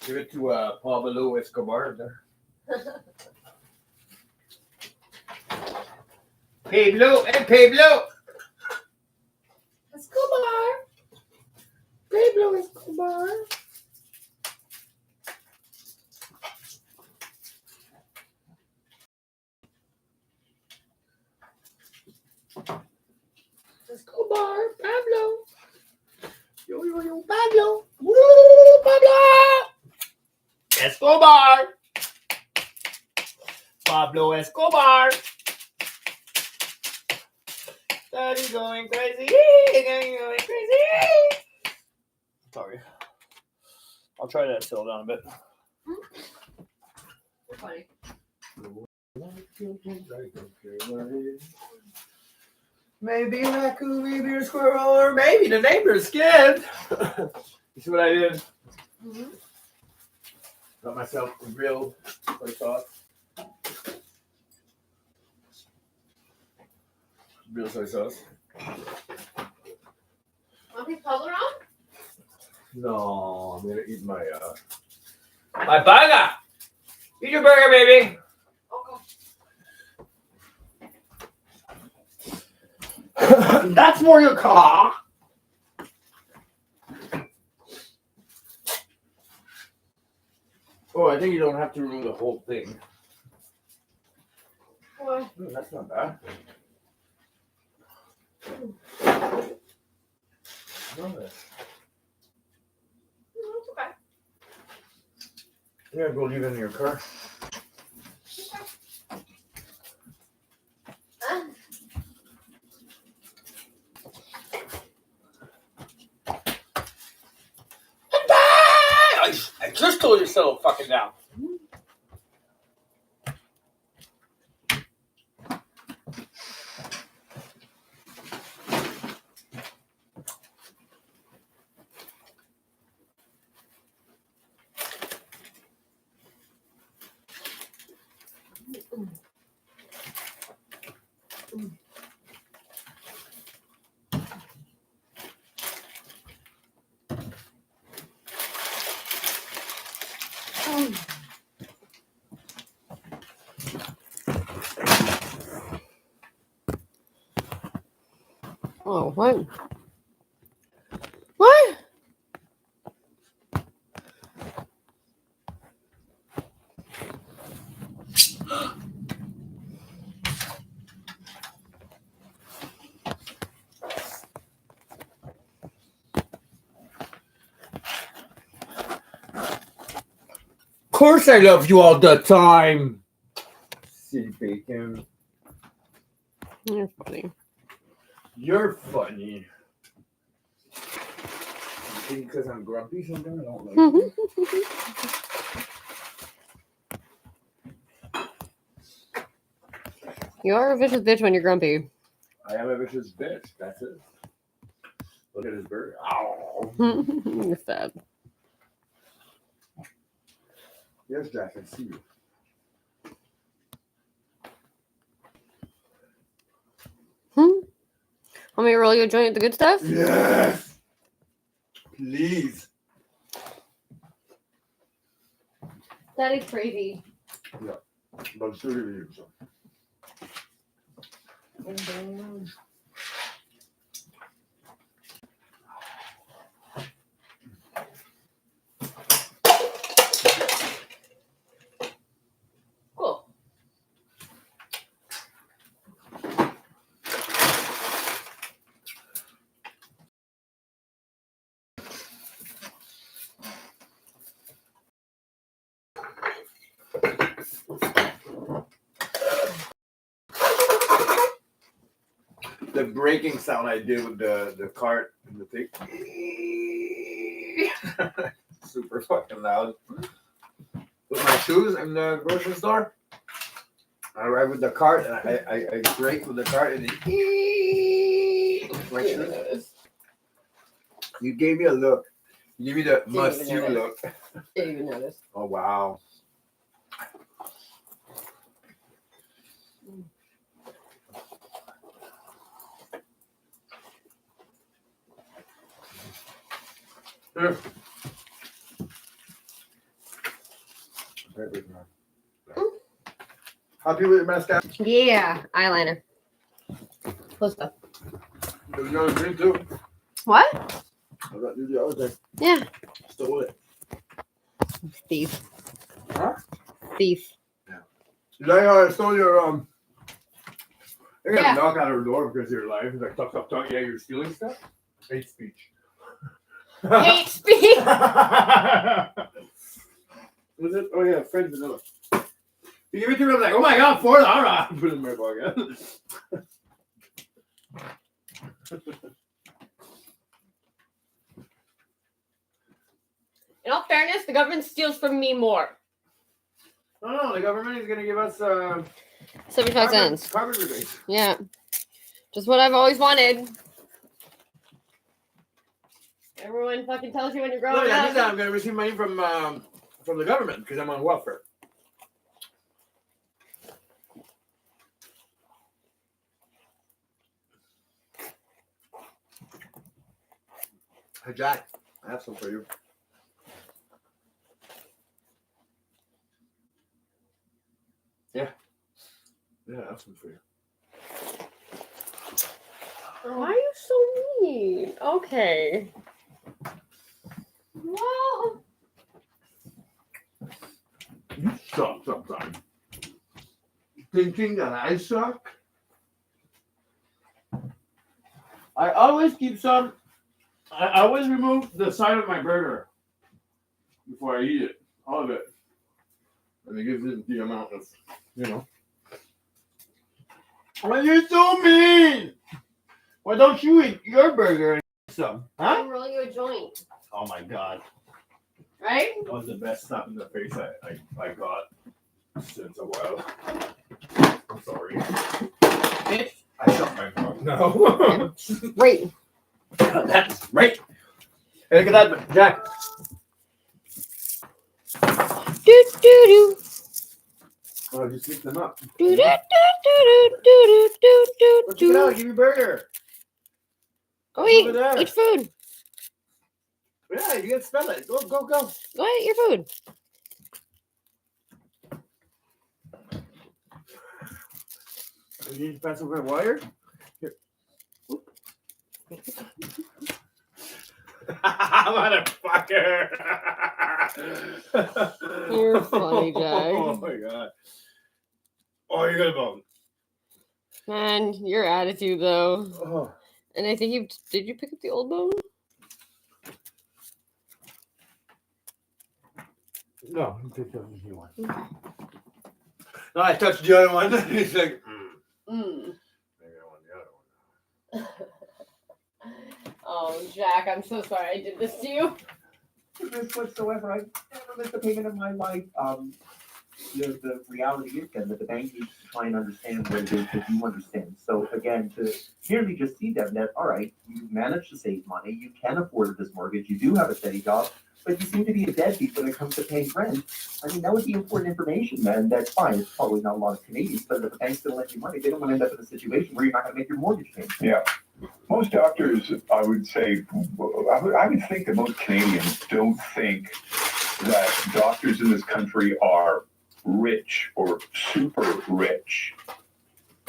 Give it to Pablo Escobar there. Pablo, hey Pablo! Escobar! Pablo Escobar! Escobar, Pablo! Yo, Pablo! Woo, Pablo! Escobar! Pablo Escobar! Daddy going crazy. Going crazy. Sorry. I'll try to settle down a bit. You're funny. Maybe a raccoon, maybe a squirrel, or maybe the neighbor's kid. You see what I did? Mm-hmm. Got myself a real soy sauce. Real soy sauce. Want me to puzzle around? No, I'm gonna eat my burger. Eat your burger, baby. Okay. That's for your car. Oh, I think you don't have to remove the whole thing. Well, That's not bad. No, it's okay. Yeah, go leave it in your car. I just told you to settle fucking down. Oh, what? What? Of course I love you all the time. See, bacon. You're funny. You're funny. You think because I'm grumpy sometimes I don't like you? You are a vicious bitch when you're grumpy. I am a vicious bitch. That's it. Look at his burger. Ow. You're sad. Yes, Jack, I see you. Want me to roll you a joint with the good stuff? Yes. Please. That is crazy. Yeah. But still give you some. Cool. The breaking sound I did with the cart and the thing. Super fucking loud. With my shoes in the grocery store. I arrive with the cart and I break with the cart and my shoes. You gave me a look. You gave me the must you look. Didn't even notice. Oh wow. Here. Happy with your mascara? Yeah, eyeliner. Close up. There's another drink too. What? I got you the other thing. Yeah. Stole it. Thief. Huh? Thief. Yeah. Did I stole your They're gonna Yeah. knock on her door because you're live. It's like talk. Yeah, you're stealing stuff. Hate speech. Hate speech. Was it? Oh yeah, Fred Vanilla. You give it to me. I'm like, oh my god, $4. Put it in my pocket. In all fairness, the government steals from me more. No, the government is going to give us 75 cents. carbon rebates. Yeah. Just what I've always wanted. Everyone fucking tells you when you're growing No, I up. think that I'm going to receive money from the government because I'm on welfare. Hey, Jack, I have some for you. Yeah. Yeah, I have some for you. Why are you so mean? Okay. Well, You suck sometimes. Thinking that I suck? I always keep some. I always remove the side of my burger before I eat it. All of it. And it gives it the amount of, you know. Why are you so mean? Why don't you eat your burger and some? Huh? I'm rolling you a joint. Oh my god. Right? That was the best slap in the face I got since a while. I'm sorry. Bitch. I shot my mouth. No. Right. That's right. Hey, look at that, Jack. Do do do. Oh, just mix them up. Do do do do do do do Let's do. get out. Give me a burger. Go It's eat. over there. Eat food. Yeah, you can smell it. Go. Go eat your food. You need to pass over the wire? Here. Motherfucker! You're funny, Jack. Oh my god. Oh, you got a bone. Man, your attitude though. Oh. And I think did you pick up the old bone? No, he picked up the new one. No, I touched the other one. He's like, Mm. Maybe I want the other one. Oh, Jack, I'm so sorry I did this to you. Risk whatsoever. I never missed a payment in my life. The reality is then that the bank needs to try and understand what it is that you understand. So again, to merely just see them that, all right, you managed to save money, you can afford this mortgage, you do have a steady job, but you seem to be a deadbeat when it comes to paying rent. I mean, that would be important information, man. That's fine. It's probably not a lot of Canadians, but if the bank's going to lend you money, they don't want to end up in a situation where you're not going to make your mortgage payment. Yeah. Most doctors, I would say, I would think that most Canadians don't think that doctors in this country are rich or super rich.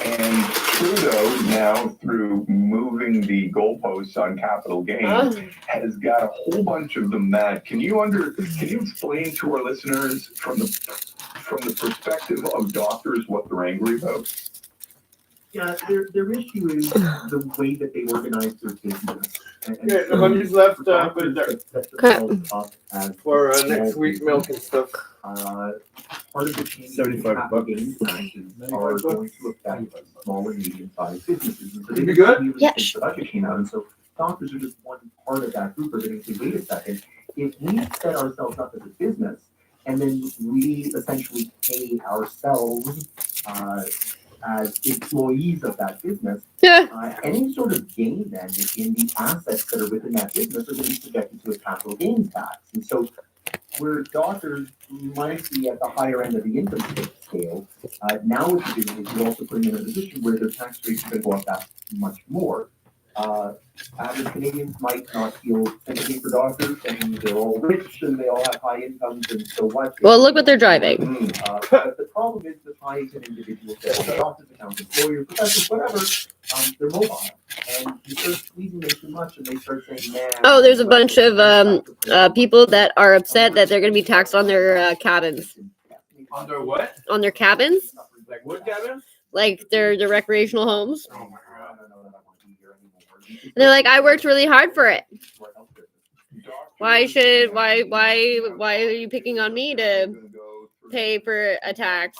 And Trudeau, now through moving the goalposts on capital gains, has got a whole bunch of them mad. Can you explain to our listeners from the perspective of doctors what they're angry about? Yeah, their issue is the way that they organize their business. Okay, the money's left, put it there. For next week's milk and stuff. Part of the change $75 gains taxes are going to affect small and medium-sized businesses. And so Did you be good? Yes. The budget came out, and so doctors are just one part of that group. Are going to say, wait a second, if we set ourselves up as a business, and then we essentially pay ourselves as employees of that business, any sort of gain then in the assets that are within that business are going to be subjected to a capital gains tax. And so where doctors might be at the higher end of the income scale, now what you're doing is you're also putting them in a position where their tax rates are going to go up that much more. Average Canadians might not feel sympathy for doctors, and they're all rich and they all have high incomes, and so what? Well, look what they're driving. But the problem is with high income individuals, doctors, accountants, lawyers, professors, whatever, they're mobile. And you start squeezing them too much, and they start saying, man. Oh, there's a bunch of people that are upset that they're going to be taxed on their cabins. On their what? On their cabins? Like wood cabins? Like their recreational homes. Oh my god. And they're like, I worked really hard for it. Why are you picking on me to pay for a tax?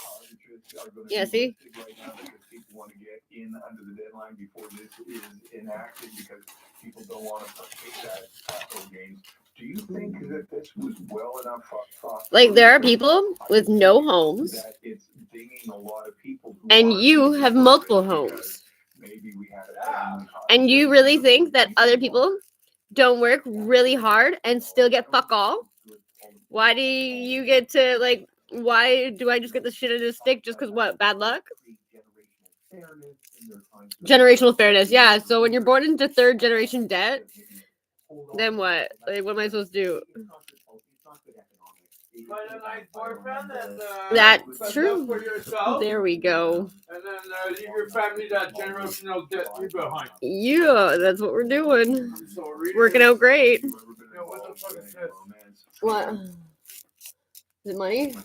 Yeah, see? in under the deadline before this is enacted because people don't want to partake that capital gains. Do you think that this was well enough thought? Like, there are people with no homes, that it's dinging a lot of people who and are you have multiple because homes. maybe we had a family And you really think that other people don't work really hard and still get fuck all? Why do you get to, like, why do I just get the shit in a stick just because what? Bad luck? Generational fairness, yeah. So when you're born into third generation debt, then what? Like, what am I supposed to do? Find a nice boyfriend and That's true. for yourself. There we go. And then leave your family that generational debt you behind. Yeah, that's what we're doing. It's working out great. What the fuck is this? What? Is it money?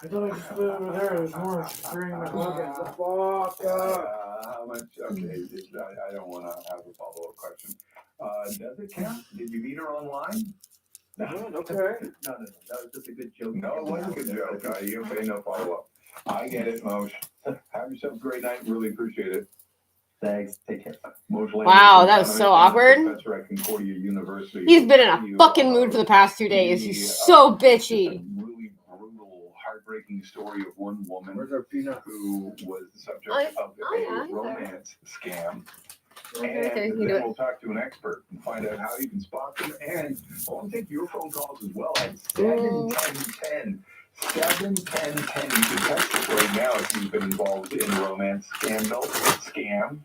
I thought I just put it over there. There's more screen and looking. The fuck up. How much? Okay, I don't want to have a follow-up question. Does it count? Did you meet her online? No, okay. No. That was just a good joke. No, it wasn't a good joke. You pay no follow-up. I get it, Moshe. Have yourself a great night. Really appreciate it. Thanks. Take care. Wow, that was so awkward. Professor at Concordia University. He's been in a fucking mood for the past 2 days. He's so bitchy. Really brutal, heartbreaking story of one woman who was the subject of a romance scam. Okay, And you do then it. we'll talk to an expert and find out how you can spot them. And I want to take your phone calls as well at 71010. 71010. You can text us right now if you've been involved in a romance scam.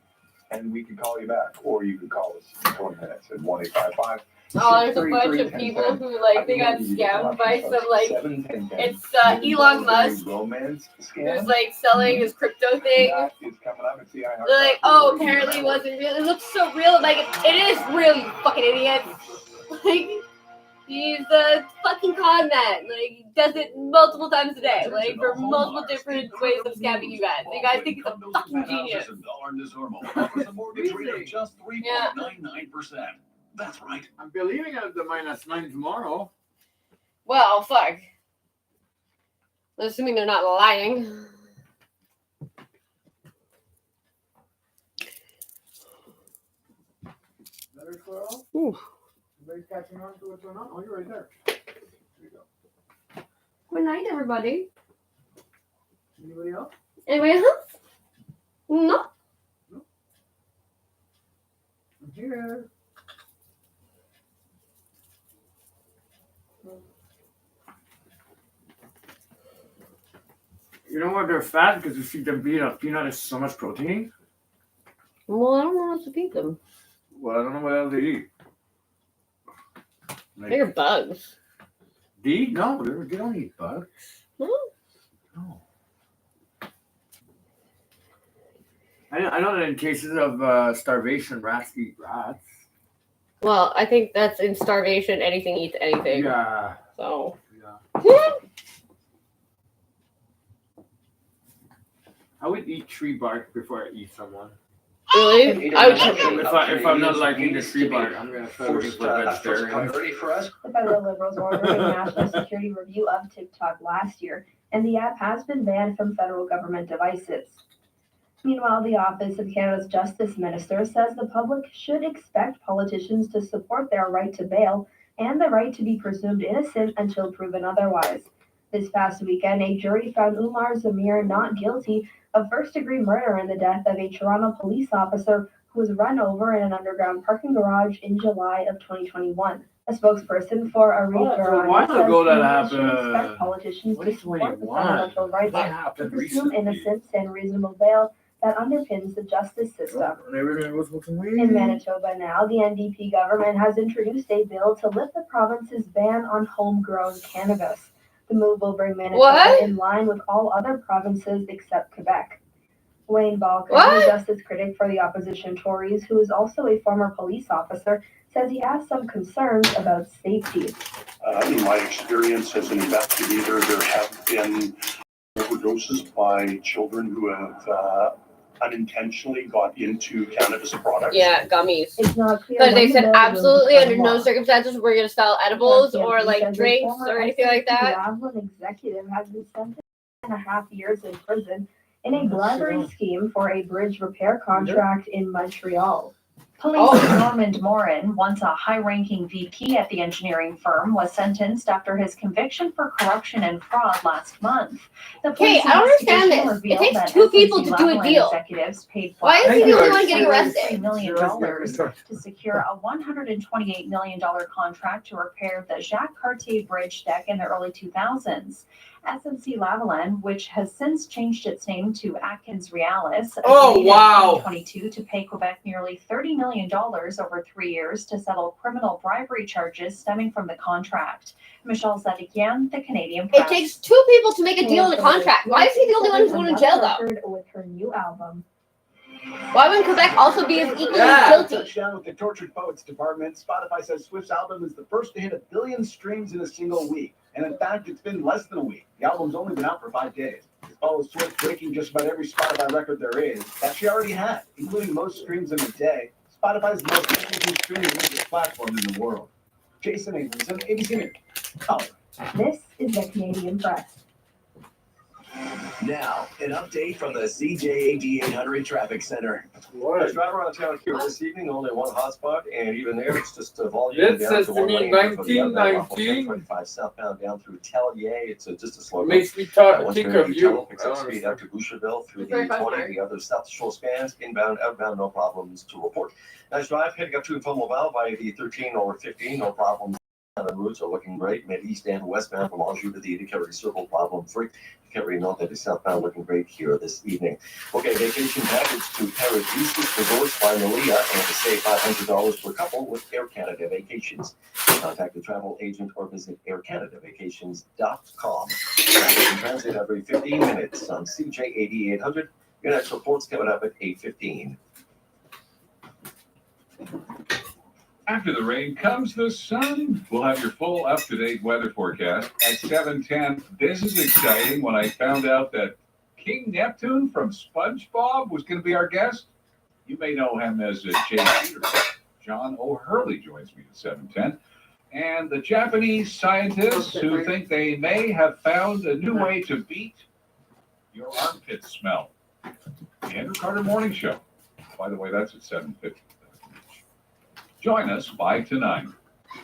And we can call you back. Or you can call us in 20 minutes at 1-855. Oh, there's a bunch of people who, like, they got scammed by some, like, it's Elon Musk, who's, like, selling his crypto thing. They're like, oh, apparently it wasn't real. It looks so real. Like, it is real, you fucking idiot. Like, he's a fucking con man. Like, he does it multiple times a day. Like, for multiple different ways of scamming you guys. You guys think he's a fucking genius. Really? Just 3.99%. That's right. I'm believing at the -9 tomorrow. Well, fuck. Assuming they're not lying. Ooh. Everybody's catching on to what's going on? Oh, you're right there. There you go. Good night, everybody. Anybody else? Anybody else? No. I'm here. You know why they're fat? Because you feed them peanut. Peanut is so much protein. Well, I don't know what to feed them. Well, I don't know what else they eat. Like, They're bugs. No, they don't eat bugs. No. No. I know that in cases of starvation, rats eat rats. Well, I think that's in starvation. Anything eats anything. Yeah. So. Yeah. I would eat tree bark before I eat someone. Really? I would. If I'm not liking the tree bark, I'm gonna throw it for vegetarian. The federal Liberals ordered a national security review of TikTok last year, and the app has been banned from federal government devices. Meanwhile, the Office of Canada's Justice Minister says the public should expect politicians to support their right to bail and the right to be presumed innocent until proven otherwise. This past weekend, a jury found Umar Zamir not guilty of first-degree murder in the death of a Toronto police officer who was run over in an underground parking garage in July of 2021. A spokesperson for Arif Garani says we should expect politicians to support the fundamental right to presume innocence and reasonable bail that underpins the justice system. In Manitoba now, the NDP government has introduced a bill to lift the province's ban on homegrown cannabis. The move will bring Manitoba in line with all other provinces except Quebec. Wayne Balkan, a justice critic for the opposition Tories, who is also a former police officer, says he has some concerns about safety. In my experience as an investigator, there have been overdoses by children who have unintentionally got into cannabis products. Yeah, gummies. It's not clear. Because they said absolutely under no circumstances we're going to sell edibles or like drinks or anything like that. The Lavalin executive has been sentenced to 2.5 years in prison in a bribery scheme for a bridge repair contract in Montreal. Police Normand Morin, once a high-ranking VP at the engineering firm, was sentenced after his conviction for corruption and fraud last month. The police I don't understand this. It revealed takes that two people to do a SNC-Lavalin deal. executives paid Why is he the only one getting $3 arrested? million to secure a $128 million contract to repair the Jacques Cartier Bridge deck in the early 2000s. SNC-Lavalin, which has since changed its name to Atkins Realis, agreed in 2022 to pay Quebec nearly $30 million over 3 years to settle criminal bribery charges stemming from the contract. Michelle Zadikian, the Canadian Press. It takes two people to make a deal in a contract. Why is he the only one who's going to jail, though? With her new album. Why wouldn't Quebec also be as equally guilty? Touchdown with the Tortured Poets Department. Spotify says Swift's album is the first to hit 1 billion streams in a single week. And in fact, it's been less than a week. The album's only been out for 5 days. It follows Swift breaking just about every Spotify record there is that she already had, including most streams in a day. Spotify's the most listened to streaming music platform in the world. Jason Abramson, ABC News. Color. This is the Canadian Press. Now, an update from the CJAD 800 Traffic Center. There's driver on town here this evening, only one hotspot, and even there, it's just a volume It down says to to one me lane. 1919. Southbound down through Tellier, it's just a slow It makes me think of you. Picks up speed after Boucherville through the 20, the other South Shore spans, inbound, outbound, no problems to report. Nice drive, heading up to and from Laval via the 13 or 15, no problems. The routes are looking great. Mid-east and westbound from Anjou to the Carry Circle, problem-free. Carry north and southbound looking great here this evening. Okay, vacation package to Paradisus Resorts by Malia and to save $500 per couple with Air Canada Vacations. Contact the travel agent or visit aircanadavacations.com. Traffic in transit every 15 minutes on CJ80 800. Your next report's coming up at 8:15. After the rain comes the sun. We'll have your full up-to-date weather forecast at 7:10. This is exciting when I found out that King Neptune from SpongeBob was going to be our guest. You may know him as Jay Peter. John O'Hurley joins me at 7:10. And the Japanese scientists who think they may have found a new way to beat your armpit smell. The Andrew Carter Morning Show. By the way, that's at 7:50. Join us 5 to 9.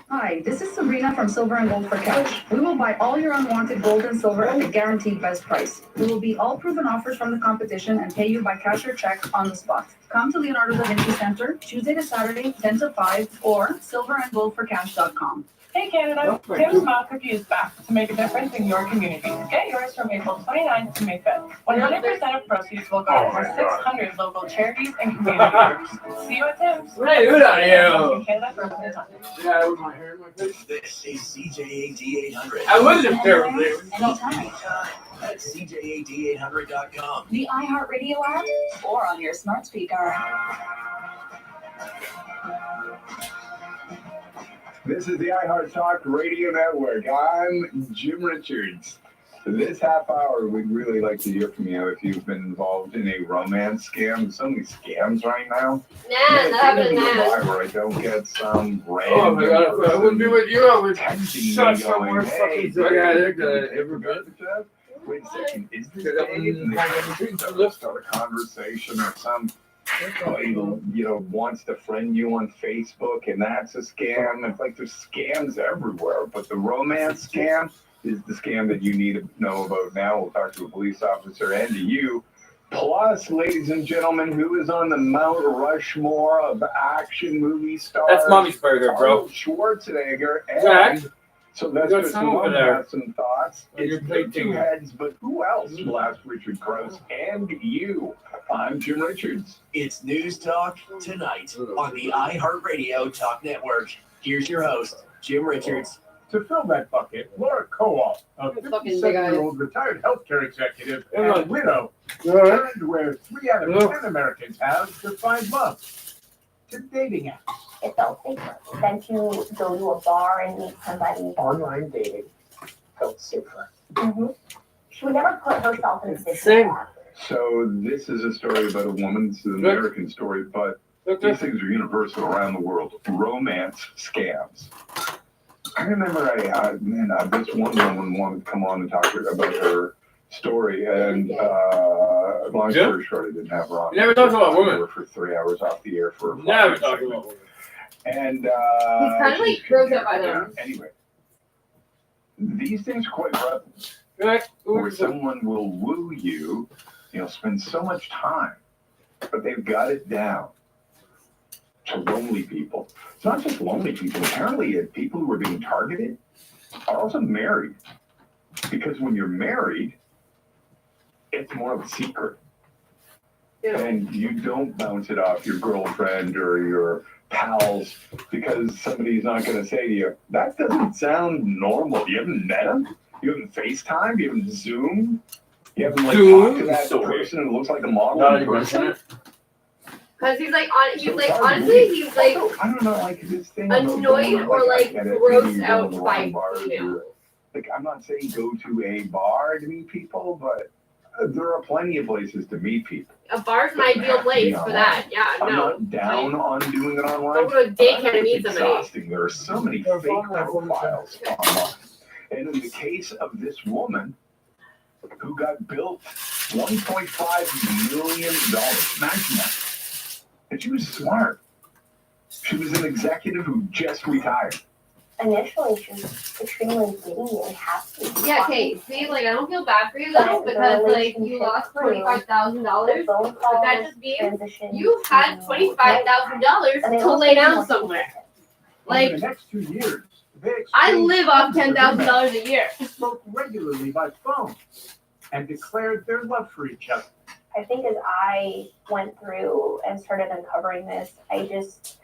Hi, this is Sabrina from Silver and Gold for Cash. We will buy all your unwanted gold and silver at the guaranteed best price. We will beat all proven offers from the competition and pay you by cash or check on the spot. Come to Leonardo da Vinci Center, Tuesday to Saturday, 10 to 5, or silverandgoldforcash.com. Hey Canada, Tim's Smile Cookie is back to make a difference in your community. Get yours from April 29th to May 5th. 100% of proceeds will go to 600 local charities and community groups. See you at Tim's. Hey, who are you? Canada for a limited time. Yeah, with my hair in my face. This is CJAD 800. I was in there with you. Anytime at CJAD800.com. The iHeartRadio app or on your smart speaker. This is the iHeart Talk Radio Network. I'm Jim Richards. This half hour, we'd really like to hear from you if you've been involved in a romance scam. So many scams right now. Nah, not happening now. Where I don't get some random. Oh my god, if I wouldn't be with you, I would texting shut me somewhere going, hey, fucking ever been? Wait a second, is this Dave? And they start a conversation or some wants to friend you on Facebook, and that's a scam. It's like there's scams everywhere, but the romance scam is the scam that you need to know about now. We'll talk to a police officer and to you. Plus, ladies and gentlemen, who is on the Mount Rushmore of action movie stars? That's Mommy's Burger, bro. Arnold Schwarzenegger and Zach, Sylvester got some over Stallone there. has some thoughts. On your It's plate, the two too. heads, but who else will ask Richard Krause and you? I'm Jim Richards. It's News Talk tonight on the iHeartRadio Talk Network. Here's your host, Jim Richards. To fill that bucket, Laura Kowal, a 57-year-old retired healthcare executive and widow, turned where 3 out of 10 Americans have to find love. To dating apps. It felt safer than to go to a bar and meet somebody. Online dating felt safer. Mm-hmm. She would never put herself in a position. So this is a story about a woman. This is an American story, but these things are universal around the world. Romance scams. I remember this one woman wanted to come on and talk about her story, and long story short, I didn't have her on. You never talked about women. We were for 3 hours off the air for. Never talked about women. And He's kind of like grossed out by them. Anyway, these things are quite prevalent. Where someone will woo you, spend so much time, but they've got it down to lonely people. It's not just lonely people. Apparently, people who are being targeted are also married. Because when you're married, it's more of a secret. Yeah. And you don't bounce it off your girlfriend or your pals because somebody's not going to say to you, that doesn't sound normal. You haven't met him? You haven't FaceTime? You haven't Zoomed? You haven't talked to that person who looks like a model in person? Because he's honestly, he's like I don't know, this thing annoyed or grossed out by females. I'm not saying go to a bar to meet people, but there are plenty of places to meet people. A bar's an ideal place for that. Yeah, I'm not down on doing it online. Don't go to a daycare to meet somebody. Exhausting. There are so many fake profiles online. And in the case of this woman who got billed $1.5 million, imagine that. And she was smart. She was an executive who just retired. Initially, she was extremely giddy and happy. Yeah, Kate. See, I don't feel bad for you though, because you lost $25,000. But that just means you had $25,000 to lay down somewhere. Over the next 2 years, I live off $10,000 a year. Spoke regularly by phone and declared their love for each other. I think as I went through and started uncovering this, I just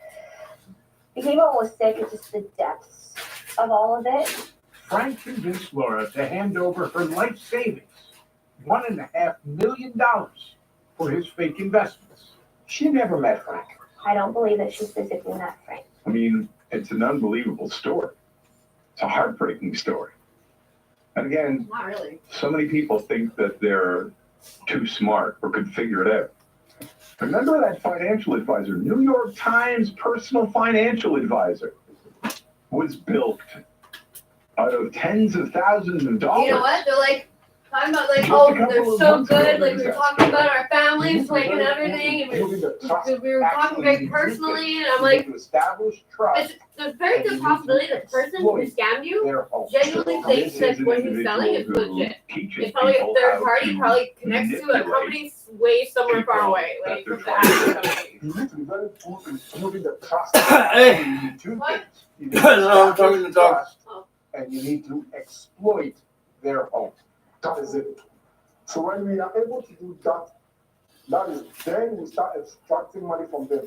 became almost sick at just the depths of all of it. Frank convinced Laura to hand over her life savings, $1.5 million, for his fake investments. She never met Frank. I don't believe that she physically met Frank. I mean, it's an unbelievable story. It's a heartbreaking story. And again, Not really. so many people think that they're too smart or could figure it out. Remember that financial advisor, New York Times personal financial advisor, was bilked out of tens of thousands of dollars. You know what? They're talking about they're so good. We were talking about our families, and everything, and we were talking very personally, and I'm like, there's a very good possibility that the person who scammed you genuinely thinks that what he's selling is legit. It's probably a third party, probably connects to a company way somewhere far away. With the actual company. You need to be very open, moving the trust. Hey! What? No, I'm talking to Doc. And you need to exploit their home. That is it. So when we are able to do that, that is then we start extracting money from them.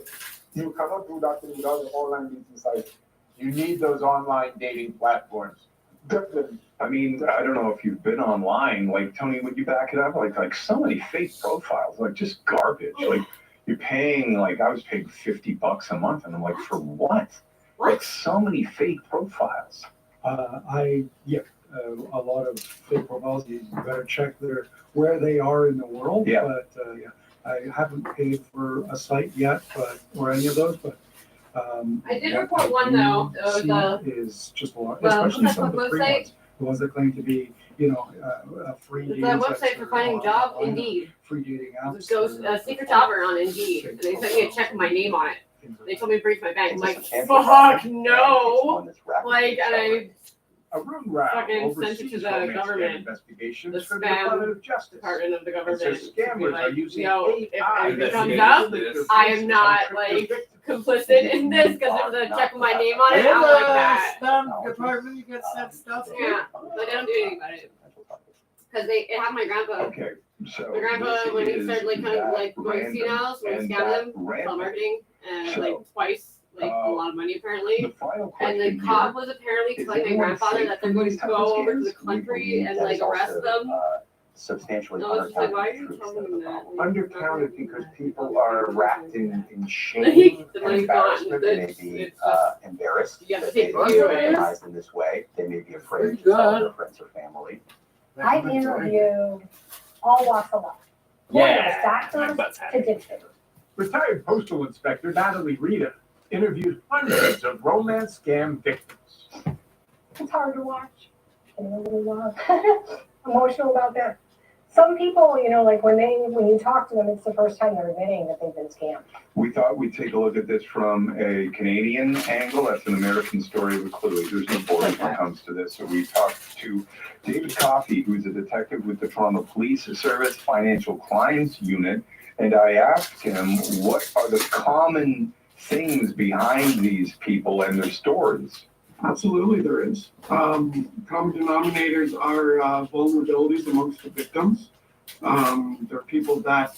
You cannot do that thing without the online dating site. You need those online dating platforms. Definitely. I mean, I don't know if you've been online, Tony, would you back it up? Like so many fake profiles, just garbage. You're paying, I was paying $50 a month, and I'm like, for what? So many fake profiles. A lot of fake profiles. You better check where they are in the world. Yeah. But I haven't paid for a site yet, or any of those. But I did report one though. Is just a lot, especially some of the free ones. The ones that claim to be, a free. It's that website for finding a job, Indeed. Free dating apps. Secret jobber on Indeed, and they sent me a check with my name on it. They told me to breach my bank. I'm like, fuck no! And A room round fucking sent it to the government, the spam department of the government. Scammers are using if it comes up, I am not complicit in this because there's a check with my name on it. I'm like that. Spam department, you get sent stuff. Yeah, but they don't do anything about it because it had my grandpa. Okay, so my grandpa when he started going senile, when he scammed them, telemarketing, and twice. A lot of money apparently, and the cop was apparently telling my grandfather that they're going to go over to the country and arrest them. Substantially no, it's just why are you telling them that? Undercounted because people are wrapped in shame and embarrassment. They may be embarrassed that they are recognized in this way. They may be afraid to tell their friends or family. I've interviewed all walks of life. Doctors to dictators. Retired postal inspector Natalie Rita interviewed hundreds of romance scam victims. It's hard to watch. Emotional about that. some people, you know, like when you talk to them, it's the first time they're admitting that they've been scammed. We thought we'd take a look at this from a Canadian angle. That's an American story, but clearly there's no borders when it comes to this. So we talked to David Coffey, who's a detective with the Toronto Police Service Financial Crimes Unit, and I asked him, what are the common things behind these people and their stories? Absolutely, there is. Common denominators are vulnerabilities amongst the victims. There are people that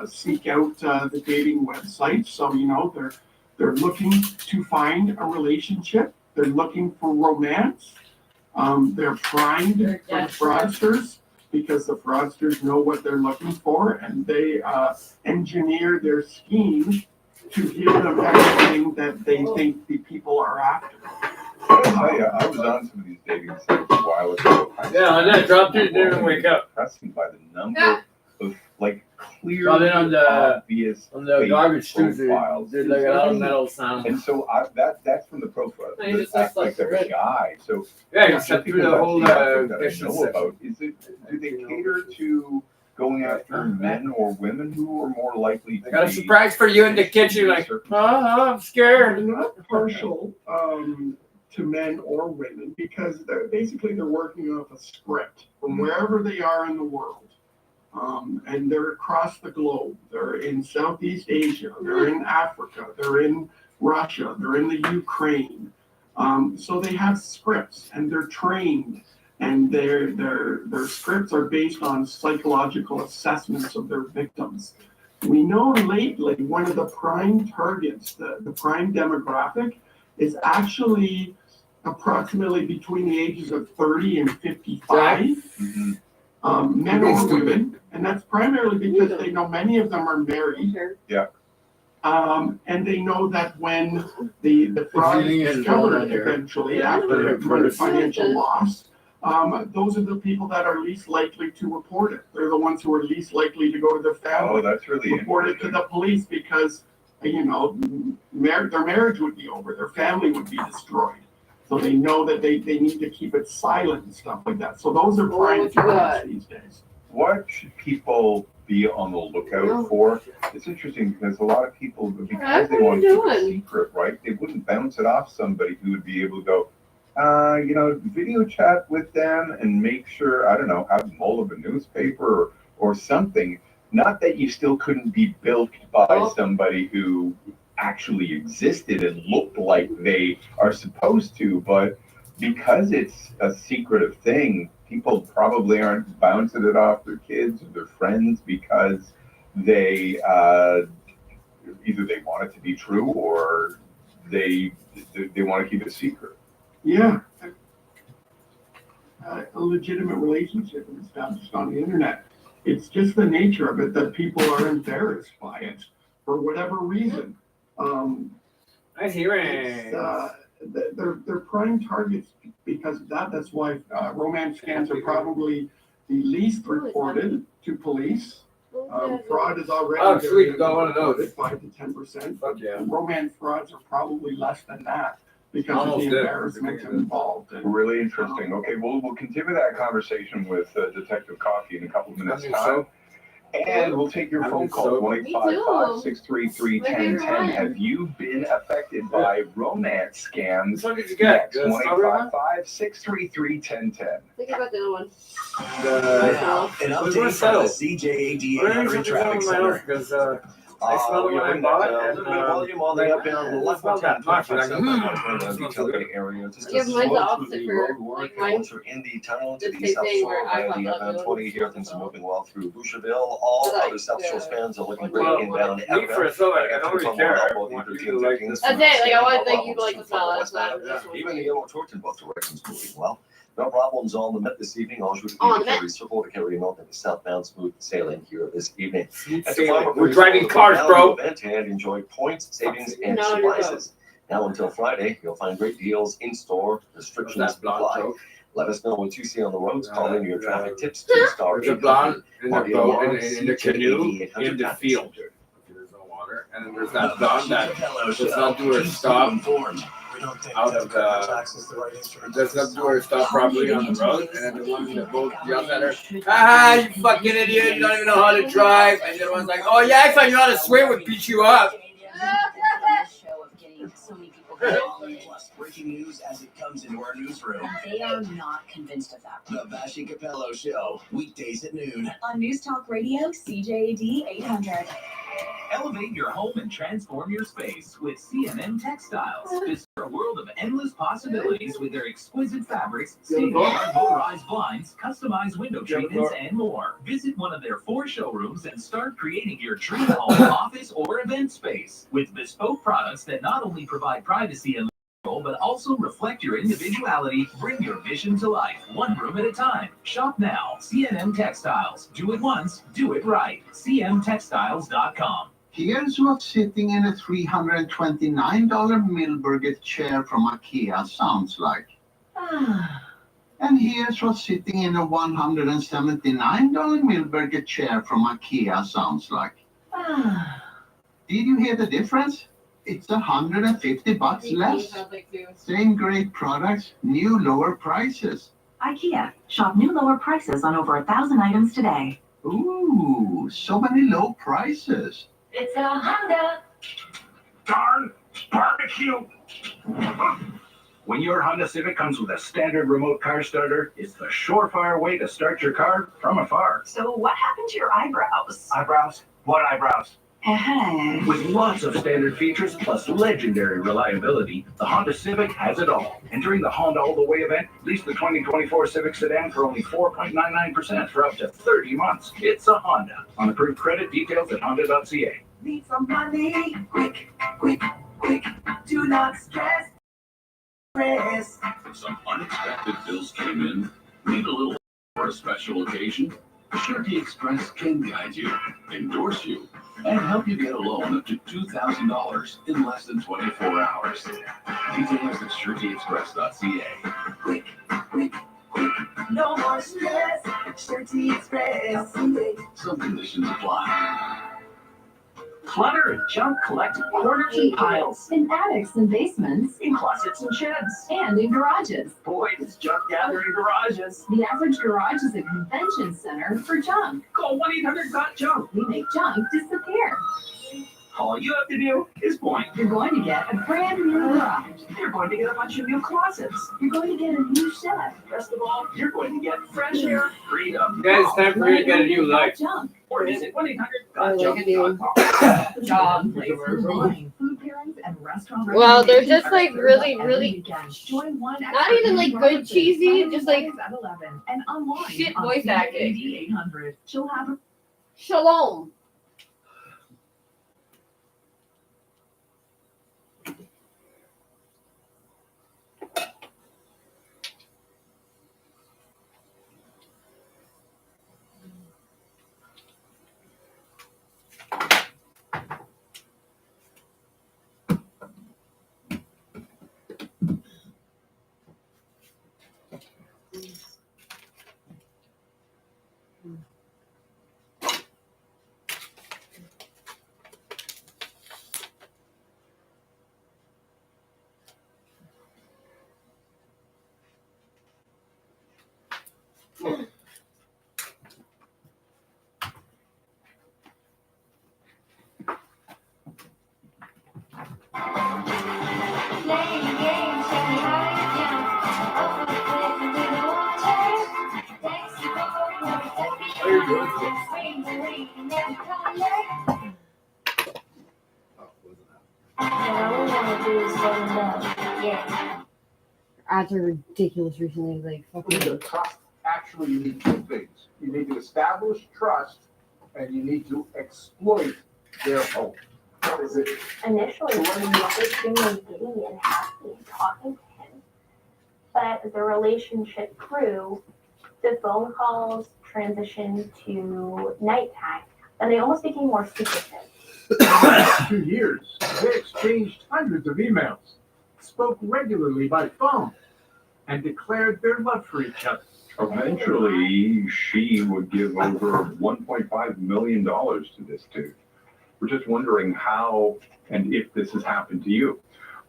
seek out the dating websites. So, you know, they're looking to find a relationship. They're looking for romance. They're primed for the fraudsters because the fraudsters know what they're looking for, and they engineer their scheme to give them everything that they think the people are after. I tell you, I was on some of these dating sites a while ago. Yeah, and then dropped it, didn't wake up. Impressed by the number of like clear, obvious on the garbage too, profiles. did like a lot of metal sound. And so that's from the profile, No, you the just look like aspect of a guy. So yeah, you set through the whole that I dish know about. Do they cater to going after men or women who are more likely to I got a surprise for you in the kitchen, like, I'm scared. They're not partial to men or women because they're working off a script from wherever they are in the world. And they're across the globe. They're in Southeast Asia. They're in Africa. They're in Russia. They're in the Ukraine. So they have scripts and they're trained. And their scripts are based on psychological assessments of their victims. We know lately one of the prime targets, the prime demographic, is actually approximately between the ages of 30 and 55, men or women, and that's primarily because they know many of them are married. Yeah. And they know that when the fraud is discovered eventually after financial loss, those are the people that are least likely to report it. They're the ones who are least likely to go to their family. Oh, that's really report it to the police because, you know, their marriage would be over, their family would be destroyed. So they know that they need to keep it silent and stuff like that. So those are prime targets these days. What should people be on the lookout for? It's interesting because a lot of people, because they want to keep it secret, right? They wouldn't bounce it off somebody who would be able to go, you know, video chat with them and make sure, I don't know, have them hold up a newspaper or something. Not that you still couldn't be bilked by somebody who actually existed and looked like they are supposed to, but because it's a secretive thing, people probably aren't bouncing it off their kids or their friends because they either they want it to be true or they want to keep it secret. Yeah. A legitimate relationship is established on the internet. It's just the nature of it that people are embarrassed by it for whatever reason. I hear it. They're prime targets because of that. That's why romance scams are probably the least reported to police. Fraud is already sweet, got one of those. 5 to 10%. But yeah. Romance frauds are probably less than that because of the embarrassment involved. Really interesting. Okay, we'll continue that conversation with Detective Coffey in a couple of minutes' time. And we'll take your phone call, 1-855-633-1010. Have you been affected by romance scams? Next, 1-855-633-1010. Think about the other one. An update from the CJAD 800 Traffic Center. Because I smell it when I bought it. And volume on the upbound left smell that much. Like, area. Just Yeah, mine's the opposite the for, road work like, and mine- also in the tunnel to the the same South thing Shore where I via thought the that upbound was 20 here. Things are moving well through Boucherville. All Like, other South Shore spans are looking well, great inbound. me for a so I don't really care. I want you to like this. That's it, like I want to think you like the smell. That's why I was just Even the yellow torch in both directions moving well. No problems on the Met this evening. All should On be the Met. carry circle to carry north and southbound smooth sailing here this evening. We're driving cars, bro. Event and enjoy points, savings, and No, you're surprises. Now until Friday, you'll find great deals in store. Restrictions apply. Let us know what you see on the roads. Call in your traffic tips to star There's a blonde in the boat, in the canoe, in the field. There's no water. And then there's that blonde that does not do her stop. out of the does not do her stuff properly on the road, and then the one that both yells at her, "Ah, you fucking idiot! You don't even know how to drive." And the other one's like, "Oh yeah, if I knew how to swim, would beat you up." Plus, breaking news as it comes into our newsroom. And they are not convinced of that. The Vashi Capello Show, weekdays at noon. On News Talk Radio, CJAD 800. Elevate your home and transform your space with CNN Textiles. Discover a world of endless possibilities with their exquisite fabrics, state-of-the-art low-rise blinds, customized window treatments, and more. Visit one of their 4 showrooms and start creating your dream home, office, or event space with bespoke products that not only provide privacy and but also reflect your individuality. Bring your vision to life, one room at a time. Shop now. CNN Textiles. Do it once, do it right. cmtextiles.com. Here's what's sitting in a $329 Milberget chair from IKEA sounds like. And here's what's sitting in a $179 Milberget chair from IKEA sounds like. Did you hear the difference? It's $150 less. Same great products, new lower prices. IKEA. Shop new lower prices on over 1,000 items today. Ooh, so many low prices. It's a Honda. Darn barbecue! When your Honda Civic comes with a standard remote car starter, it's the surefire way to start your car from afar. So what happened to your eyebrows? Eyebrows? What eyebrows? Uh-huh. With lots of standard features plus legendary reliability, the Honda Civic has it all. And during the Honda All the Way event, lease the 2024 Civic sedan for only 4.99% for up to 30 months. It's a Honda. On approved credit, details at honda.ca. Need some money? Quick, quick, quick. Do not stress. Some unexpected bills came in. Need a little for a special occasion? Surety Express can guide you, endorse you, and help you get a loan up to $2,000 in less than 24 hours. Details at suretyexpress.ca. Quick, quick, quick. No more stress. Surety Express. Some conditions apply. Clutter and junk collected corners and piles. In attics and basements. In closets and sheds. And in garages. Boy, it's junk gathering garages. The average garage is a convention center for junk. Call 1-800-GOT-JUNK. We make junk disappear. All you have to do is point. You're going to get a brand new garage. You're going to get a bunch of new closets. You're going to get a new shed. Best of all, you're going to get fresh air, freedom. Guys, it's time for you to get a new life. Junk. Or visit 1-800-GOT-JUNK.com. Job places, food pairings, and restaurant. Well, they're just like really, really Join one not even like good cheesy, just like at 11 and online shit on voice acting. CJAD 800. She'll have Shalom. Ads are ridiculous recently, like fucking. Trust, actually, you need 2 things. You need to establish trust, and you need to exploit their hope. What is it? Initially, we were extremely giddy and happy and talking to him. But as the relationship grew, the phone calls transitioned to nighttime, and they almost became more secretive. For the last 2 years, they exchanged hundreds of emails, spoke regularly by phone, and declared their love for each other. Eventually, she would give over $1.5 million to this dude. We're just wondering how and if this has happened to you.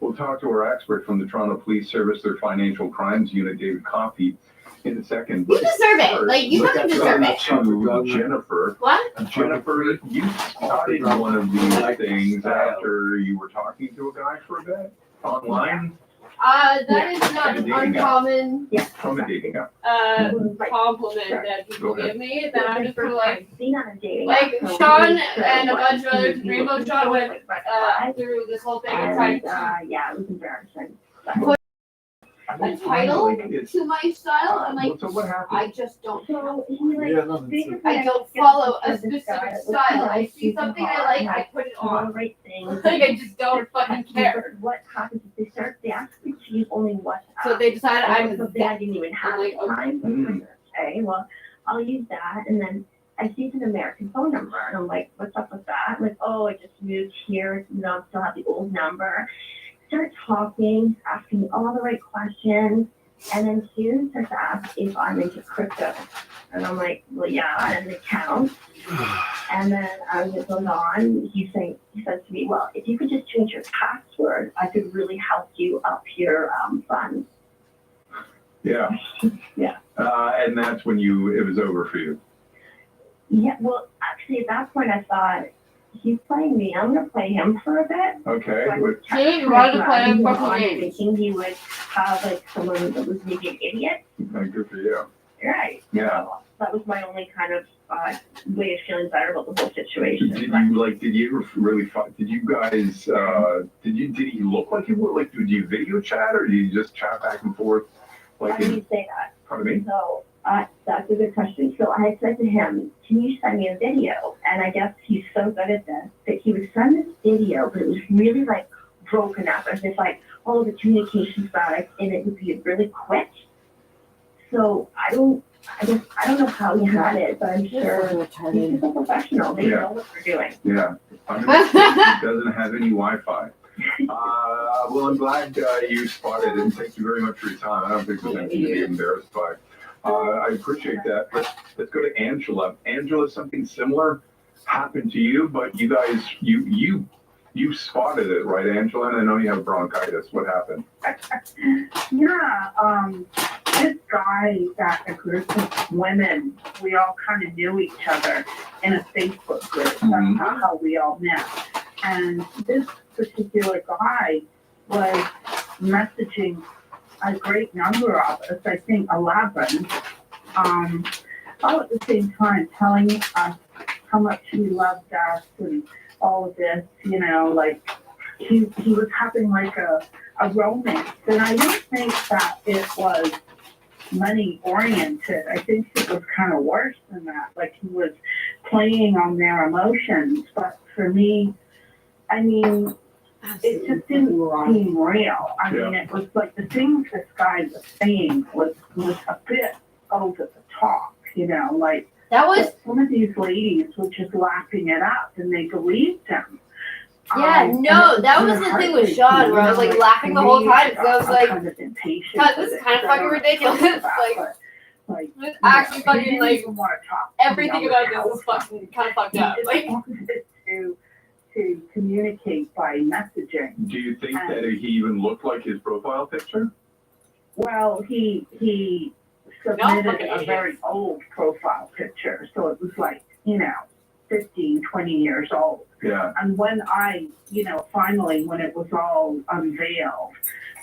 We'll talk to our expert from the Toronto Police Service, their financial crimes unit, David Coffey, in a second. You deserve it. Like, you fucking deserve it. To Jennifer. What? Jennifer, you started one of these things after you were talking to a guy for a bit online. That is not an uncommon From a dating app. compliment that people give me. That I'm just kind of like, Seen on a dating like app, so Sean really and a sure bunch of what other he Rainbow was Sean went doing, but through this whole thing and tried to yeah, it was embarrassing. put a title to my style. I'm like, So what happened? I just don't. So he like, I don't follow a specific style. I see something I like, I put it all the on. right things. Like, I just don't fucking care. What happens if they ask me to use only WhatsApp? So they decided I'm something I didn't even have like, at the time. Okay, well, I'll use that, and then I see it's an American phone number, and I'm like, what's up with that? I'm like, oh, I just moved here, I still have the old number. Start talking, asking all the right questions, and then Susan starts to ask if I'm into crypto. And I'm like, well, yeah, I have an account. And then as it goes on, he says to me, well, if you could just change your password, I could really help you up your funds. Yeah. Yeah. And that's when it was over for you. Yeah, well, actually, at that point, I thought, he's playing me. I'm going to play him for a bit. Okay. So you wanted to play him for some I'm games. thinking he would have like someone that was maybe an idiot. Good for you. Right. Yeah. So that was my only kind of way of feeling better about the whole situation. Did you really, did you guys, did he look like you were, like, did you video chat or did you just chat back and forth? Like, Why do you say that? Pardon me? So that's a good question. So I said to him, can you send me a video? And I guess he's so good at this that he would send this video, but it was really like broken up as if like, oh, the communication's bad, and it would be really quick. So I don't know how he had it, but I'm sure he's just a professional. They know what they're doing. Yeah. It doesn't have any Wi-Fi. Well, I'm glad you spotted it, and thank you very much for your time. I don't think there's anything to be embarrassed by. I appreciate that. Let's go to Angela. Angela, something similar happened to you, but you guys, you spotted it, right, Angela? And I know you have bronchitis. What happened? Yeah, this guy got a group of women. We all kind of knew each other in a Facebook group. That's how we all met. And this particular guy was messaging a great number of us, I think 11, all at the same time telling us how much he loved us and all of this, like he was having like a romance. And I don't think that it was money oriented. I think it was kind of worse than that. Like he was playing on their emotions. But for me, I mean, it just didn't seem real. I mean, it was like the things this guy was saying was a bit over the top, like that was some of these ladies were just laughing it up and they believed him. Yeah, no, that was the thing with Sean, where I was like laughing the whole time because I was like, God, this is kind of fucking ridiculous. Like, it's actually fucking like everything about this is fucking kind of fucked up. Like, to communicate by messaging. Do you think that he even looked like his profile picture? Well, he submitted a very old profile picture, so it was like, 15, 20 years old. Yeah. And when I, finally, when it was all unveiled,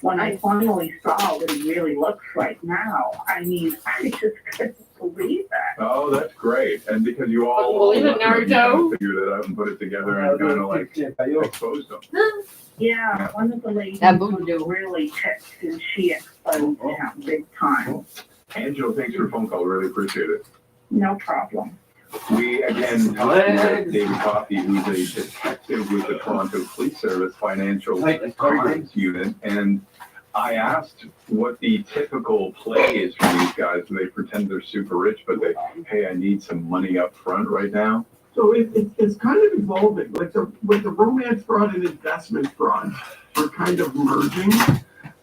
when I finally saw what he really looks like now, I mean, I just couldn't believe it. Oh, that's great. And because you all Believe it, Naruto. figured it out and put it together and kind of like exposed them. Yeah, one of the ladies was really ticked, and she exposed him big time. Angela, thanks for the phone call. Really appreciate it. No problem. We again talked with David Coffey, who's a detective with the Toronto Police Service Financial Crimes Unit, and I asked what the typical play is for these guys. They pretend they're super rich, but hey, I need some money up front right now. So it's kind of evolving. Like with the romance fraud and investment fraud are kind of merging.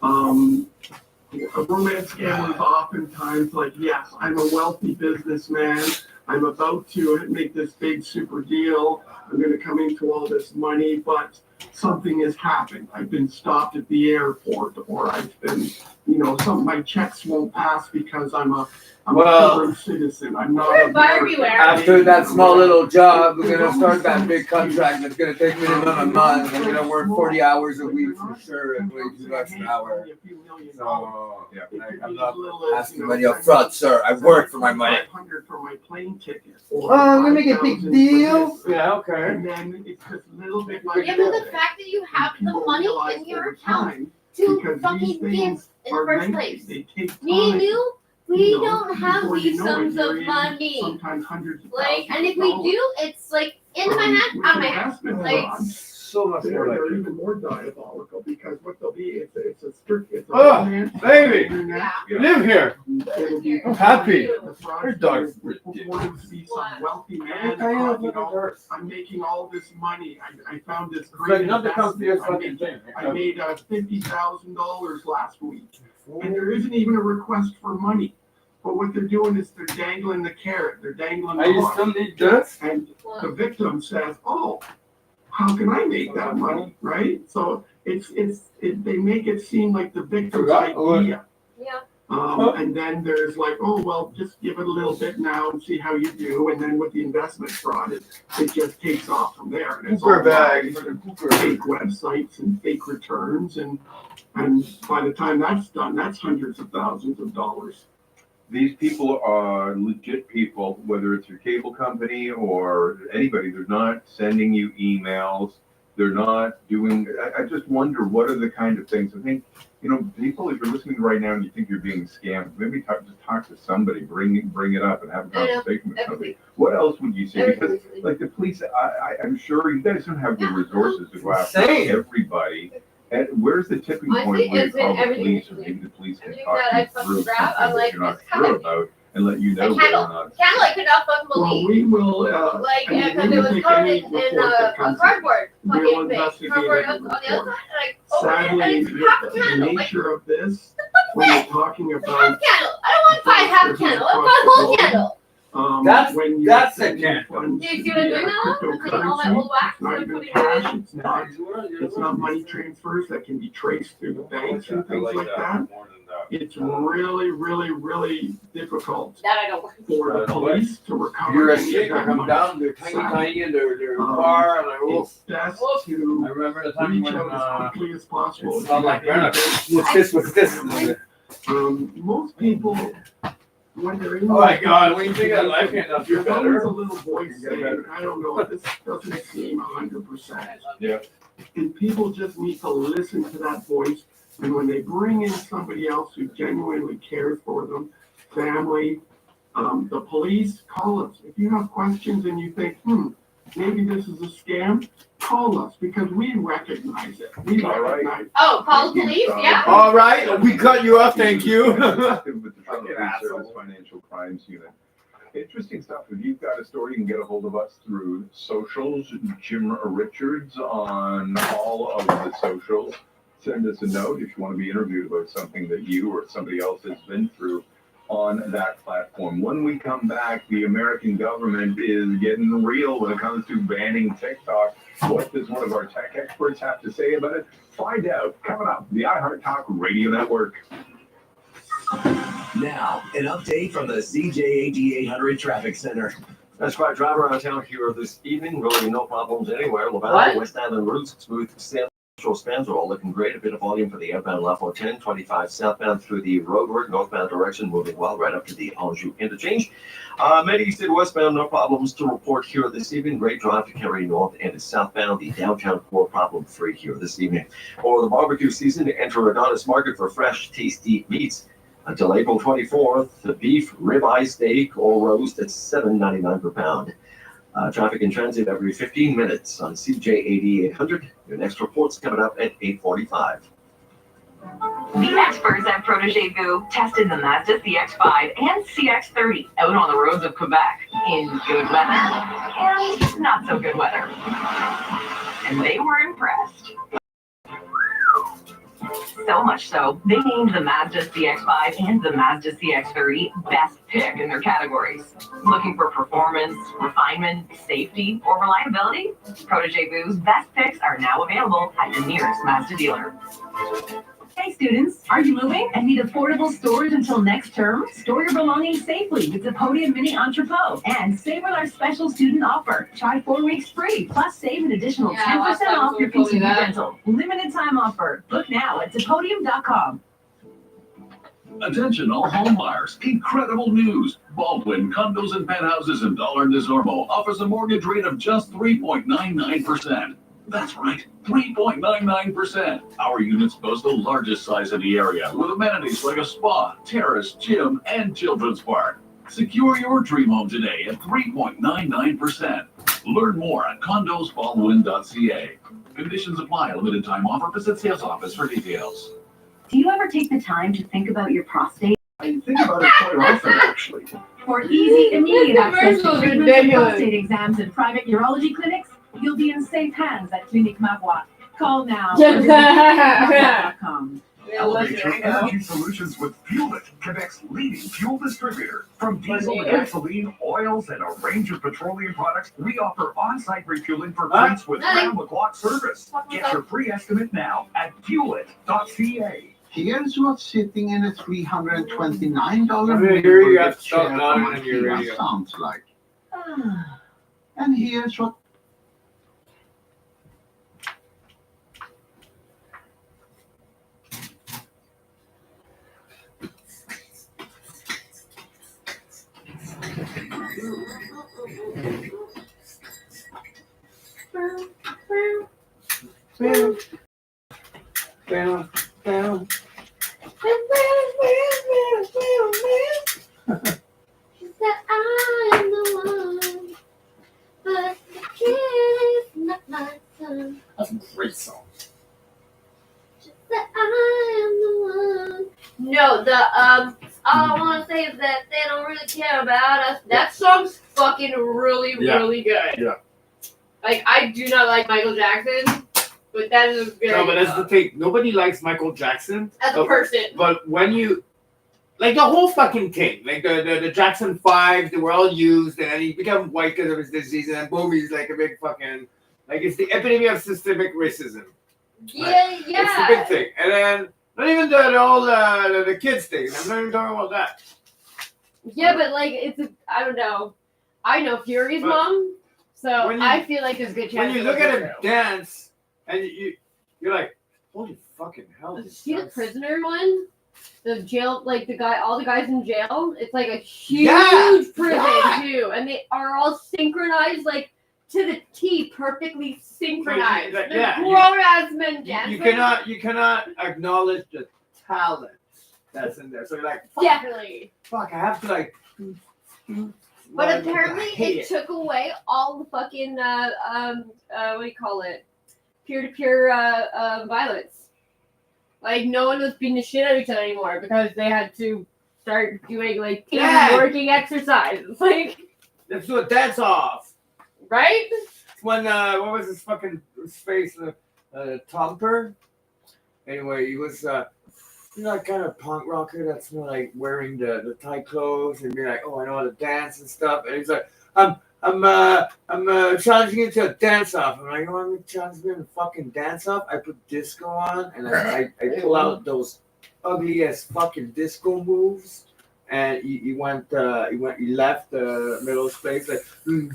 A romance scam is oftentimes like, yes, I'm a wealthy businessman. I'm about to make this big super deal. I'm going to come into all this money, but something has happened. I've been stopped at the airport, or I've been, my checks won't pass because I'm a foreign citizen. I'm not a American. After that small little job, we're gonna start that big contract that's gonna take minimum a month. I'm gonna work 40 hours a week for sure and wait $2 an hour. So I'm not asking money up front, sir. I work for my money. For my plane ticket. Let me get big deal. Yeah, okay. And then it's just a little bit like Yeah, but the fact that you have the money in your account to fucking give in the first place. Me and you, we don't have these sums of money. Sometimes hundreds of Like, and if we do, it's like in my hand, out of my hand. Like, so much more. They're even more diabolical because what they'll be, it's a strict, baby, you live here. I'm happy. Your dog's ridiculous. Be some wealthy man. I'm making all this money. I found this great investment. I made $50,000 last week, and there isn't even a request for money. But what they're doing is they're dangling the carrot. They're dangling the hook. Still need this? And the victim says, "Oh, how can I make that money?" Right? So they make it seem like the victim's idea. Yeah. And then there's like, "Oh, well, just give it a little bit now and see how you do." And then with the investment fraud, it just takes off from there. And it's all bags, fake websites and fake returns. And by the time that's done, that's hundreds of thousands of dollars. These people are legit people, whether it's your cable company or anybody. They're not sending you emails. They're not doing, I just wonder what are the kind of things. I think, people, if you're listening right now and you think you're being scammed, maybe just talk to somebody, bring it up and have a conversation with somebody. What else would you say? Because like the police, I'm sure you guys don't have the resources to go after everybody. And where's the tipping point where you call the police, or maybe the police can talk you through something that you're not sure about and let you know whether or not. I could not fucking believe. Well, we will, because it was covered in a cardboard fucking thing. Cardboard on the other side, like, sadly, the nature of this, when you're talking about half candle. I don't want to buy half candle. I want a whole candle. That's a candle. Do you see what I'm doing now? I'm putting all that old wax. It's not even cash. It's not money transfers that can be traced through the banks and things like that. It's really, really, really difficult for the police to recover. You're a shaker, come down, they're tiny in their car, and it's best to I remember the time reach when out as quickly as possible. it's not like what's this? Most people, when they're in Oh my God, when you think of life hand up, you're there's always better. a little voice saying, I don't know, this doesn't seem 100%. Yeah. And people just need to listen to that voice. And when they bring in somebody else who genuinely cares for them, family, the police, call us. If you have questions and you think, maybe this is a scam, call us because we recognize it. We recognize. Oh, call the police, yeah. All right, we cut you off, thank you. With the Service Financial Crimes Unit. Interesting stuff. If you've got a story, you can get a hold of us through socials. Jim Richards on all of the socials. Send us a note if you want to be interviewed about something that you or somebody else has been through on that platform. When we come back, the American government is getting real when it comes to banning TikTok. What does one of our tech experts have to say about it? Find out. Coming up, the iHeart Talk Radio Network. Now, an update from the CJAD 800 Traffic Center. That's right, drive around town here this evening. Really no problems anywhere. Laval, West Island routes, smooth sailing. Spans are all looking great. A bit of volume for the outbound La Fontaine, 25 southbound through the roadwork, northbound direction moving well right up to the Anjou interchange. Many east and westbound, no problems to report here this evening. Great drive to carry north and southbound. The downtown core problem free here this evening. For the barbecue season, enter Adonis Market for fresh, tasty meats. Until April 24th, the beef, ribeye steak, or roast at $7.99 per pound. Traffic in transit every 15 minutes on CJ80 800. Your next report's coming up at 8:45. The experts at Protege Vu tested the Mazda CX-5 and CX-30 out on the roads of Quebec in good weather and not so good weather. And they were impressed. So much so, they named the Mazda CX-5 and the Mazda CX-30 best pick in their categories. Looking for performance, refinement, safety, or reliability? Protege Boo's best picks are now available at your nearest Mazda dealer. Hey students, are you moving and need affordable storage until next term? Store your belongings safely with the Podium Mini Entrepot and save with our special student offer. Try 4 weeks free, plus save an additional 10% off your continued rental. Limited time offer. Book now at Depodium.com. Attention all home buyers, incredible news. Baldwin Condos and Penthouses in Dollar Desormo offers a mortgage rate of just 3.99%. That's right, 3.99%. Our units boast the largest size in the area with amenities like a spa, terrace, gym, and children's park. Secure your dream home today at 3.99%. Learn more at condosbaldwin.ca. Conditions apply. Limited time offer. Visit sales office for details. Do you ever take the time to think about your prostate? I think about it quite often, actually. For easy, immediate access to commercial's treatment and ridiculous. prostate exams in private urology clinics, you'll be in safe hands at Clinique Mavoie. Call now. Elevate your energy solutions with Fuel It, Quebec's leading fuel distributor. From diesel to gasoline, oils, and a range of petroleum products, we offer on-site refueling for fleets with round-the-clock service. Get your free estimate now at fuelit.ca. Here's what's sitting in a $329 Here you got Milberger stuff chair not from in your IKEA radio. sounds like. And here's what She said, I'm the one, but the kid is not my son. That's a great song. She said, I am the one. No, all I want to say is that they don't really care about us. That song's fucking really, really good. Yeah. Like, I do not like Michael Jackson, but that is a very No, but that's the thing. Nobody likes Michael Jackson. As a person. But when you, like the whole fucking thing, like the Jackson 5, they were all used, and then he became white because of his disease, and then boom, he's like a big fucking, like it's the epidemic of systemic racism. Yeah, It's the big thing. And then, not even the kids thing. I'm not even talking about that. Yeah, but like, I don't know. I know Fury's But mom, so when you- I feel like there's a good chance. When you look at him dance, and you're like, holy fucking hell. this See the guy's- prisoner one? The jail, like all the guys in jail. It's like a huge Yeah, prison yeah. too, and they are all synchronized, like to the T, perfectly synchronized. Like, They're yeah, you- grown ass men dancing. You cannot acknowledge the talent that's in there. So you're like, Definitely. fuck, I have to like. But I apparently, hate it took away all the fucking what do you call it? Peer-to-peer violence. Like no one was beating the shit out of each other anymore because they had to start doing like team working exercises. Like let's do a dance off. Right? When what was his fucking face? Tomper. Anyway, he was that kind of punk rocker that's more like wearing the tight clothes and being like, oh, I know how to dance and stuff. And he's like, I'm challenging you to a dance off. I'm like, you want me to challenge me to a fucking dance off? I put disco on and I pull out those ugly ass fucking disco moves. And he left the middle space like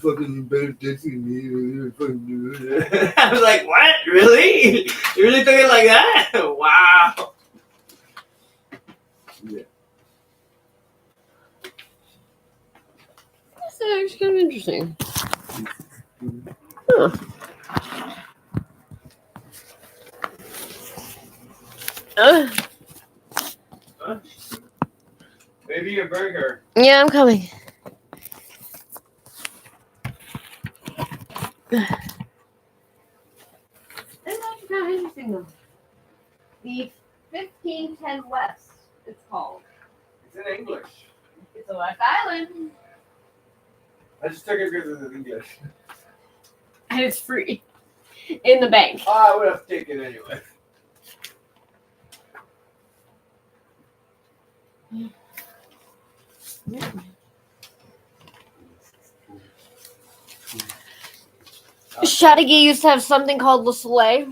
fucking better dancing me. I was like, what? Really? You really took it like that? Wow. Yeah. That's actually kind of interesting. Huh. Maybe a burger. Yeah, I'm coming. That's actually kind of interesting though. The 1510 West, it's called. It's in English. It's a West Island. I just took it because it's in English. And it's free. In the bank. I would have taken it anyway. Chateauguay used to have something called Le Soleil,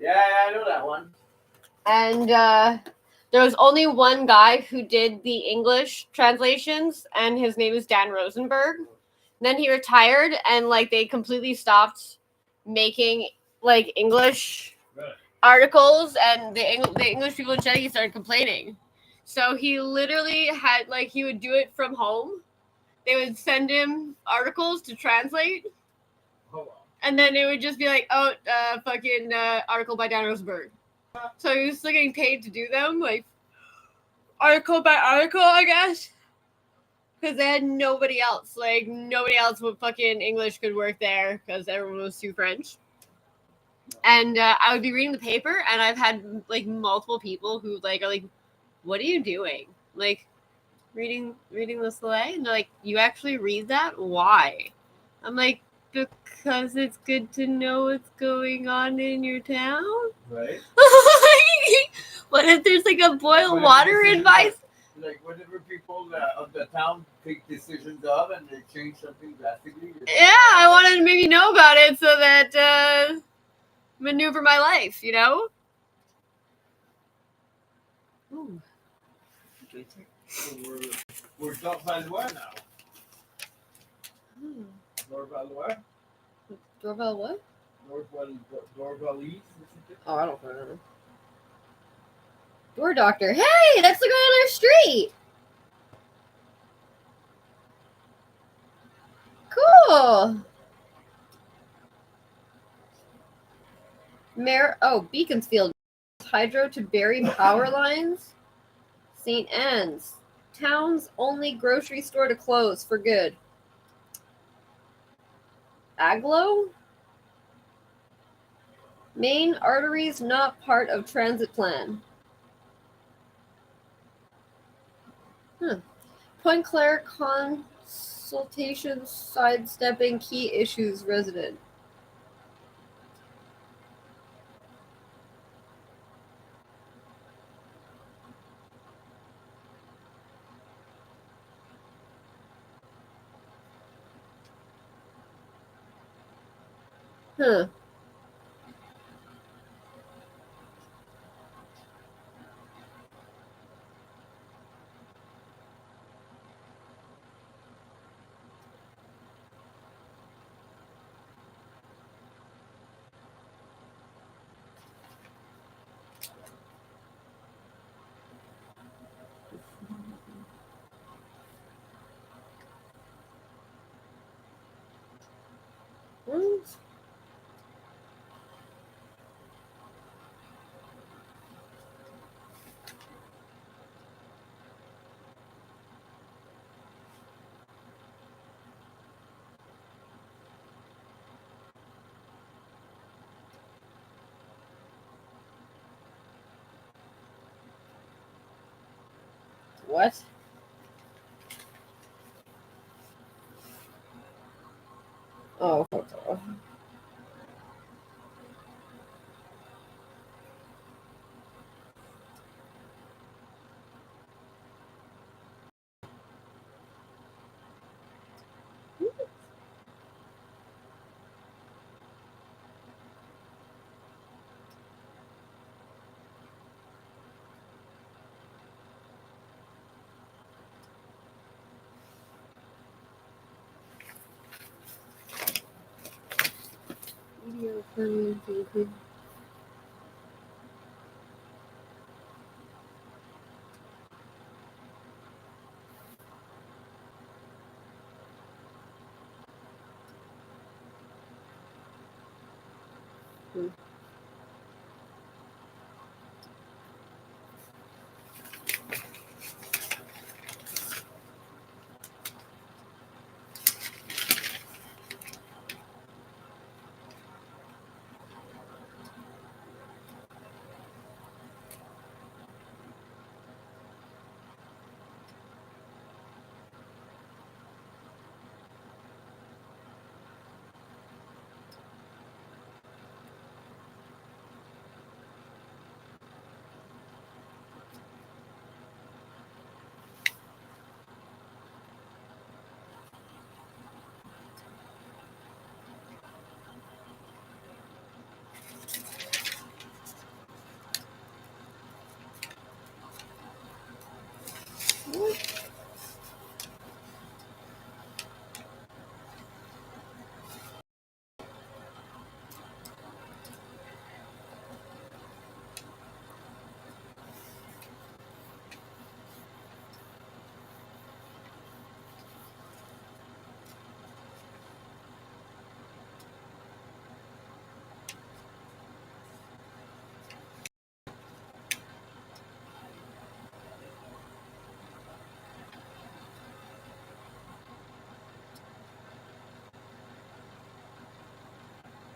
Yeah, I know that one. and there was only one guy who did the English translations, and his name is Dan Rosenberg. Then he retired, and like they completely stopped making like English articles, and the English people in Chateauguay started complaining. So he literally had like he would do it from home. They would send him articles to translate. And then it would just be like, oh, fucking article by Dan Rosenberg. So he was still getting paid to do them, like article by article, I guess. Because they had nobody else. Like, nobody else with fucking English could work there because everyone was too French. And I would be reading the paper, and I've had like multiple people who like are like, "What are you doing? Like, reading Le Soleil?" And they're like, "You actually read that? Why?" I'm like, "Because it's good to know what's going on in your town." Right. What if there's like a boil water advice? Like whenever people of the town take decisions of and they change something drastically. Yeah, I wanted to maybe know about it so that maneuver my life, you know? Ooh. So we're North Valois now. North Valois? Doorbell what? North Valley. Oh, I don't remember. Door doctor. Hey, that's the guy on our street. Cool. Beaconsfield. Hydro to bury power lines. St. Anne's. Town's only grocery store to close for good. Aglow? Main arteries not part of transit plan. Point Claire consultation sidestepping key issues resident. Huh. What? Oh, photo. Video permanent.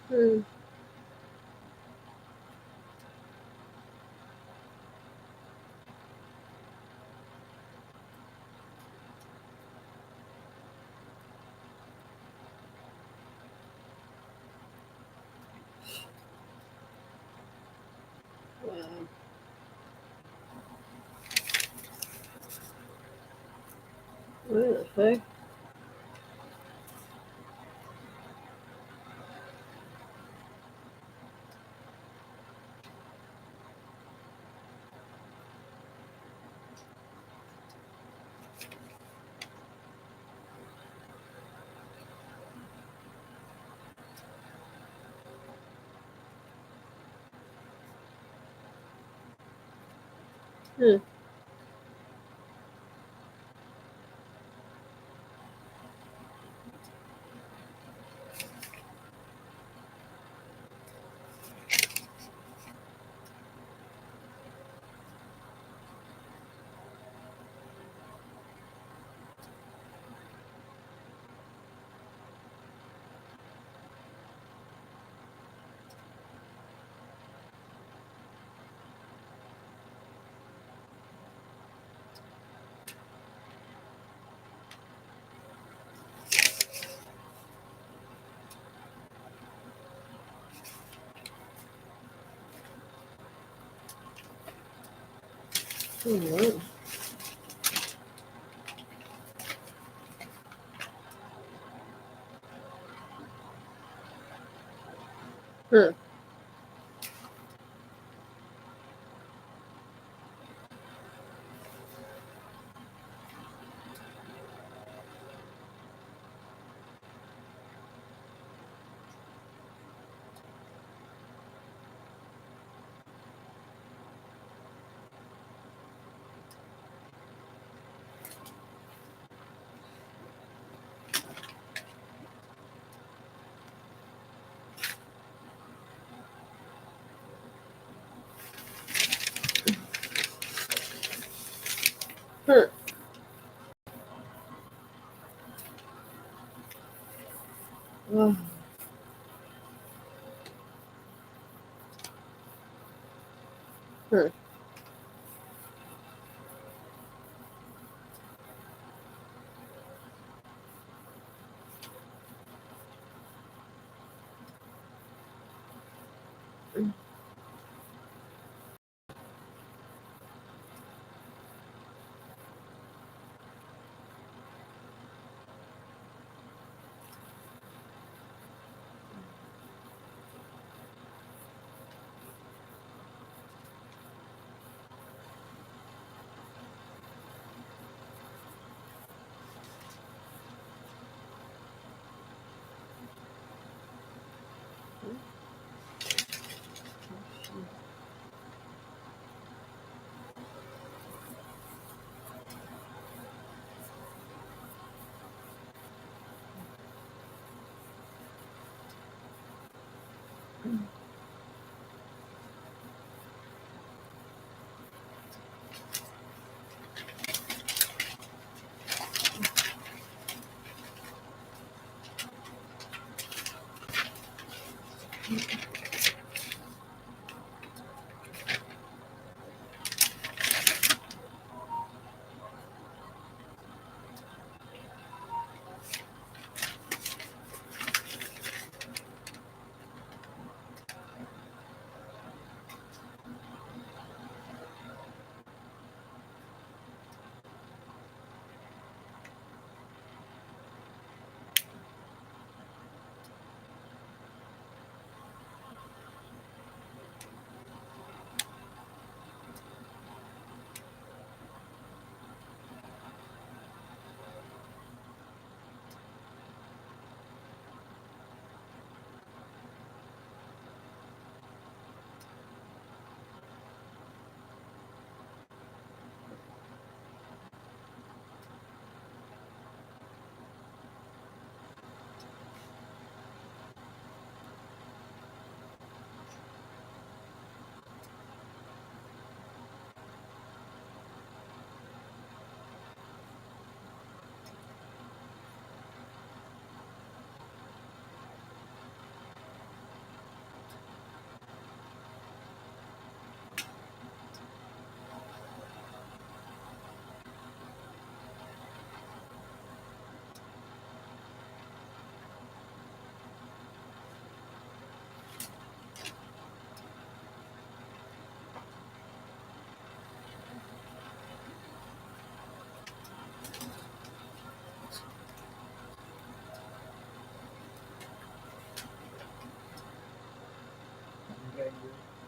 Hmm. Wow. What the fuck? Hmm. Hmm. Hmm. Hmm. Oh. Hmm.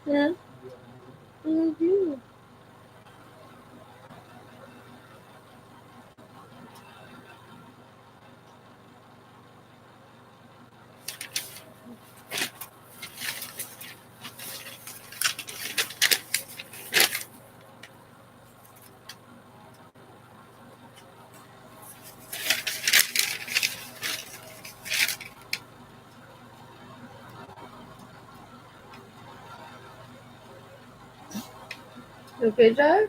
Yeah. Mm-hmm. Okay, Jack?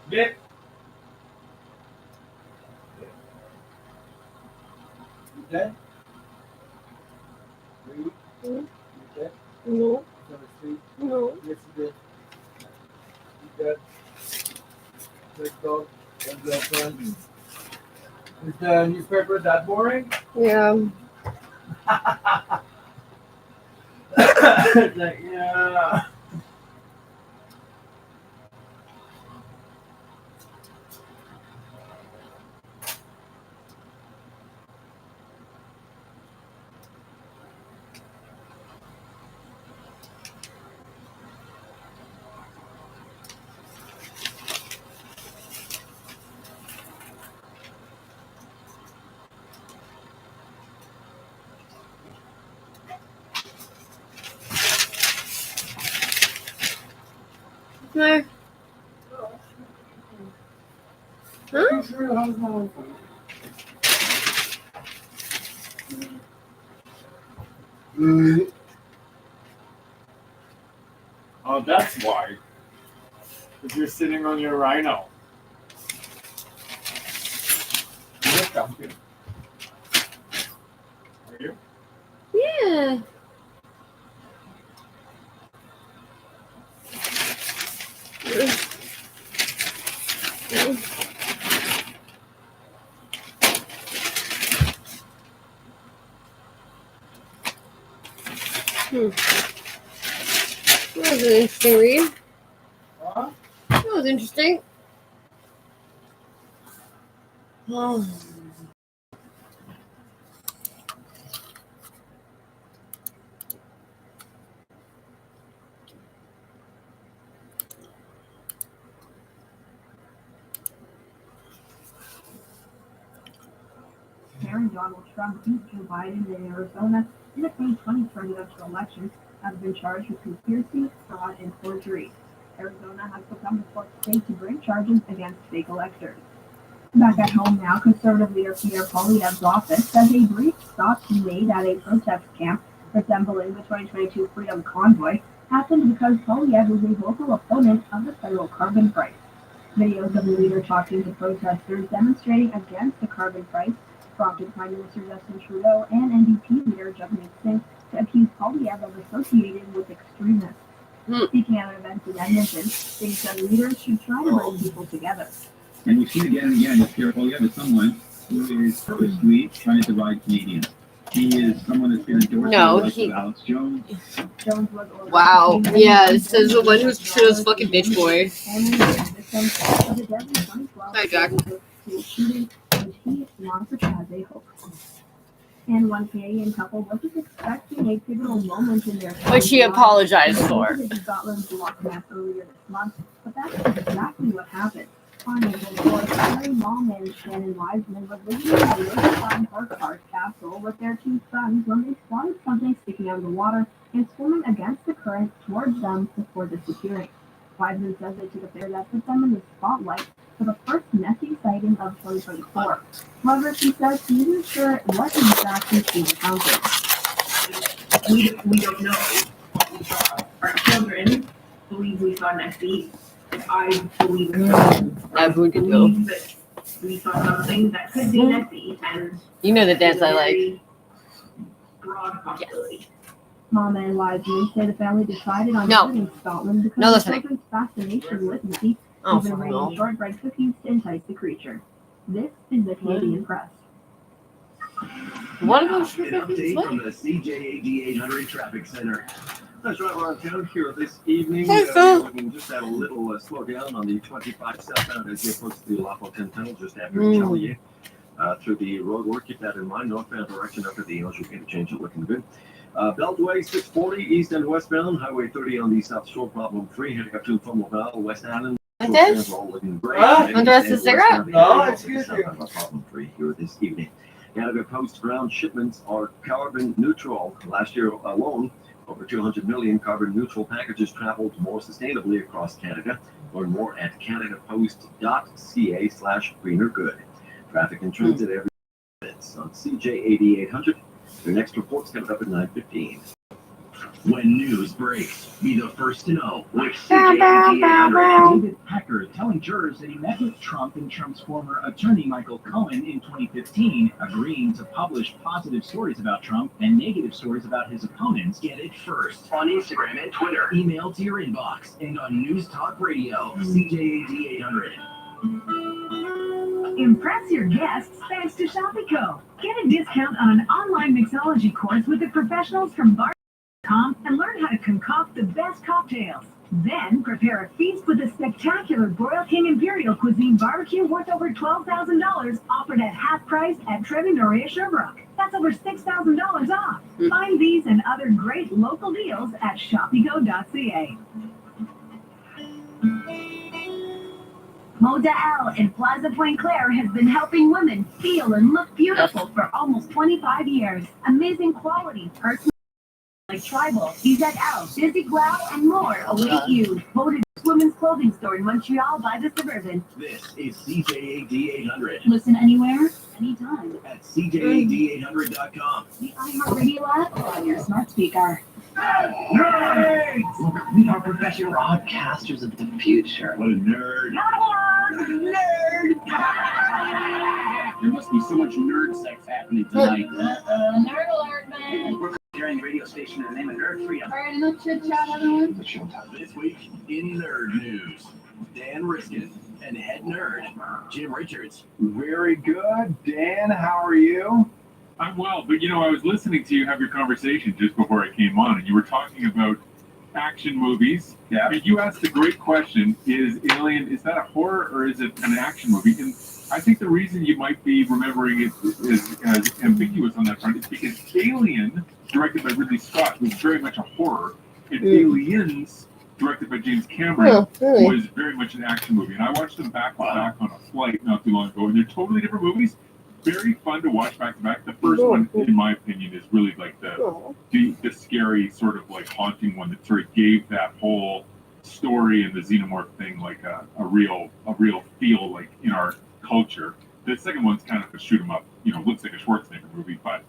Get. You dead? Really? You dead? No. You fell asleep? No. Yes, you did. You dead? Let's go. One girlfriend. Is the newspaper that boring? Yeah. Like, yeah. No. Huh? Oh, that's why. Because you're sitting on your rhino. You're comfy. Are you? Yeah. That was an interesting read. Huh? That was interesting. Oh. Comparing Donald Trump beat Joe Biden in Arizona in the 2020 presidential election has been charged with conspiracy, fraud, and forgery. Arizona has become the fourth state to bring charges against fake electors. Back at home now, conservative leader Peter Poilievre's office says a brief stop he made at a protest camp resembling the 2022 Freedom Convoy happened because Poilievre was a vocal opponent of the federal carbon price. Videos of the leader talking to protesters demonstrating against the carbon price prompted Prime Minister Justin Trudeau and NDP leader Jagmeet Singh to accuse Poilievre of associating with extremists. Speaking at an event in Edmonton, Singh said leaders should try to bring people together. And we've seen again and again that Pierre Poilievre is someone who is purposely trying to divide Canadians. He is someone that's been endorsing the likes of Alex Jones. Wow. Yeah, it says the one who's Trudeau's fucking bitch boy. Hi, Jack. And one Canadian couple wasn't expecting a pivotal moment in their Which he apologized for. Scotland's lockdown earlier this month, but that's exactly what happened. Carrie Mom and Shannon Wiseman were visiting a Riverside Park castle with their two sons when they spotted something sticking out of the water and swimming against the current towards them before disappearing. Wiseman says they took a picture that put them in the spotlight for the first Nessie sighting of 2024. However, she says she isn't sure what exactly she encountered. We don't know what we saw. Our children believe we saw Nessie. I believe Everyone could go. that we saw something that could be Nessie, and You know the dance I like. broad possibility. Mama and Wiseman say the family decided on No. visiting Scotland because No of listening. children's fascination with Nessie, Oh, even fuck raiding no. shortbread cookies to entice the creature. This is the Canadian press. Want to go An shoot update from the CJAD 800 Traffic Center. That's right, we're on town here this evening. Hey, Phil. We can just have a little slowdown on the 25 southbound as you approach the Lafontaine Tunnel just after Chalier. Through the road work, keep that in mind. Northbound direction after the Angel interchange is looking good. Beltway 640 east and westbound. Highway 30 on the South Shore, problem free. Heading up to Fomalval, West Island. Like this? All looking great. Want the rest of the cigarette? No, excuse me. Problem free here this evening. Canada Post ground shipments are carbon neutral. Last year alone, over 200 million carbon neutral packages traveled more sustainably across Canada. Learn more at canadapost.ca/greenergood. Traffic and transit every minutes on CJ 8800. Your next report's coming up at 9:15. When news breaks, be the first to know with CJAD. David Pecker telling jurors that he met with Trump and Trump's former attorney Michael Cohen in 2015, agreeing to publish positive stories about Trump and negative stories about his opponents. Get it first on Instagram and Twitter. Email to your inbox and on News Talk Radio, CJAD 800. Impress your guests thanks to Shopico. Get a discount on an online mixology course with the professionals from Banter.com and learn how to concoct the best cocktails. Then prepare a feast with a spectacular Royal King Imperial Cuisine barbecue worth over $12,000, offered at half price at Trevi Noria Sherbrooke. That's over $6,000 off. Find these and other great local deals at shopico.ca. Model in Plaza Point Claire has been helping women feel and look beautiful for almost 25 years. Amazing quality, personal like Tribal, BZL, Busy Glow, and more await you. Voted women's clothing store in Montreal by the Suburban. This is CJAD 800 Listen anywhere, anytime. at CJAD800.com. The iHeartRadio app on your smart speaker. Nerds! Look, we are professional broadcasters of the future. What a nerd. Nerd! There must be so much nerd sex happening tonight. Nerd alert, man. We're carrying radio station in the name of Nerd Freedom. Alright, enough chit chat, everyone. This week in Nerd News, Dan Riskin and head nerd Jim Richards. Very good. Dan, how are you? I'm well, but I was listening to you have your conversation just before I came on, and you were talking about action movies. Yeah. And you asked a great question: is Alien, is that a horror or is it an action movie? And I think the reason you might be remembering it is as ambiguous on that front is because Alien, directed by Ridley Scott, was very much a horror, and Aliens, directed by James Cameron, was very much an action movie. And I watched them back to back on a flight not too long ago, and they're totally different movies. Very fun to watch back to back. The first one, in my opinion, is really like the scary sort of like haunting one that sort of gave that whole story and the xenomorph thing like a real feel like in our culture. The second one's kind of a shoot 'em up, looks like a Schwarzenegger movie, but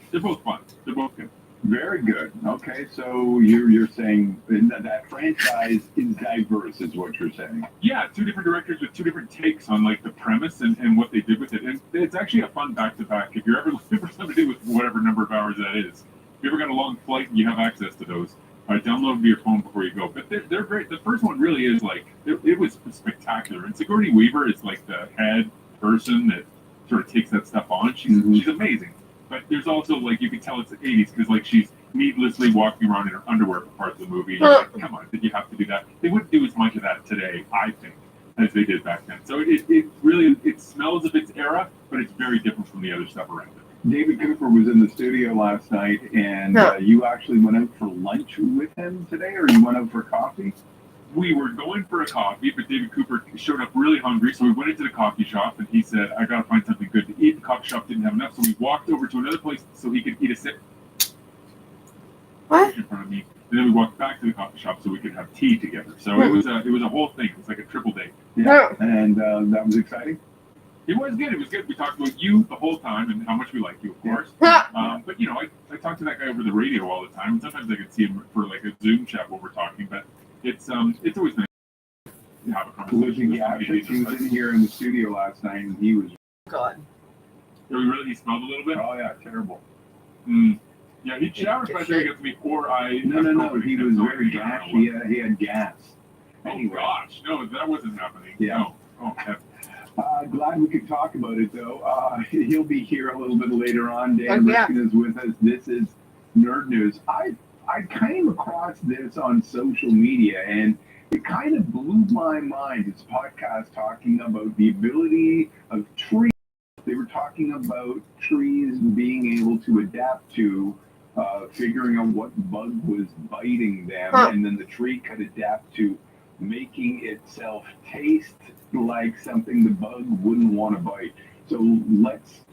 they're both fun. They're both good. Very good. Okay, so you're saying that franchise is diverse, is what you're saying. Yeah, two different directors with two different takes on like the premise and what they did with it. And it's actually a fun back-to-back. If you're ever looking for something to do with whatever number of hours that is, if you ever got a long flight and you have access to those, download them to your phone before you go. But they're great. The first one really is like, it was spectacular. And Sigourney Weaver is like the head person that sort of takes that stuff on. She's amazing. But there's also, like, you can tell it's the 80s because, like, she's needlessly walking around in her underwear for parts of the movie. You're like, come on, did you have to do that? They wouldn't do as much of that today, I think, as they did back then. So it really smells of its era, but it's very different from the other stuff around it. David Cooper was in the studio last night, and you actually went out for lunch with him today, or you went out for coffee? We were going for a coffee, but David Cooper showed up really hungry, so we went into the coffee shop, and he said, I gotta find something good to eat. The coffee shop didn't have enough, so we walked over to another place so he could eat a sip in front of me. And then we walked back to the coffee shop so we could have tea together. So it was a whole thing. It was like a triple date. Yeah, and that was exciting? It was good. It was good. We talked about you the whole time and how much we like you, of course. But, I talk to that guy over the radio all the time, and sometimes I can see him for like a Zoom chat while we're talking, but it's always nice to have a conversation. He was in here in the studio last night, and he was... God. He smelled a little bit? Oh, yeah, terrible. Yeah, he showered by the time he got to me, or I... No, he was very gassy. He had gas. Anyway. Oh, gosh. No, that wasn't happening. Yeah. No. Oh, heaven. Glad we could talk about it, though. He'll be here a little bit later on. Dan Riskin is with us. This is Nerd News. I came across this on social media, and it kind of blew my mind. It's a podcast talking about the ability of trees. They were talking about trees being able to adapt to figuring out what bug was biting them, and then the tree could adapt to making itself taste like something the bug wouldn't want to bite. So let's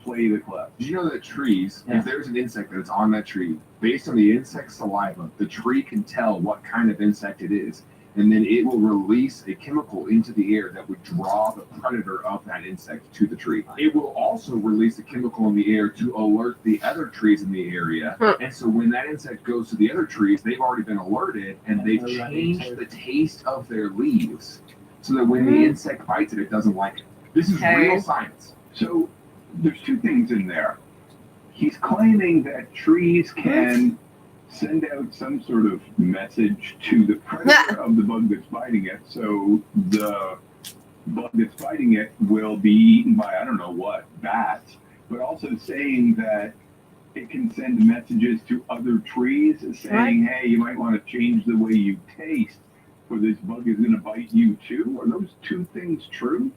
play the clip. Did you know that trees, if there's an insect that's on that tree, based on the insect's saliva, the tree can tell what kind of insect it is. and then it will release a chemical into the air that would draw the predator of that insect to the tree. It will also release a chemical in the air to alert the other trees in the area. And so when that insect goes to the other trees, they've already been alerted, and they've changed the taste of their leaves so that when the insect bites it, it doesn't like it. This is real science. So there's two things in there. He's claiming that trees can send out some sort of message to the predator of the bug that's biting it. So the bug that's biting it will be eaten by, I don't know what, bats, but also saying that it can send messages to other trees saying, hey, you might want to change the way you taste, or this bug is going to bite you too. Are those two things true?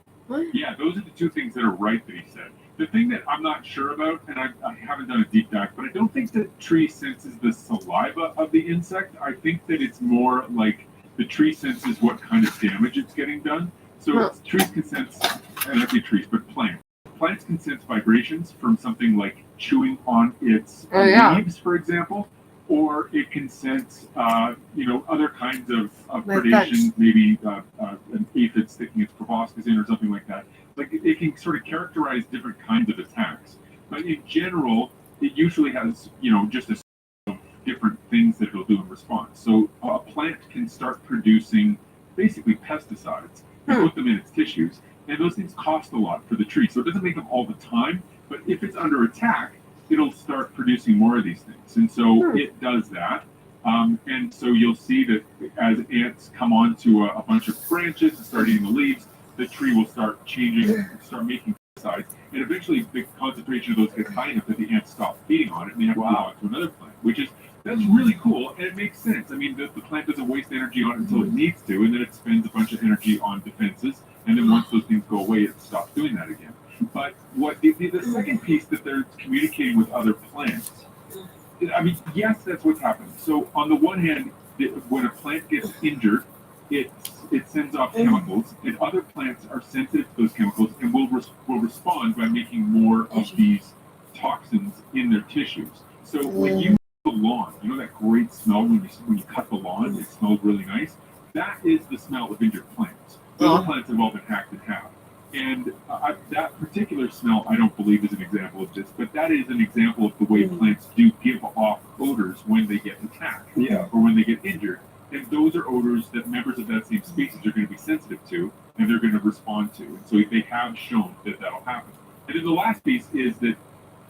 Yeah, those are the two things that are right that he said. The thing that I'm not sure about, and I haven't done a deep dive, but I don't think the tree senses the saliva of the insect. I think that it's more like the tree senses what kind of damage it's getting done. So trees can sense, and I say trees, but plants. Plants can sense vibrations from something like chewing on its leaves, for example, or it can sense, other kinds of predation, maybe an aphid sticking its proboscis in or something like that. Like it can sort of characterize different kinds of attacks. But in general, it usually has, just a of different things that it'll do in response. So a plant can start producing basically pesticides and put them in its tissues. And those things cost a lot for the tree. So it doesn't make them all the time, but if it's under attack, it'll start producing more of these things. And so it does that. And so you'll see that as ants come onto a bunch of branches and start eating the leaves, the tree will start changing, start making pesticides. And eventually the concentration of those gets high enough that the ants stop feeding on it and they have to move on to another plant, that's really cool, and it makes sense. I mean, the plant doesn't waste energy on it until it needs to, and then it spends a bunch of energy on defenses, and then once those things go away, it stops doing that again. But what the second piece that they're communicating with other plants, I mean, yes, that's what's happening. So on the one hand, when a plant gets injured, it sends off chemicals, and other plants are sensitive to those chemicals and will respond by making more of these toxins in their tissues. So when you the lawn, that great smell when you cut the lawn, it smells really nice. That is the smell of injured plants. Those plants have all been hacked in half. And that particular smell, I don't believe is an example of this, but that is an example of the way plants do give off odors when they get attacked or when they get injured. And those are odors that members of that same species are going to be sensitive to, and they're going to respond to. And so they have shown that that'll happen. And then the last piece is that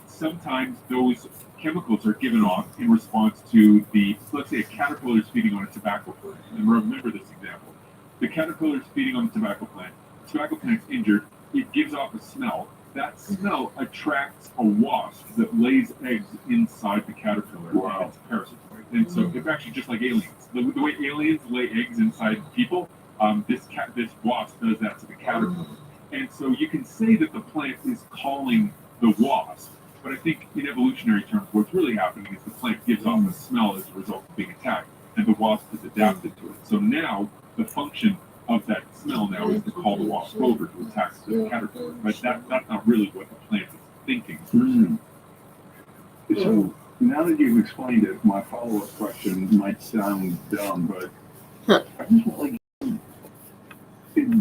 sometimes those chemicals are given off in response to let's say a caterpillar is feeding on a tobacco plant. And remember this example. The caterpillar is feeding on the tobacco plant's injured, it gives off a smell. That smell attracts a wasp that lays eggs inside the caterpillar. And it's parasitoid. And so it's actually just like aliens. The way aliens lay eggs inside people, this wasp does that to the caterpillar. And so you can say that the plant is calling the wasp, but I think in evolutionary terms, what's really happening is the plant gives off a smell as a result of being attacked, and the wasp is adapted to it. So now the function of that smell now is to call the wasp over to attack the caterpillar. But that's not really what the plant is thinking. So now that you've explained it, my follow-up question might sound dumb, but I just want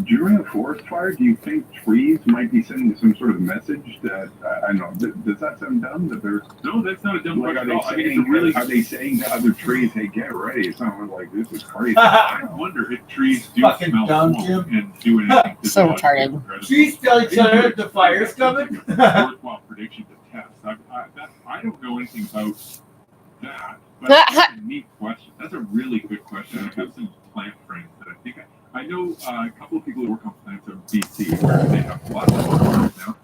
during a forest fire, do you think trees might be sending some sort of message that, I don't know, does that sound dumb? That they're, no, that's not a dumb question at all. Are they saying to other trees, hey, get ready? It's not like, this is crazy. I wonder if trees do smell smoke and do anything. So retarded. Trees tell each other the fire's coming? Worthwhile prediction to test. I don't know anything about that, but that's a neat question. That's a really good question. I have some plant friends that I think I know a couple of people who work on plants in BC where they have lots of farmers now,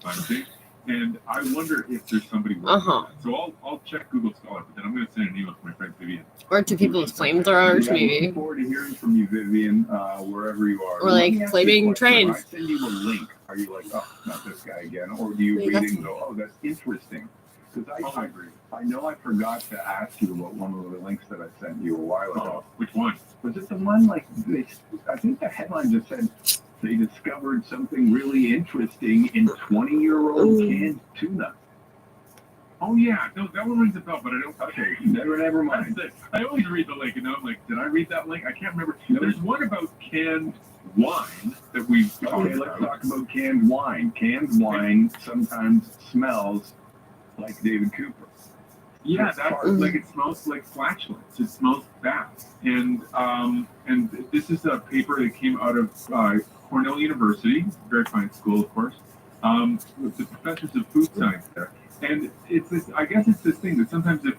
and I wonder if there's somebody working on that. So I'll check Google Scholar, but then I'm going to send an email to my friend Vivian. Or to people with flamethrowers, maybe. I look forward to hearing from you, Vivian, wherever you are. Or like flaming trains. When I send you a link, are you like, oh, not this guy again? Or do you read it and go, oh, that's interesting? Because I know I forgot to ask you about one of the links that I sent you a while ago. Which one? Was it the one I think the headline just said they discovered something really interesting in 20-year-old canned tuna. Oh yeah, no, that one rings a bell, but I don't. Okay, never mind. That's it. I always read the link, and I'm like, did I read that link? I can't remember. There's one about canned wine that we've talked Okay, about. let's talk about canned wine. Canned wine sometimes smells like David Cooper. Yeah, that's like it smells like flatulence. It smells bad. And this is a paper that came out of Cornell University, very fine school, of course, with the professors of food science there. And it's this, I guess it's this thing that sometimes that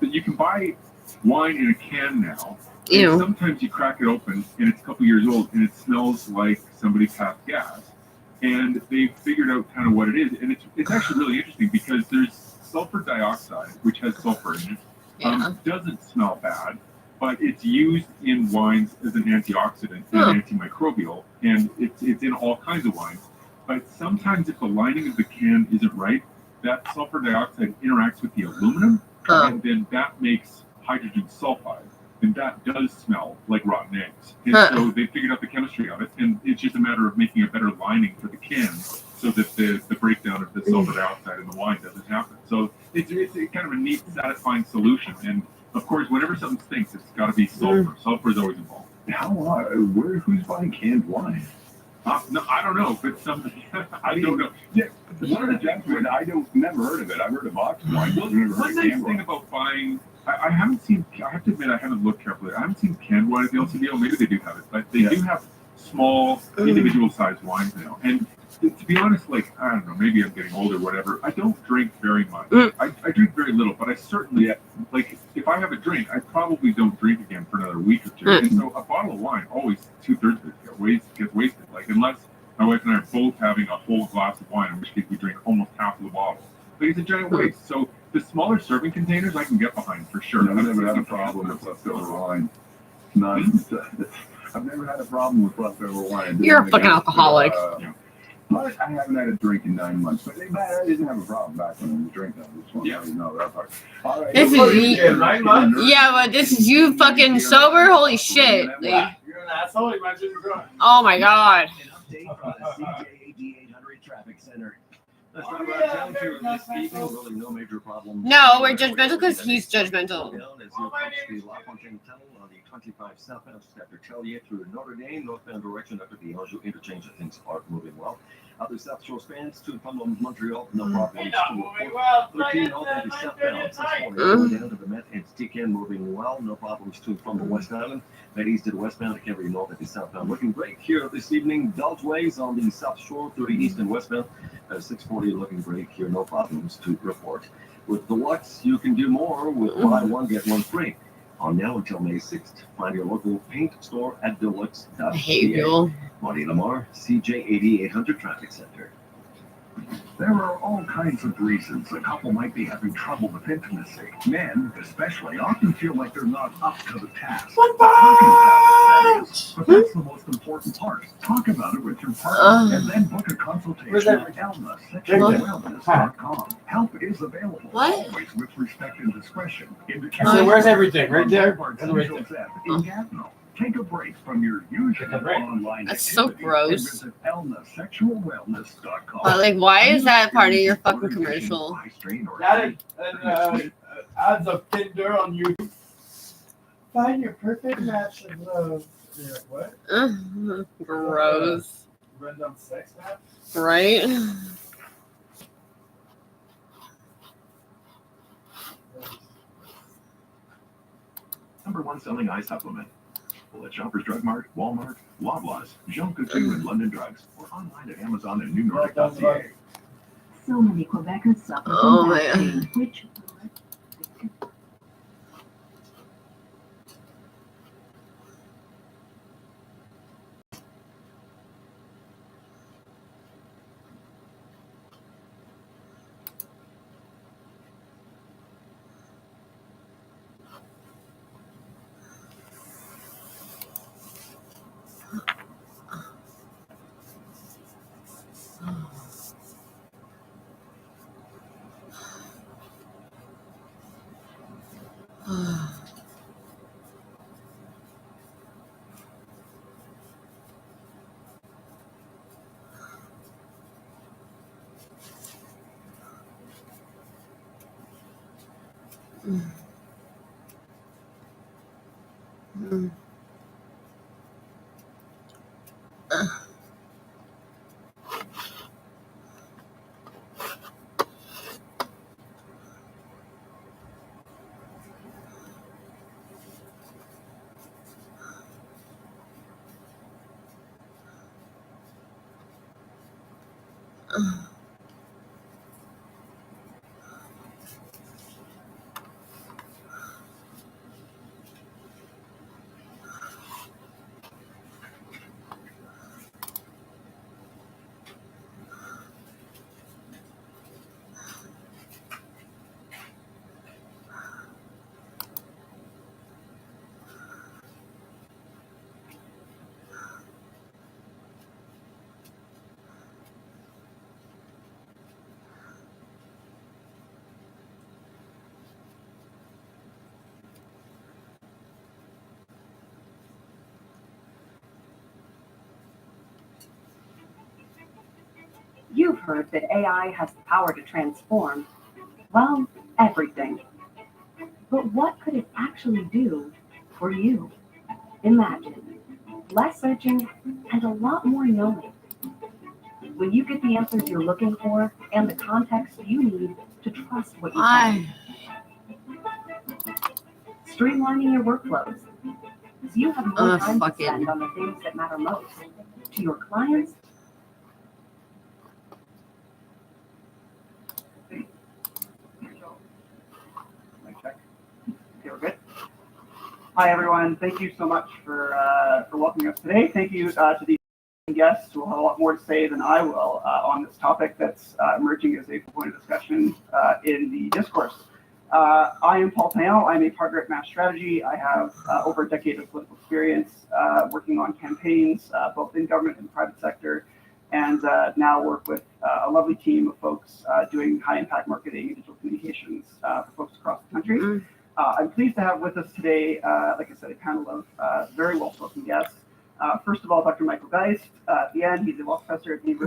you can buy wine in a can now. Ew. And sometimes you crack it open and it's a couple years old and it smells like somebody passed gas. And they figured out kind of what it is. And it's actually really interesting because there's sulfur dioxide, which has sulfur in it, doesn't smell bad, but it's used in wines as an antioxidant and antimicrobial, and it's in all kinds of wines. But sometimes if the lining of the can isn't right, that sulfur dioxide interacts with the aluminum, and then that makes hydrogen sulfide, and that does smell like rotten eggs. And so they figured out the chemistry of it, and it's just a matter of making a better lining for the can so that the breakdown of the sulfur dioxide in the wine doesn't happen. So it's kind of a neat, satisfying solution. And of course, whenever something stinks, it's got to be sulfur. Sulfur is always involved. Who's buying canned wine? No, I don't know, but somebody, I don't know. Yeah, one of the gentlemen, never heard of it. I've heard of box wine. Well, one nice thing about buying, I haven't seen, I have to admit, I haven't looked carefully. I haven't seen canned wine at the LCBO. Maybe they do have it, but they do have small, individual-sized wines now. And to be honest, like, I don't know, maybe I'm getting older, whatever. I don't drink very much. I drink very little, but I certainly, like, if I have a drink, I probably don't drink again for another week or two. And so a bottle of wine, always 2/3 of it gets wasted. Like, unless my wife and I are both having a whole glass of wine, in which case we drink almost half of the bottle. Like, it's a giant waste. So the smaller serving containers I can get behind for sure. I've never had a problem with leftover wine. None. I've never had a problem with leftover wine. You're a fucking alcoholic. I haven't had a drink in 9 months, but I didn't have a problem back when I was drinking. I just want to let you know that part. All right. This is 9 months? yeah, but this is you fucking sober? Holy shit. Like, You're an asshole. You mentioned you're drunk. oh my god. An update from the CJAD 800 traffic center. Let's talk about down to this evening. Really no major problem. No, we're judgmental because he's judgmental. Down as you approach the La Fontaine Tunnel on the 25 southbound just after Tellier through Notre Dame, northbound direction after the Anjou interchange. Things are moving well. Other South Shore spans to and from Montreal, no problem. 13 all the southbound, 640 down to the Met and Tican moving well, no problems to and from the West Island. That east to the westbound, to Cambridge north at the southbound. Looking great here this evening. Beltways on the South Shore through the east and westbound. 640 looking great here, no problems to report. With Deluxe, you can do more with buy one, get one free. On now until May 6th. Find your local paint store at deluxe.ca. I hate you. Marty Lamar, CJ80 800 Traffic Center. There are all kinds of reasons a couple might be having trouble with intimacy. Men, especially, often feel like they're not up to the task. But that's the most important part. Talk about it with your partner and then book a consultation at ElnaSexualWellness.com. Help is available, always with respect and discretion. So where's everything? Right there? In Gatineau. Take a break from your usual online That's so gross. and visit ElnaSexualWellness.com. But like, why is that part of your fucking commercial? That and ads of Tinder on YouTube. Find your perfect match in love. You're like, what? Gross. Random sex app? Right? #1 selling eye supplement. At Shoppers Drug Mart, Walmart, Loblaws, Jean Coutu, and London Drugs, or online at Amazon and NewNordic.ca. So many Quebecers suffer Oh, from back man. pain, which You've heard that AI has the power to transform, well, everything. But what could it actually do for you? Imagine less searching and a lot more knowing. When you get the answers you're looking for and the context you need to trust what you find. Streamlining your workflows so you have more time to spend on the things that matter most to your clients. Okay, we're good. Hi, everyone. Thank you so much for welcoming us today. Thank you to these guests who will have a lot more to say than I will on this topic that's emerging as a point of discussion in the discourse. I am Paul Taino. I'm a partner at Mass Strategy. I have over a decade of political experience working on campaigns, both in government and the private sector, and now work with a lovely team of folks doing high-impact marketing and digital communications for folks across the country. I'm pleased to have with us today, like I said, a panel of very well-spoken guests. First of all, Dr. Michael Geist. At the end, he's a law professor at the University